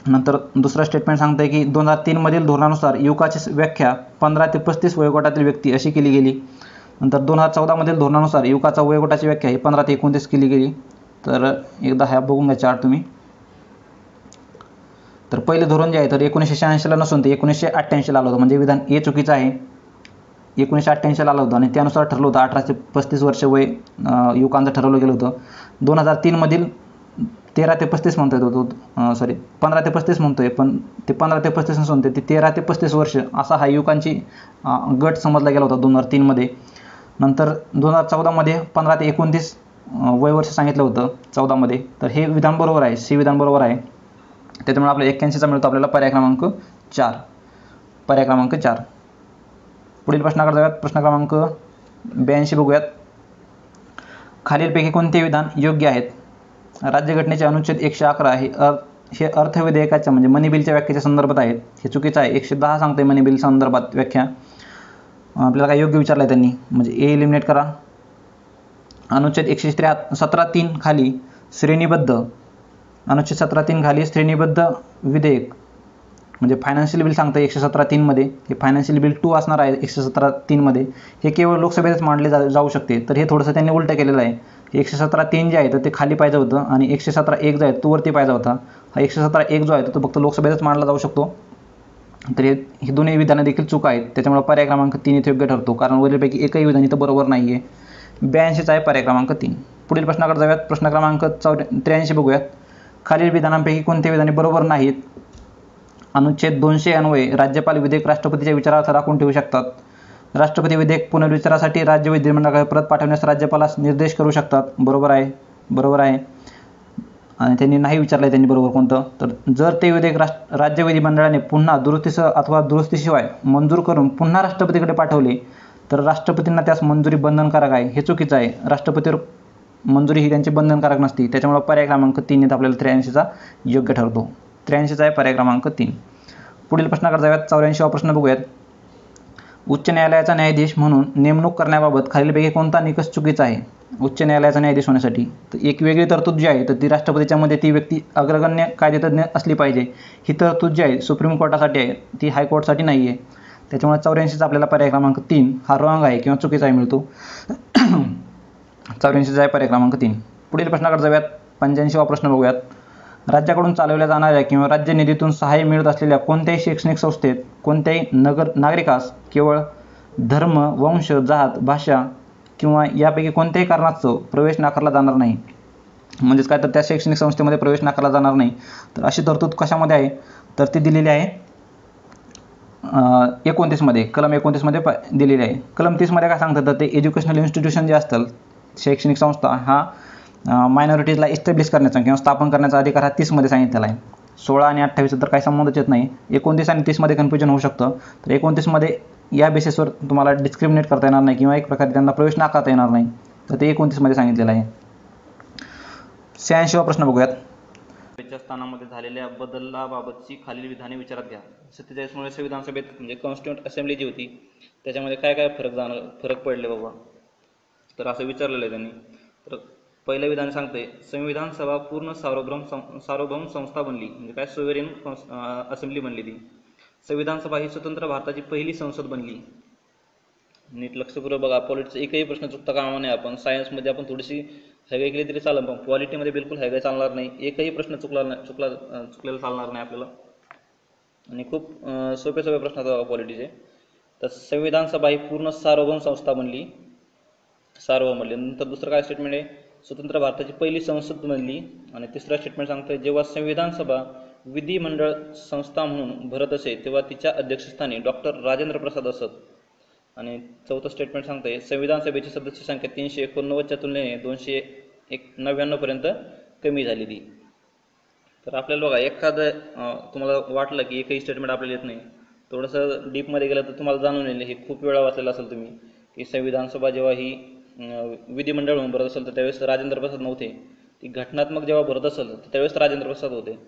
नंतर दुसरा स्टेटमेंट सांगतंय की 2003 मधील धोरणानुसार युवकाची व्याख्या 15 ते 35 वयोगटातील व्यक्ती अशी केली गेली. नंतर 2014 मधील धोरणानुसार युवकाचा वयोगटाची व्याख्या ही 15 ते 29 केली गेली. तर एकदा ह्या बघून घ्या चार्ट तुम्ही. तर पहिले धोरण जे आहे तर 1986ला नसून ते 1988ला आलं होतं, म्हणजे विधान ए चुकीचं आहे. 1988ला आलं होतं आणि त्यानुसार ठरलं होतं 18 ते 35 वर्ष वय युवकांचं ठरवलं गेलं होतं. 2003 मधील 13 ते 35 म्हणतोय तो 15 ते 35 म्हणतोय, पण ते 15 ते 35 नसून ते 13 ते 35 वर्ष असा हा युवकांची गट समजला गेला होता 2003 मध्ये. नंतर 2014 मध्ये 15 ते 29 वय वर्ष सांगितलं होतं 14 मध्ये. तर हे विधान बरोबर आहे, सी विधान बरोबर आहे. त्याच्यामुळे आपल्याला 81चा मिळतो आपल्याला पर्याय क्रमांक 4. पर्याय क्रमांक 4. पुढील प्रश्नाकडे जाऊयात. प्रश्न क्रमांक 82 बघूयात. खालीलपैकी कोणते विधान योग्य आहेत. राज्यघटनेचे अनुच्छेद 111 हे अर्थविधेयकाच्या म्हणजे मनी बिलच्या व्याख्येच्या संदर्भात आहेत, हे चुकीचं आहे. 110 सांगते मनी बिल संदर्भात व्याख्या. आपल्याला काय योग्य विचारलं आहे त्यांनी, म्हणजे ए एलिमिनेट करा. अनुच्छेद 117(3) खाली श्रेणीबद्ध, अनुच्छेद 17(3) खाली श्रेणीबद्ध विधेयक म्हणजे फायनान्शियल बिल सांगतं 117(3) मध्ये. हे फायनान्शियल बिल 2 असणार आहे 117(3) मध्ये. हे केवळ लोकसभेतच मांडले जाऊ शकते. तर हे थोडंसं त्यांनी उलटं केलेलं आहे. 117(3) जे आहे तर ते खाली पाहिजे होतं आणि 117(1) जो आहे तो वरती पाहिजे होता. हा 117(1) जो आहे तो फक्त लोकसभेतच मांडला जाऊ शकतो. तर ही दोन्ही विधानं देखील चूक आहेत. त्याच्यामुळे पर्याय क्रमांक 3 इथे योग्य ठरतो, कारण वरीलपैकी एकही विधान इथं बरोबर नाही आहे. 82चा आहे पर्याय क्रमांक 3. पुढील प्रश्नाकडे जाऊयात. प्रश्न क्रमांक 83 बघूयात. खालील विधानांपैकी कोणते विधाने बरोबर नाहीत? अनुच्छेद 200 अन्वये राज्यपाल विधेयक राष्ट्रपतीच्या विचारार्थ राखून ठेवू शकतात. राष्ट्रपती विधेयक पुनर्विचारासाठी राज्य विधिमंडळाकडे परत पाठवण्यास राज्यपालास निर्देश करू शकतात. बरोबर आहे. आणि त्यांनी नाही विचारलं त्यांनी बरोबर कोणतं, तर जर ते विधेयक राज्य विधिमंडळाने पुन्हा दुरुस्तीसह अथवा दुरुस्तीशिवाय मंजूर करून पुन्हा राष्ट्रपतीकडे पाठवले तर राष्ट्रपतींना त्यास मंजुरी बंधनकारक आहे. हे चुकीचं आहे. राष्ट्रपतीवर मंजुरी ही त्यांची बंधनकारक नसते. त्याच्यामुळे पर्याय क्रमांक 3 येथे आपल्याला 83चा योग्य ठरतो. 83चा आहे पर्याय क्रमांक 3. पुढील प्रश्नाकडे जाऊयात. 84वा प्रश्न बघूयात. उच्च न्यायालयाचा न्यायाधीश म्हणून नेमणूक करण्याबाबत खालीलपैकी कोणता निकष चुकीचा आहे? उच्च न्यायालयाचा न्यायाधीश होण्यासाठी तर एक वेगळी तरतूद जी आहे तर ती राष्ट्रपतीच्या मध्ये ती व्यक्ती अग्रगण्य कायदेतज्ञ असली पाहिजे. ही तरतूद जी आहे सुप्रीम कोर्टासाठी आहे, ती हायकोर्टसाठी नाही आहे. त्याच्यामुळे 84चा आपल्याला पर्याय क्रमांक 3 हा रॉंग आहे किंवा चुकीचा आहे मिळतो. 84चा आहे पर्याय क्रमांक 3. पुढील प्रश्नाकडे जाऊयात. 85वा प्रश्न बघूयात. राज्याकडून चालवल्या जाणाऱ्या किंवा राज्य निधीतून सहाय्य मिळत असलेल्या कोणत्याही शैक्षणिक संस्थेत कोणत्याही नागरिकास केवळ धर्म, वंश, जात, भाषा किंवा यापैकी कोणत्याही कारणास्तव प्रवेश नाकारला जाणार नाही. म्हणजेच काय तर त्या शैक्षणिक संस्थेमध्ये प्रवेश नाकारला जाणार नाही. तर अशी तरतूद कशामध्ये आहे तर ती दिलेली आहे 29 मध्ये, कलम 29 मध्ये दिलेली आहे. कलम 30 मध्ये काय सांगतात तर ते एज्युकेशनल इन्स्टिट्यूशन जे असतात शैक्षणिक संस्था हा मायनॉरिटीजला इस्टॅब्लिश करण्याचा किंवा स्थापन करण्याचा अधिकार हा 30 मध्ये सांगितलेला आहे. 16 आणि 28 तर काही संबंधच येत नाही. 29 आणि 30 मध्ये कन्फ्युजन होऊ शकतं. तर 29 मध्ये या बेसिसवर तुम्हाला डिस्क्रिमिनेट करता येणार नाही किंवा एक प्रकारे त्यांना प्रवेश नाकारता येणार नाही. तर ते 29 मध्ये सांगितलेलं आहे. 86वा प्रश्न बघूयात. स्थानामध्ये झालेल्या बदलाबाबतची खालील विधाने विचारात घ्या. 47 मुळे संविधान सभेत म्हणजे कॉन्स्टिट्यूंट असेंब्ली जी होती त्याच्यामध्ये काय काय फरक पडले बाबा, तर असं विचारलेलं आहे त्यांनी. तर पहिलं विधान सांगते संविधान सभा पूर्ण सार्वभौम संस्था बनली, म्हणजे काय सोव्हरेन असेंब्ली बनली ती. संविधान सभा ही स्वतंत्र भारताची पहिली संसद बनली. नीट लक्षपूर्वक बघा. पॉलिटिक्सचा एकही प्रश्न चुकता कामा नये. आपण सायन्समध्ये आपण थोडीशी हॅगे केली तरी चालेल, पण पॉलिटीमध्ये बिलकुल हॅगे चालणार नाही. एकही प्रश्न चुकलेला चालणार नाही आपल्याला. आणि खूप सोपे प्रश्न होता पॉलिटीचे. तर संविधान सभा ही पूर्ण सार्वभौम संस्था बनली. नंतर दुसरं काय स्टेटमेंट आहे, स्वतंत्र भारताची पहिली संसद बनली. आणि तिसरा स्टेटमेंट सांगतोय जेव्हा संविधान सभा विधिमंडळ संस्था म्हणून भरत असे तेव्हा तिच्या अध्यक्षस्थानी डॉक्टर राजेंद्र प्रसाद असत. आणि चौथं स्टेटमेंट सांगतोय संविधान सभेची सदस्य संख्या 389च्या तुलनेने 299 पर्यंत कमी झाली ती. तर आपल्याला बघा एखादं तुम्हाला वाटलं की एकही स्टेटमेंट आपल्याला येत नाही, थोडंसं डीपमध्ये गेलं तर तुम्हाला जाणून येईल. हे खूप वेळा वाचलेलं असेल तुम्ही की संविधान सभा जेव्हा ही विधिमंडळ म्हणून भरत असेल तर त्यावेळेस राजेंद्र प्रसाद नव्हते. ती घटनात्मक जेव्हा भरत असेल तर त्यावेळेस राजेंद्र प्रसाद होते.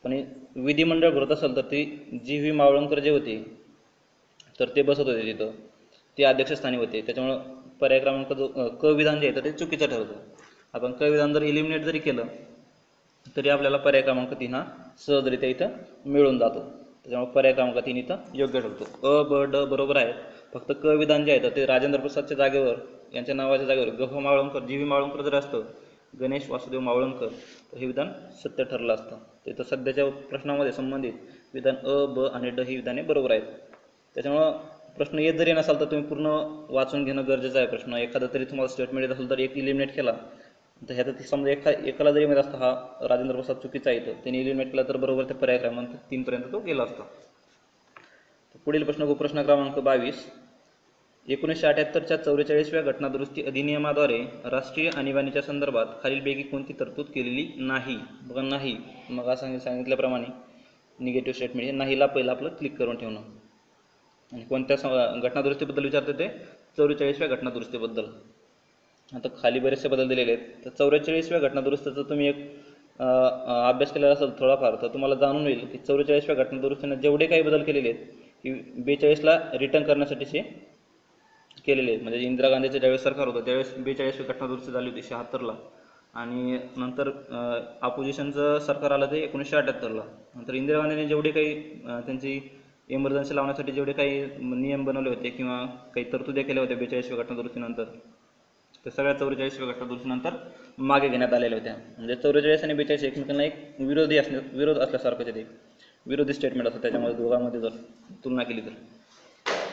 पण विधिमंडळ भरत असेल तर ती जी.व्ही. मावळंकर जे होते तर ते बसत होते तिथं, ते अध्यक्षस्थानी होते. त्याच्यामुळं पर्याय क्रमांक जो क विधान जे आहे तर ते चुकीचं ठरतं. आपण क विधान जर इलिमिनेट जरी केलं तरी आपल्याला पर्याय क्रमांक 3 हा सहजरित्या इथं मिळून जातो. त्याच्यामुळे पर्याय क्रमांक 3 इथं योग्य ठरतो. अ, ब, ड बरोबर आहे. फक्त क विधान जे आहे तर ते राजेंद्र प्रसादच्या जागेवर, यांच्या नावाच्या जागेवर ग. मावळंकर, जी.व्ही. मावळंकर जर असतं, गणेश वासुदेव मावळंकर, तर हे विधान सत्य ठरलं असतं. तर सध्याच्या प्रश्नामध्ये संबंधित विधान अ, ब आणि ड ही विधाने बरोबर आहेत. त्याच्यामुळं प्रश्न येत जरी नसाल तर तुम्ही पूर्ण वाचून घेणं गरजेचं आहे. प्रश्न एखादा तरी तुम्हाला स्टेटमेंट येत असेल तर एक इलिमिनेट केला तर ह्याचा समजा एकाला जरी माहीत असतं हा राजेंद्र प्रसाद चुकीचा आहे, तर त्यांनी इलिमिनेट केला तर बरोबर ते पर्याय क्रमांक 3 पर्यंत तो गेला असता. पुढील प्रश्न क्रमांक 22. 1978च्या 44व्या घटनादुरुस्ती अधिनियमाद्वारे राष्ट्रीय आणीबाणीच्या संदर्भात खालीलपैकी कोणती तरतूद केलेली नाही? बघा नाही, मग असं सांगितल्याप्रमाणे निगेटिव्ह स्टेटमेंट हे नाहीला पहिलं आपलं क्लिक करून ठेवणं. आणि कोणत्या घटनादुरुस्तीबद्दल विचारते ते 44व्या घटनादुरुस्तीबद्दल. आता खाली बरेचसे बदल दिलेले आहेत. तर 44व्या घटनादुरुस्तीचा तुम्ही एक अभ्यास केलेला असेल थोडाफार तर तुम्हाला जाणून होईल की 44व्या घटनादुरुस्तीने जेवढे काही बदल केलेले आहेत की 42ला रिटर्न करण्यासाठीचे केलेले आहेत. म्हणजे इंदिरा गांधीचं ज्यावेळेस सरकार होतं त्यावेळेस 42वी घटनादुरुस्ती झाली होती 76ला, आणि नंतर अपोजिशनचं सरकार आलं ते 1978ला. नंतर इंदिरा गांधीने जेवढे काही त्यांची इमर्जन्सी लावण्यासाठी जेवढे काही नियम बनवले होते किंवा काही तरतुद्या केल्या होत्या 42व्या घटनादुरुस्तीनंतर, तर सगळ्या 44व्या घटनादुरुस्तीनंतर मागे घेण्यात आलेल्या होत्या. म्हणजे 44 आणि 42 एकमेकांना एक विरोध असल्यासारखं ते विरोधी स्टेटमेंट असतं. त्याच्यामध्ये दोघांमध्ये जर तुलना केली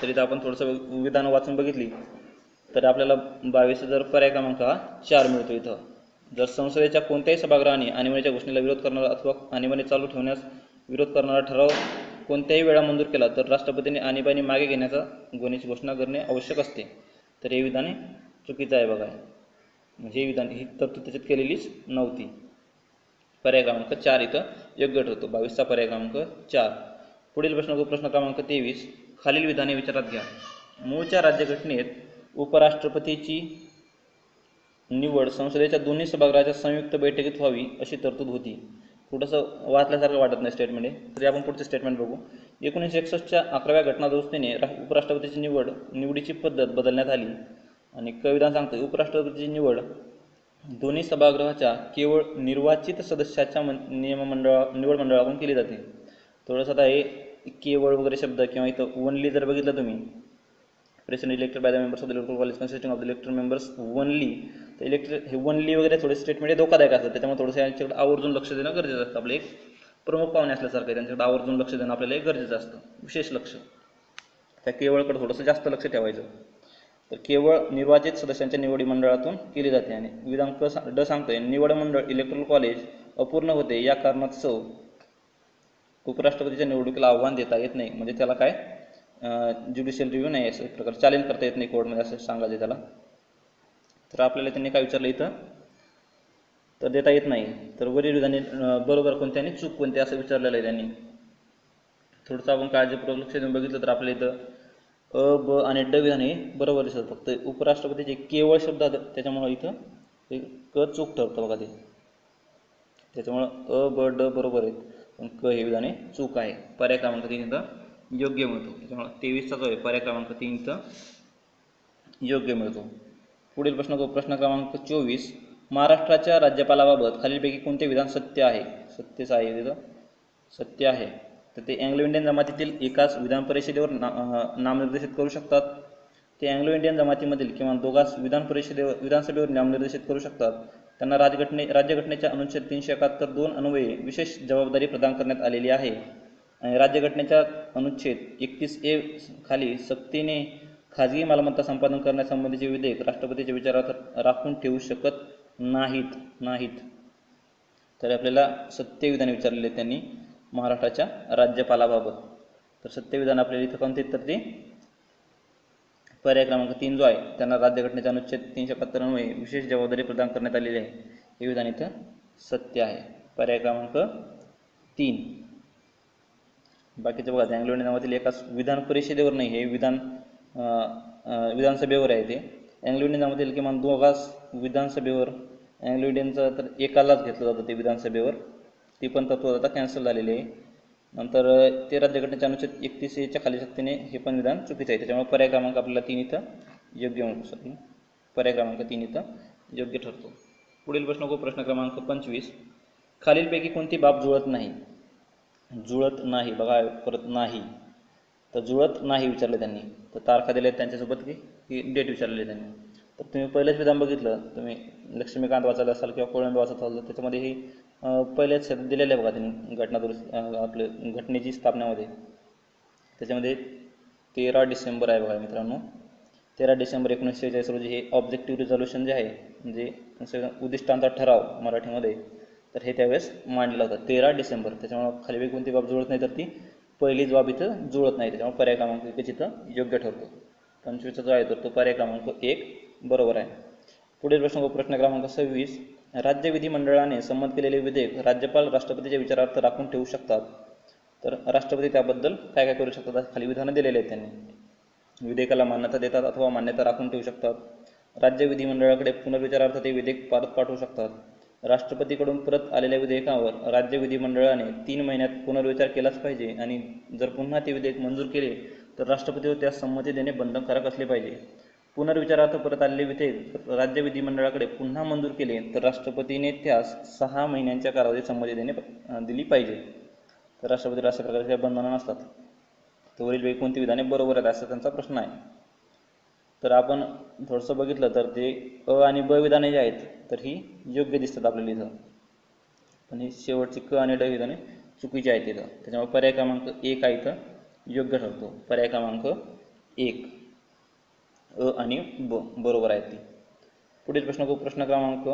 तर इथं आपण थोडंसं विधान वाचून बघितली तर आपल्याला 22 जर पर्याय क्रमांक हा 4 मिळतो. इथं जर संसदेच्या कोणत्याही सभागृहाने आणीबाणीच्या घोषणेला विरोध करणारा अथवा आणीबाणी चालू ठेवण्यास विरोध करणारा ठराव कोणत्याही वेळा मंजूर केला तर राष्ट्रपतींनी आणीबाणी मागे घेण्याची घोषणा करणे आवश्यक असते. तर हे विधान चुकीचं आहे बघा. म्हणजे हे विधान ही तरतूद त्याच्यात केलेलीच नव्हती. पर्याय क्रमांक 4 इथं योग्य ठरतो. 22चा पर्याय क्रमांक 4. पुढील प्रश्न क्रमांक 23. खालील विधाने विचारात घ्या. मूळच्या राज्यघटनेत उपराष्ट्रपतीची निवड संसदेच्या दोन्ही सभागृहाच्या संयुक्त बैठकीत व्हावी अशी तरतूद होती. थोडंसं वाचल्यासारखं वाटत नाही स्टेटमेंट आहे, तरी आपण पुढचे स्टेटमेंट बघू. 1961च्या 11व्या घटनादुरुस्तीने उपराष्ट्रपतीची निवडीची पद्धत बदलण्यात आली. आणि विधान सांगतो उपराष्ट्रपतीची निवड दोन्ही सभागृहाच्या केवळ निर्वाचित सदस्याच्या निवड मंडळाकडून केली जाते. थोडंसं आता हे केवळ वगैरे शब्द किंवा इथं ओनली जर बघितलं तुम्ही, president elected by the members of the electoral college consisting of the elected members only, तर हे ओनली वगैरे थोडे स्टेटमेंट धोकादायक असतात. त्याच्यामुळे थोडंसं यांच्याकडे आवर्जून लक्ष देणं गरजेचं असतं. आपले एक प्रमुख पाहुणे असल्यासारखं त्यांच्याकडे आवर्जून लक्ष देणं आपल्याला एक गरजेचं असतं, विशेष लक्ष. त्या केवळकडे थोडंसं जास्त लक्ष ठेवायचं. तर केवळ निर्वाचित सदस्यांच्या निवडी मंडळातून केली जाते. आणि विधान ड सांगतोय निवड मंडळ इलेक्टोरल कॉलेज अपूर्ण होते या कारणास्तव उपराष्ट्रपतीच्या निवडणुकीला आव्हान देता येत नाही. म्हणजे त्याला काय ज्युडिशियल रिव्ह्यू नाही, असं प्रकार चॅलेंज करता येत नाही कोर्टमध्ये, असं सांगायचं त्याला. तर आपल्याला त्यांनी काय विचारलं इथं, तर देता येत नाही. तर वरील विधाने बरोबर कोणते आणि चूक कोणते असं विचारलेलं आहे त्यांनी. थोडंसं आपण काळजीपूर्वक लक्ष देऊन बघितलं तर आपल्या इथं अ, ब आणि ड विधाने बरोबर दिसतात. फक्त उपराष्ट्रपतीचे केवळ शब्द त्याच्यामुळे इथं क चूक ठरतं बघा ते. त्याच्यामुळं अ, ब, ड बरोबर आहेत, पण क हे विधाने चूक आहे. पर्याय क्रमांक 3 इथं योग्य मिळतो. त्याच्यामुळे 23चा जो आहे पर्याय क्रमांक 3 इथं योग्य मिळतो. पुढील प्रश्न क्रमांक 24. महाराष्ट्राच्या राज्यपालाबाबत खालीलपैकी कोणते विधान सत्य आहे? सत्यच आहे तिथं, सत्य आहे. तर ते अँग्लो इंडियन जमातीतील एकाच विधान परिषदेवर नामनिर्देशित करू शकतात. ते अँग्लो इंडियन जमातीमधील किंवा दोघांस विधानसभेवर नामनिर्देशित करू शकतात. त्यांना राज्यघटनेच्या अनुच्छेद 371 2 अन्वये विशेष जबाबदारी प्रदान करण्यात आलेली आहे. आणि राज्यघटनेच्या अनुच्छेद 31A खाली सक्तीने खाजगी मालमत्ता संपादन करण्यासंबंधीचे विधेयक राष्ट्रपतीच्या विचारात राखून ठेवू शकत नाहीत. तर आपल्याला सत्य विधान विचारलेले त्यांनी महाराष्ट्राच्या राज्यपालाबाबत. तर सत्य विधान आपल्याला इथं कोणते, तर ते पर्याय क्रमांक 3 जो आहे, त्यांना राज्यघटनेच्या अनुच्छेद 371 अन्वये विशेष जबाबदारी प्रदान करण्यात आलेली आहे. हे विधान इथं सत्य आहे. पर्याय क्रमांक 3. बाकीचे बघा, अँग्लो इंडियन जमातीतील एकाच विधान परिषदेवर नाही, हे विधानसभेवर आहे. ते अँग्लो इंडियन जमातीतील किमान दोघांस विधानसभेवर, अँग्लो इंडियनचं तर एकालाच घेतलं जातं ते विधानसभेवर. ती पण तत्व आता कॅन्सल झालेली आहे. नंतर ते राज्यघटनेच्या अनुच्छेद 31A खाली सक्तीने हे पण विधान चुकीचं आहे. त्याच्यामुळे पर्याय क्रमांक आपल्याला 3 इथं योग्य मिळतो. पर्याय क्रमांक 3 इथं योग्य ठरतो. पुढील प्रश्न क्रमांक 25. खालीलपैकी कोणती बाब जुळत नाही बघा, परत नाही. तर जुळत नाही विचारले त्यांनी. तर तारखा दिल्या त्यांच्यासोबत की डेट विचारलेली त्यांनी. तर तुम्ही पहिलेच विधान बघितलं, तुम्ही लक्ष्मीकांत वाचायला असाल किंवा कोळंबे वाचत असाल, त्याच्यामध्ये ही पहिलेच दिलेलं आहे बघा त्यांनी आपलं घटनेची स्थापनेमध्ये. त्याच्यामध्ये 13 डिसेंबर आहे बघा मित्रांनो. 13 डिसेंबर 1946 रोजी हे ऑब्जेक्टिव्ह रिझॉल्युशन जे आहे, म्हणजे उद्दिष्टांचा ठराव मराठीमध्ये, तर हे त्यावेळेस मांडलं होतं 13 डिसेंबर. त्याच्यामुळे खाली कोणती बाब जुळत नाही, तर ती पहिलीच बाब इथं जुळत नाही. त्याच्यामुळे पर्याय क्रमांक 1 इथं योग्य ठरतो. 25चा जो आहे तर तो पर्याय क्रमांक 1 बरोबर आहे. पुढील प्रश्न क्रमांक 26. राज्य विधिमंडळाने संमत केलेले विधेयक राज्यपाल राष्ट्रपतीच्या विचारार्थ राखून ठेवू शकतात. तर राष्ट्रपती त्याबद्दल काय काय करू शकतात, खाली विधानं दिलेले आहेत त्यांनी. विधेयकाला मान्यता देतात अथवा मान्यता राखून ठेवू शकतात. राज्य विधिमंडळाकडे पुनर्विचारार्थ ते विधेयक परत पाठवू शकतात. राष्ट्रपतीकडून परत आलेल्या विधेयकावर राज्य विधिमंडळाने 3 महिन्यात पुनर्विचार केलाच पाहिजे. आणि जर पुन्हा ते विधेयक मंजूर केले तर राष्ट्रपतीवर त्यास संमती देणे बंधनकारक असले पाहिजे. पुनर्विचारार्थ परत आलेले विधेयक राज्य विधिमंडळाकडे पुन्हा मंजूर केले तर राष्ट्रपतीने त्यास 6 महिन्यांच्या कालावधीत संमती दिली पाहिजे. तर राष्ट्रपतीला अशा प्रकारच्या बंधनं नसतात. तर वरील कोणती विधाने बरोबर आहेत असा त्यांचा प्रश्न आहे. तर आपण थोडंसं बघितलं तर ते अ आणि ब विधाने जे आहेत तर ही योग्य दिसतात आपल्याला इथं, पण ही शेवटची क आणि ड विधाने चुकीची आहेत इथं. त्याच्यामुळे पर्याय क्रमांक 1 हा इथं योग्य ठरतो. पर्याय क्रमांक 1 अ आणि ब बरोबर आहेत ती. पुढील प्रश्न क्रमांक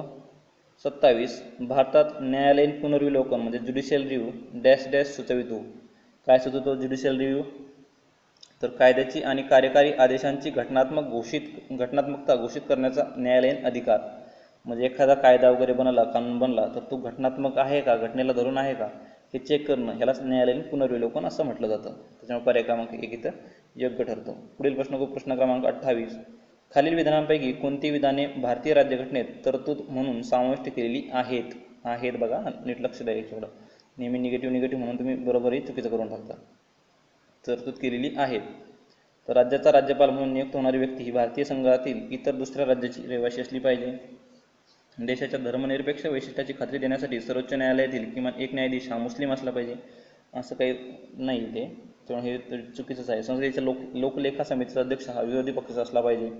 27. भारतात न्यायालयीन पुनर्विलोकन म्हणजे ज्युडिशियल रिव्ह्यू डॅश डॅश सुचवितो. काय सुचवतो ज्युडिशियल रिव्ह्यू? तर कायद्याची आणि कार्यकारी आदेशांची घटनात्मकता घोषित करण्याचा न्यायालयीन अधिकार. म्हणजे एखादा कायदा वगैरे बनला, कानून बनला, तर तो घटनात्मक आहे का, घटनेला धरून आहे का, हे चेक करणं ह्यालाच न्यायालयीन पुनर्विलोकन असं म्हटलं जातं. त्याच्यामुळे पर्याय क्रमांक 1 इथं योग्य ठरतो. पुढील प्रश्न क्रमांक 28. खालील विधानांपैकी कोणती विधाने भारतीय राज्यघटनेत तरतूद म्हणून समाविष्ट केलेली आहेत बघा, नीट लक्ष द्या याच्याकडं. नेहमी निगेटिव्ह म्हणून तुम्ही बरोबरही चुकीचं करून टाकता. तरतूद केलेली आहेत. तर राज्याचा राज्यपाल म्हणून नियुक्त होणारी व्यक्ती ही भारतीय संघातील इतर दुसऱ्या राज्याची रहिवासी असली पाहिजे. देशाच्या धर्मनिरपेक्ष वैशिष्ट्याची खात्री देण्यासाठी सर्वोच्च न्यायालयातील किमान एक न्यायाधीश हा मुस्लिम असला पाहिजे, असं काही नाही ते, त्यामुळे हे चुकीचंच आहे. संसदेच्या लोकलेखा समितीचा अध्यक्ष हा विरोधी पक्षाचा असला पाहिजे,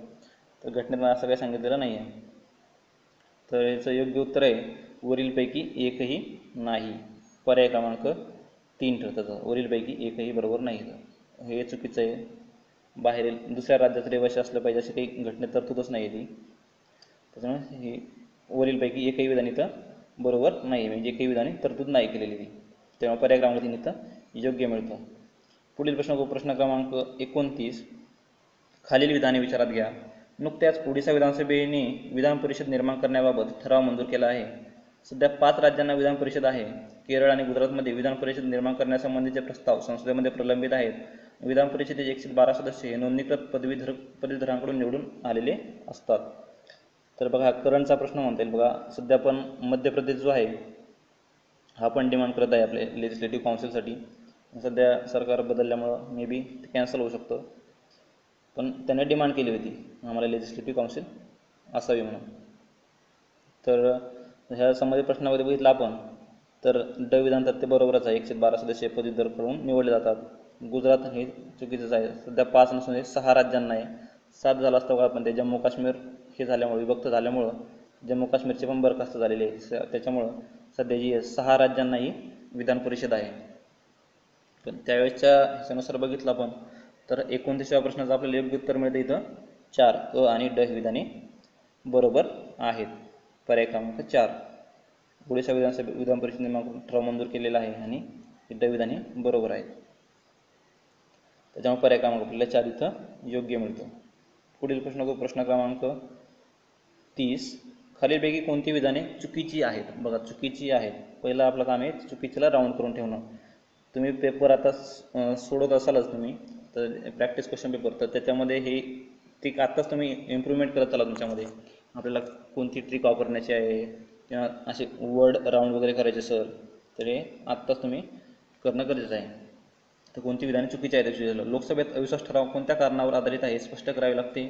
तर घटनेत असं काही सांगितलेलं नाही आहे. तर याचं योग्य उत्तर आहे वरीलपैकी एकही नाही. पर्याय क्रमांक 3 ठरतं. वरीलपैकी एकही बरोबर नाही. हे चुकीचं आहे. बाहेर दुसऱ्या राज्यात रहिवासी असलं पाहिजे अशी काही घटनेत तरतूदच नाही ती. त्याच्यामुळे हे वरीलपैकी एकही विधान इथं बरोबर नाही, म्हणजे एकही विधाने तरतूद नाही केलेली ती. तेव्हा पर्याय क्रमांक 3 इथं योग्य मिळतो. पुढील प्रश्न क्रमांक 29. खालील विधाने विचारात घ्या. नुकत्याच ओडिशा विधानसभेने विधान परिषद निर्माण करण्याबाबत ठराव मंजूर केला आहे. सध्या 5 राज्यांना विधान परिषद आहे. केरळ आणि गुजरातमध्ये विधान परिषद निर्माण करण्यासंबंधीचे प्रस्ताव संसदेमध्ये प्रलंबित आहेत. विधान परिषदेचे 112 सदस्य हे नोंदणीकृत पदवीधरांकडून निवडून आलेले असतात. तर बघा करंटचा प्रश्न म्हणता येईल बघा. सध्या पण मध्य प्रदेश जो आहे हा पण डिमांड करत आहे आपले लेजिस्लेटिव्ह काउन्सिलसाठी. सध्या सरकार बदलल्यामुळं मे बी ते कॅन्सल होऊ शकतं, पण त्याने डिमांड केली होती आम्हाला लेजिस्लेटिव्ह काउन्सिल असावी म्हणून. तर ह्या संबंधित प्रश्नामध्ये बघितलं आपण तर ड विधान तर ते बरोबरच आहे. 112 सदस्य पदवीधरकडून निवडले जातात. गुजरात हे चुकीचंच आहे. सध्या 5 नसून 6 राज्यांना आहे. 7 झालं असतं बघा, पण ते जम्मू काश्मीर हे झाल्यामुळे विभक्त झाल्यामुळं जम्मू काश्मीरचे पण बरखास्त झालेले आहे. त्याच्यामुळं सध्या जी 6 राज्यांनाही विधान परिषद आहे. पण त्यावेळेसच्या ह्याच्यानुसार बघितलं आपण तर 29व्या प्रश्नाचं आपल्याला योग्य उत्तर मिळतं इथं 4 अ आणि ड विधाने बरोबर आहेत. पर्याय क्रमांक 4 ओडिशा विधान परिषद निर्माण ठराव मंजूर केलेला आहे आणि ड विधाने बरोबर आहेत. त्याच्यामुळे पर्याय क्रमांक आपल्याला 4 इथं योग्य मिळतो. पुढील प्रश्न क्रमांक 30. खालीलपैकी कोणती विधाने चुकीची आहेत? बघा चुकीची आहेत. पहिलं आपलं काम आहे चुकीचीला राऊंड करून ठेवणं. तुम्ही पेपर आता सोडत असालच तुम्ही, तर प्रॅक्टिस क्वेश्चन पेपर, तर त्याच्यामध्ये हे ट्रिक आत्ताच तुम्ही इम्प्रूव्हमेंट करत चला तुमच्यामध्ये. आपल्याला कोणती ट्रिक वापरण्याची आहे किंवा असे वर्ड राऊंड वगैरे करायचे सर, तर हे आत्ताच तुम्ही करणं गरजेचं आहे. तर कोणती विधाने चुकीची आहेत त्याची झालं. लोकसभेत अविश्वास ठराव कोणत्या कारणावर आधारित आहे स्पष्ट करावे लागते.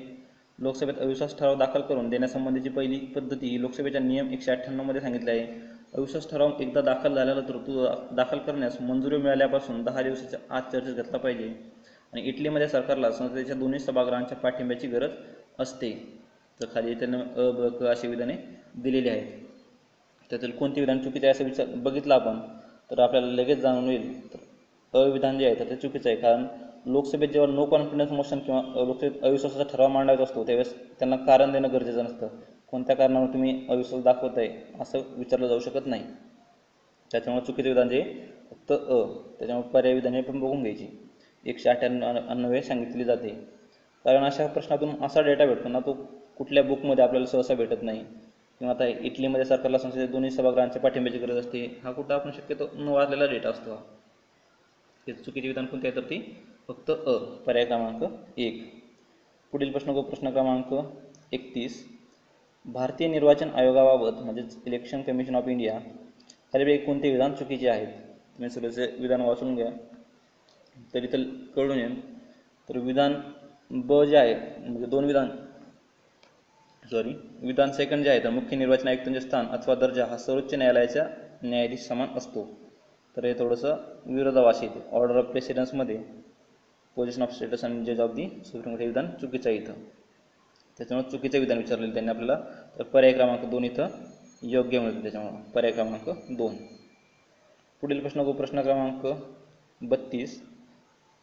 लोकसभेत अविश्वास ठराव दाखल करून देण्यासंबंधीची पहिली पद्धती ही लोकसभेच्या नियम 198 मध्ये सांगितले आहे. अविश्वास ठराव एकदा दाखल झाल्यानंतर तो दाखल करण्यास मंजुरी मिळाल्यापासून 10 दिवसाच्या आत चर्चेत घेतला पाहिजे. आणि इटलीमध्ये सरकारला संसदेच्या दोन्ही सभागृहांच्या पाठिंब्याची गरज असते. तर खाली त्यांना अ ब क अशी विधाने दिलेली आहेत. त्यातील कोणती विधान चुकीचे आहे असं बघितलं आपण तर आपल्याला लगेच जाणून येईल. तर अविधान जे आहे तर ते चुकीचं आहे. कारण लोकसभेत जेव्हा नो कॉन्फिडन्स मोशन किंवा लोकसभेत अविश्वासाचा ठराव मांडायचा असतो त्यावेळेस त्यांना कारण देणं गरजेचं नसतं. कोणत्या कारणावर तुम्ही अविश्वास दाखवताय असं विचारलं जाऊ शकत नाही. त्याच्यामुळे चुकीचं विधान जे फक्त अ. त्याच्यामुळे पर्याय विधाने पण बघून घ्यायची. 198 सांगितली जाते. कारण अशा प्रश्नातून असा डेटा भेटतो ना, तो कुठल्या बुकमध्ये आपल्याला सहसा भेटत नाही. किंवा आता इटलीमध्ये सरकारला संसदेच्या दोन्ही सभागृहांच्या पाठिंब्याची गरज असते, हा कुठं आपण शक्यतो न वाचलेला डेटा असतो. हे चुकीचे विधान कोणते आहे तर ती फक्त अ. पर्याय क्रमांक 1. पुढील प्रश्न क्रमांक 31. भारतीय निर्वाचन आयोगाबाबत म्हणजेच इलेक्शन कमिशन ऑफ इंडिया खालीलपैकी कोणते विधान चुकीचे आहेत? तुम्ही सगळ्याचे विधान वाचून घ्या तरी तर कळून येईल. तर विधान ब जे आहे म्हणजे विधान सेकंड जे आहे तर मुख्य निर्वाचन आयुक्तांचे स्थान अथवा दर्जा हा सर्वोच्च न्यायालयाच्या न्यायाधीश समान असतो. तर हे थोडंसं विरोधाभासी येते. ऑर्डर ऑफ प्रेसिडेन्समध्ये पोझिशन ऑफ स्टेटस आणि जज ऑफ दी सुप्रीम कोर्ट हे विधान चुकीचं आहे इथं. त्याच्यामुळे चुकीचं विधान विचारलेलं त्यांनी आपल्याला. तर पर्याय क्रमांक 2 इथं योग्य मिळतं, त्याच्यामुळे पर्याय क्रमांक 2. पुढील प्रश्न क्रमांक 32.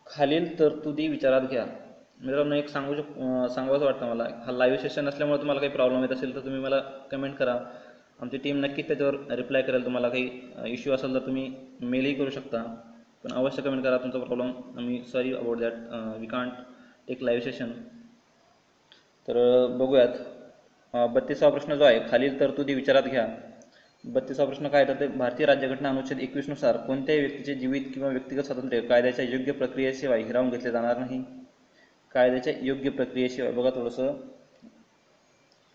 खालील तरतुदी विचारात घ्या. मित्रांनो एक सांगावंसं वाटतं मला, हा लाईव्ह सेशन असल्यामुळे तुम्हाला काही प्रॉब्लेम येत असेल तर तुम्ही मला कमेंट करा. आमची टीम नक्कीच त्याच्यावर रिप्लाय करेल. तुम्हाला काही इश्यू असेल तर तुम्ही मेलही करू शकता, पण अवश्य कमेंट करा तुमचा प्रॉब्लेम. आम्ही sorry about that, we can't take live session. तर बघूयात. 32वा प्रश्न जो आहे, खालील तरतुदी विचारात घ्या. 32वा प्रश्न काय तर ते, भारतीय राज्यघटना अनुच्छेद 21 नुसार कोणत्याही व्यक्तीचे जीवित किंवा व्यक्तिगत स्वातंत्र्य कायद्याच्या योग्य प्रक्रियेशिवाय हिरावून घेतले जाणार नाही. कायद्याच्या योग्य प्रक्रियेशिवाय. बघा थोडंसं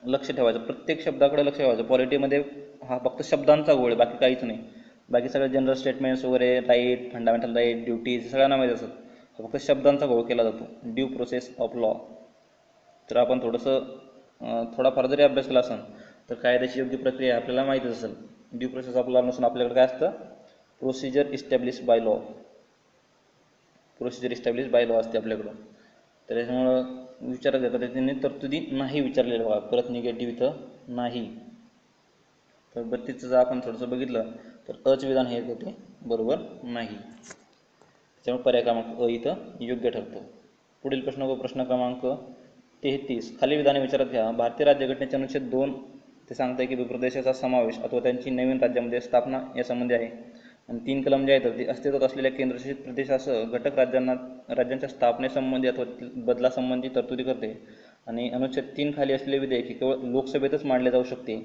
लक्ष ठेवायचं, प्रत्येक शब्दाकडे लक्ष ठेवायचं. पॉलिटीमध्ये हा फक्त शब्दांचा गोळ आहे, बाकी काहीच नाही. बाकी सगळे जनरल स्टेटमेंट्स वगैरे, राईट, फंडामेंटल राईट, ड्युटीज सगळ्यांना माहीत असतात. फक्त शब्दांचा घोळ केला जातो, ड्यू प्रोसेस ऑफ लॉ. तर आपण थोडाफार जरी अभ्यास केला असेल तर कायद्याची योग्य प्रक्रिया आपल्याला माहीतच असेल. ड्यू प्रोसेस ऑफ लॉ नसून आपल्याकडे काय असतं, procedure establish by law. Procedure establish by law असते आपल्याकडं. तर त्याच्यामुळं विचारात घेतात त्यांनी तरतुदी नाही विचारलेलं. बघा परत निगेटिव्ह इथं नाही. तर 32चं जर आपण थोडंसं बघितलं तर अच विधान हे होते बरोबर नाही. त्याच्यामुळे पर्याय क्रमांक अ इथं योग्य ठरतो. पुढील प्रश्न क्रमांक 33. खालील विधाने विचारात घ्या. भारतीय राज्यघटनेचे अनुच्छेद 2 ते सांगताय की प्रदेशाचा समावेश अथवा त्यांची नवीन राज्यामध्ये स्थापना यासंबंधी आहे. आणि 3 कलम जे आहेत ते अस्तित्वात असलेल्या केंद्रशासित प्रदेशासह घटक राज्यांच्या स्थापनेसंबंधी अथवा बदलासंबंधी तरतुदी करते. आणि अनुच्छेद 3 खाली असलेले विधेयक हे केवळ लोकसभेतच मांडले जाऊ शकते.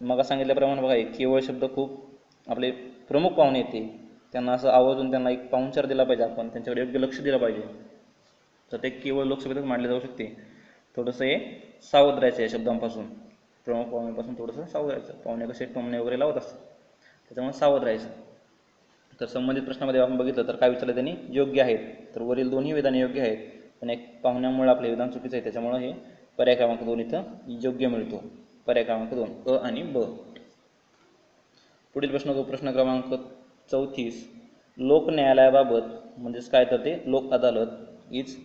मग सांगितल्याप्रमाणे बघा, केवळ शब्द खूप आपले प्रमुख पाहुणे येते, त्यांना असं आवर्जून त्यांना एक पाहुणचार दिला पाहिजे, आपण त्यांच्याकडे योग्य लक्ष दिलं पाहिजे. तर ते केवळ लोकसभेतच मांडले जाऊ शकते. थोडंसं हे सावध राहायचं या शब्दांपासून, प्रमुख पाहुण्यांपासून थोडंसं सावध राहायचं. पाहुणे कसे टोमणे वगैरे लावत असतात, त्याच्यामुळे सावध राहायचं. तर संबंधित प्रश्नामध्ये आपण बघितलं तर काय विचारलं त्यांनी, योग्य आहेत. तर वरील दोन्ही विधाने योग्य आहेत, पण एक पाहुण्यामुळे आपले विधान चुकीचं आहे, त्याच्यामुळे हे पर्याय क्रमांक 2 इथं योग्य मिळतो. पर्याय क्रमांक 2 अ आणि ब. पुढील प्रश्न क्रमांक 34. लोक न्यायालयाबाबत म्हणजेच काय तर ते लोक अदालत इज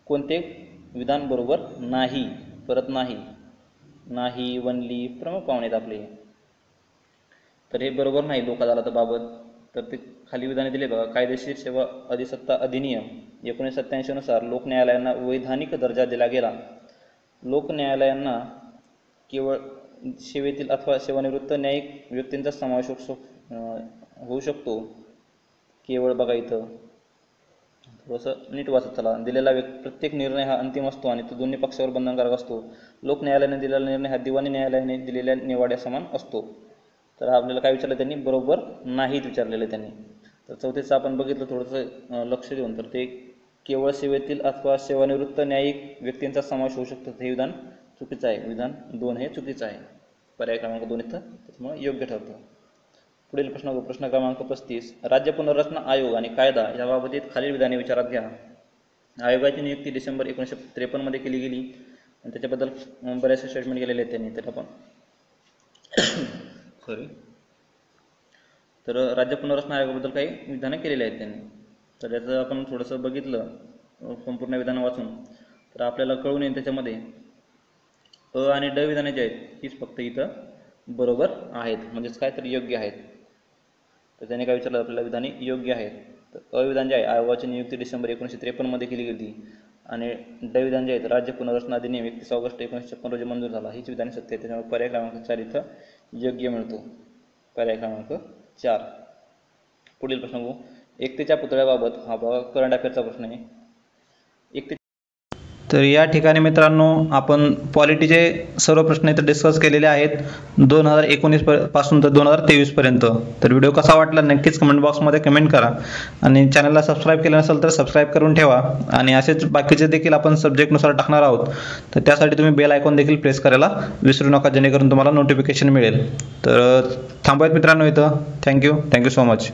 कोणते विधान बरोबर नाही. परत नाही वनली प्रमुख पाहुणे आहेत आपले, तर हे बरोबर नाही लोक अदालताबाबत. तर ते खाली विधाने दिले बघा. कायदेशीर सेवा अधिसत्ता अधिनियम 1987 नुसार लोक न्यायालयांना वैधानिक दर्जा दिला गेला. लोक न्यायालयांना केवळ सेवेतील अथवा सेवानिवृत्त न्यायिक व्यक्तींचा समावेश होऊ शकतो. केवळ बघा इथं थोडंसं नीट वाचत चला. दिलेला प्रत्येक निर्णय हा अंतिम असतो आणि तो दोन्ही पक्षावर बंधनकारक असतो. लोक न्यायालयाने दिलेला निर्णय हा दिवाणी न्यायालयाने दिलेल्या निवाड्या समान असतो. तर आपल्याला काय विचारलं त्यांनी, बरोबर नाहीत विचारलेलं त्यांनी. तर 34चं आपण बघितलं थोडंसं लक्ष देऊन, तर ते केवळ सेवेतील अथवा सेवानिवृत्त न्यायिक व्यक्तींचा समावेश होऊ शकतो, हे विधान चुकीचं आहे. विधान 2 हे चुकीचं आहे. पर्याय क्रमांक 2 इथं त्याच्यामुळे योग्य ठरतं. पुढील प्रश्न क्रमांक 35. राज्य पुनर्रचना आयोग आणि कायदा याबाबतीत खालील विधाने विचारात घ्या. आयोगाची नियुक्ती डिसेंबर 1953 मध्ये केली गेली आणि त्याच्याबद्दल बरेचसे स्टेटमेंट केलेले आहेत त्यांनी. तर आपण तर राज्य पुनर्रचना आयोगाबद्दल काही विधानं केलेली आहेत त्यांनी. तर याचं आपण थोडंसं बघितलं संपूर्ण विधानं वाचून, तर आपल्याला कळून येईल त्याच्यामध्ये अ आणि ड विधाने जे आहेत हीच फक्त इथं बरोबर आहेत, म्हणजेच काय तर योग्य आहेत. तर त्याने काय विचारलं आपल्याला, विधाने योग्य आहेत. तर अविधान जे आहे, आयोगाची नियुक्ती डिसेंबर 1953 मध्ये केली गेली आणि ड विधान जे आहेत, राज्य पुनर्रचना अधिनियम 31 ऑगस्ट 1956 रोजी मंजूर झाला. हीच विधाने सत्य आहे. त्याच्यामुळे पर्याय क्रमांक 4 इथं योग्य मिळतो. पर्याय क्रमांक 4. पुढील प्रश्न बघू. एकतेच्या पुतळ्याबाबत, हा बघा करंट अफेअरचा प्रश्न आहे. तर या ठिकाणी मित्रांनो आपण पॉलिटीचे सर्व प्रश्न इथं डिस्कस केलेले आहेत 2019 पासून तर 2023 पर्यंत. तर व्हिडिओ कसा वाटला नक्कीच कमेंट बॉक्समध्ये कमेंट करा आणि चॅनलला सबस्क्राईब केलं नसेल तर सबस्क्राईब करून ठेवा. आणि असेच बाकीचे देखील आपण सब्जेक्टनुसार टाकणार आहोत, तर त्यासाठी तुम्ही बेल आयकॉन देखील प्रेस करायला विसरू नका, जेणेकरून तुम्हाला नोटिफिकेशन मिळेल. तर थांबूयात मित्रांनो इथं. Thank you so much.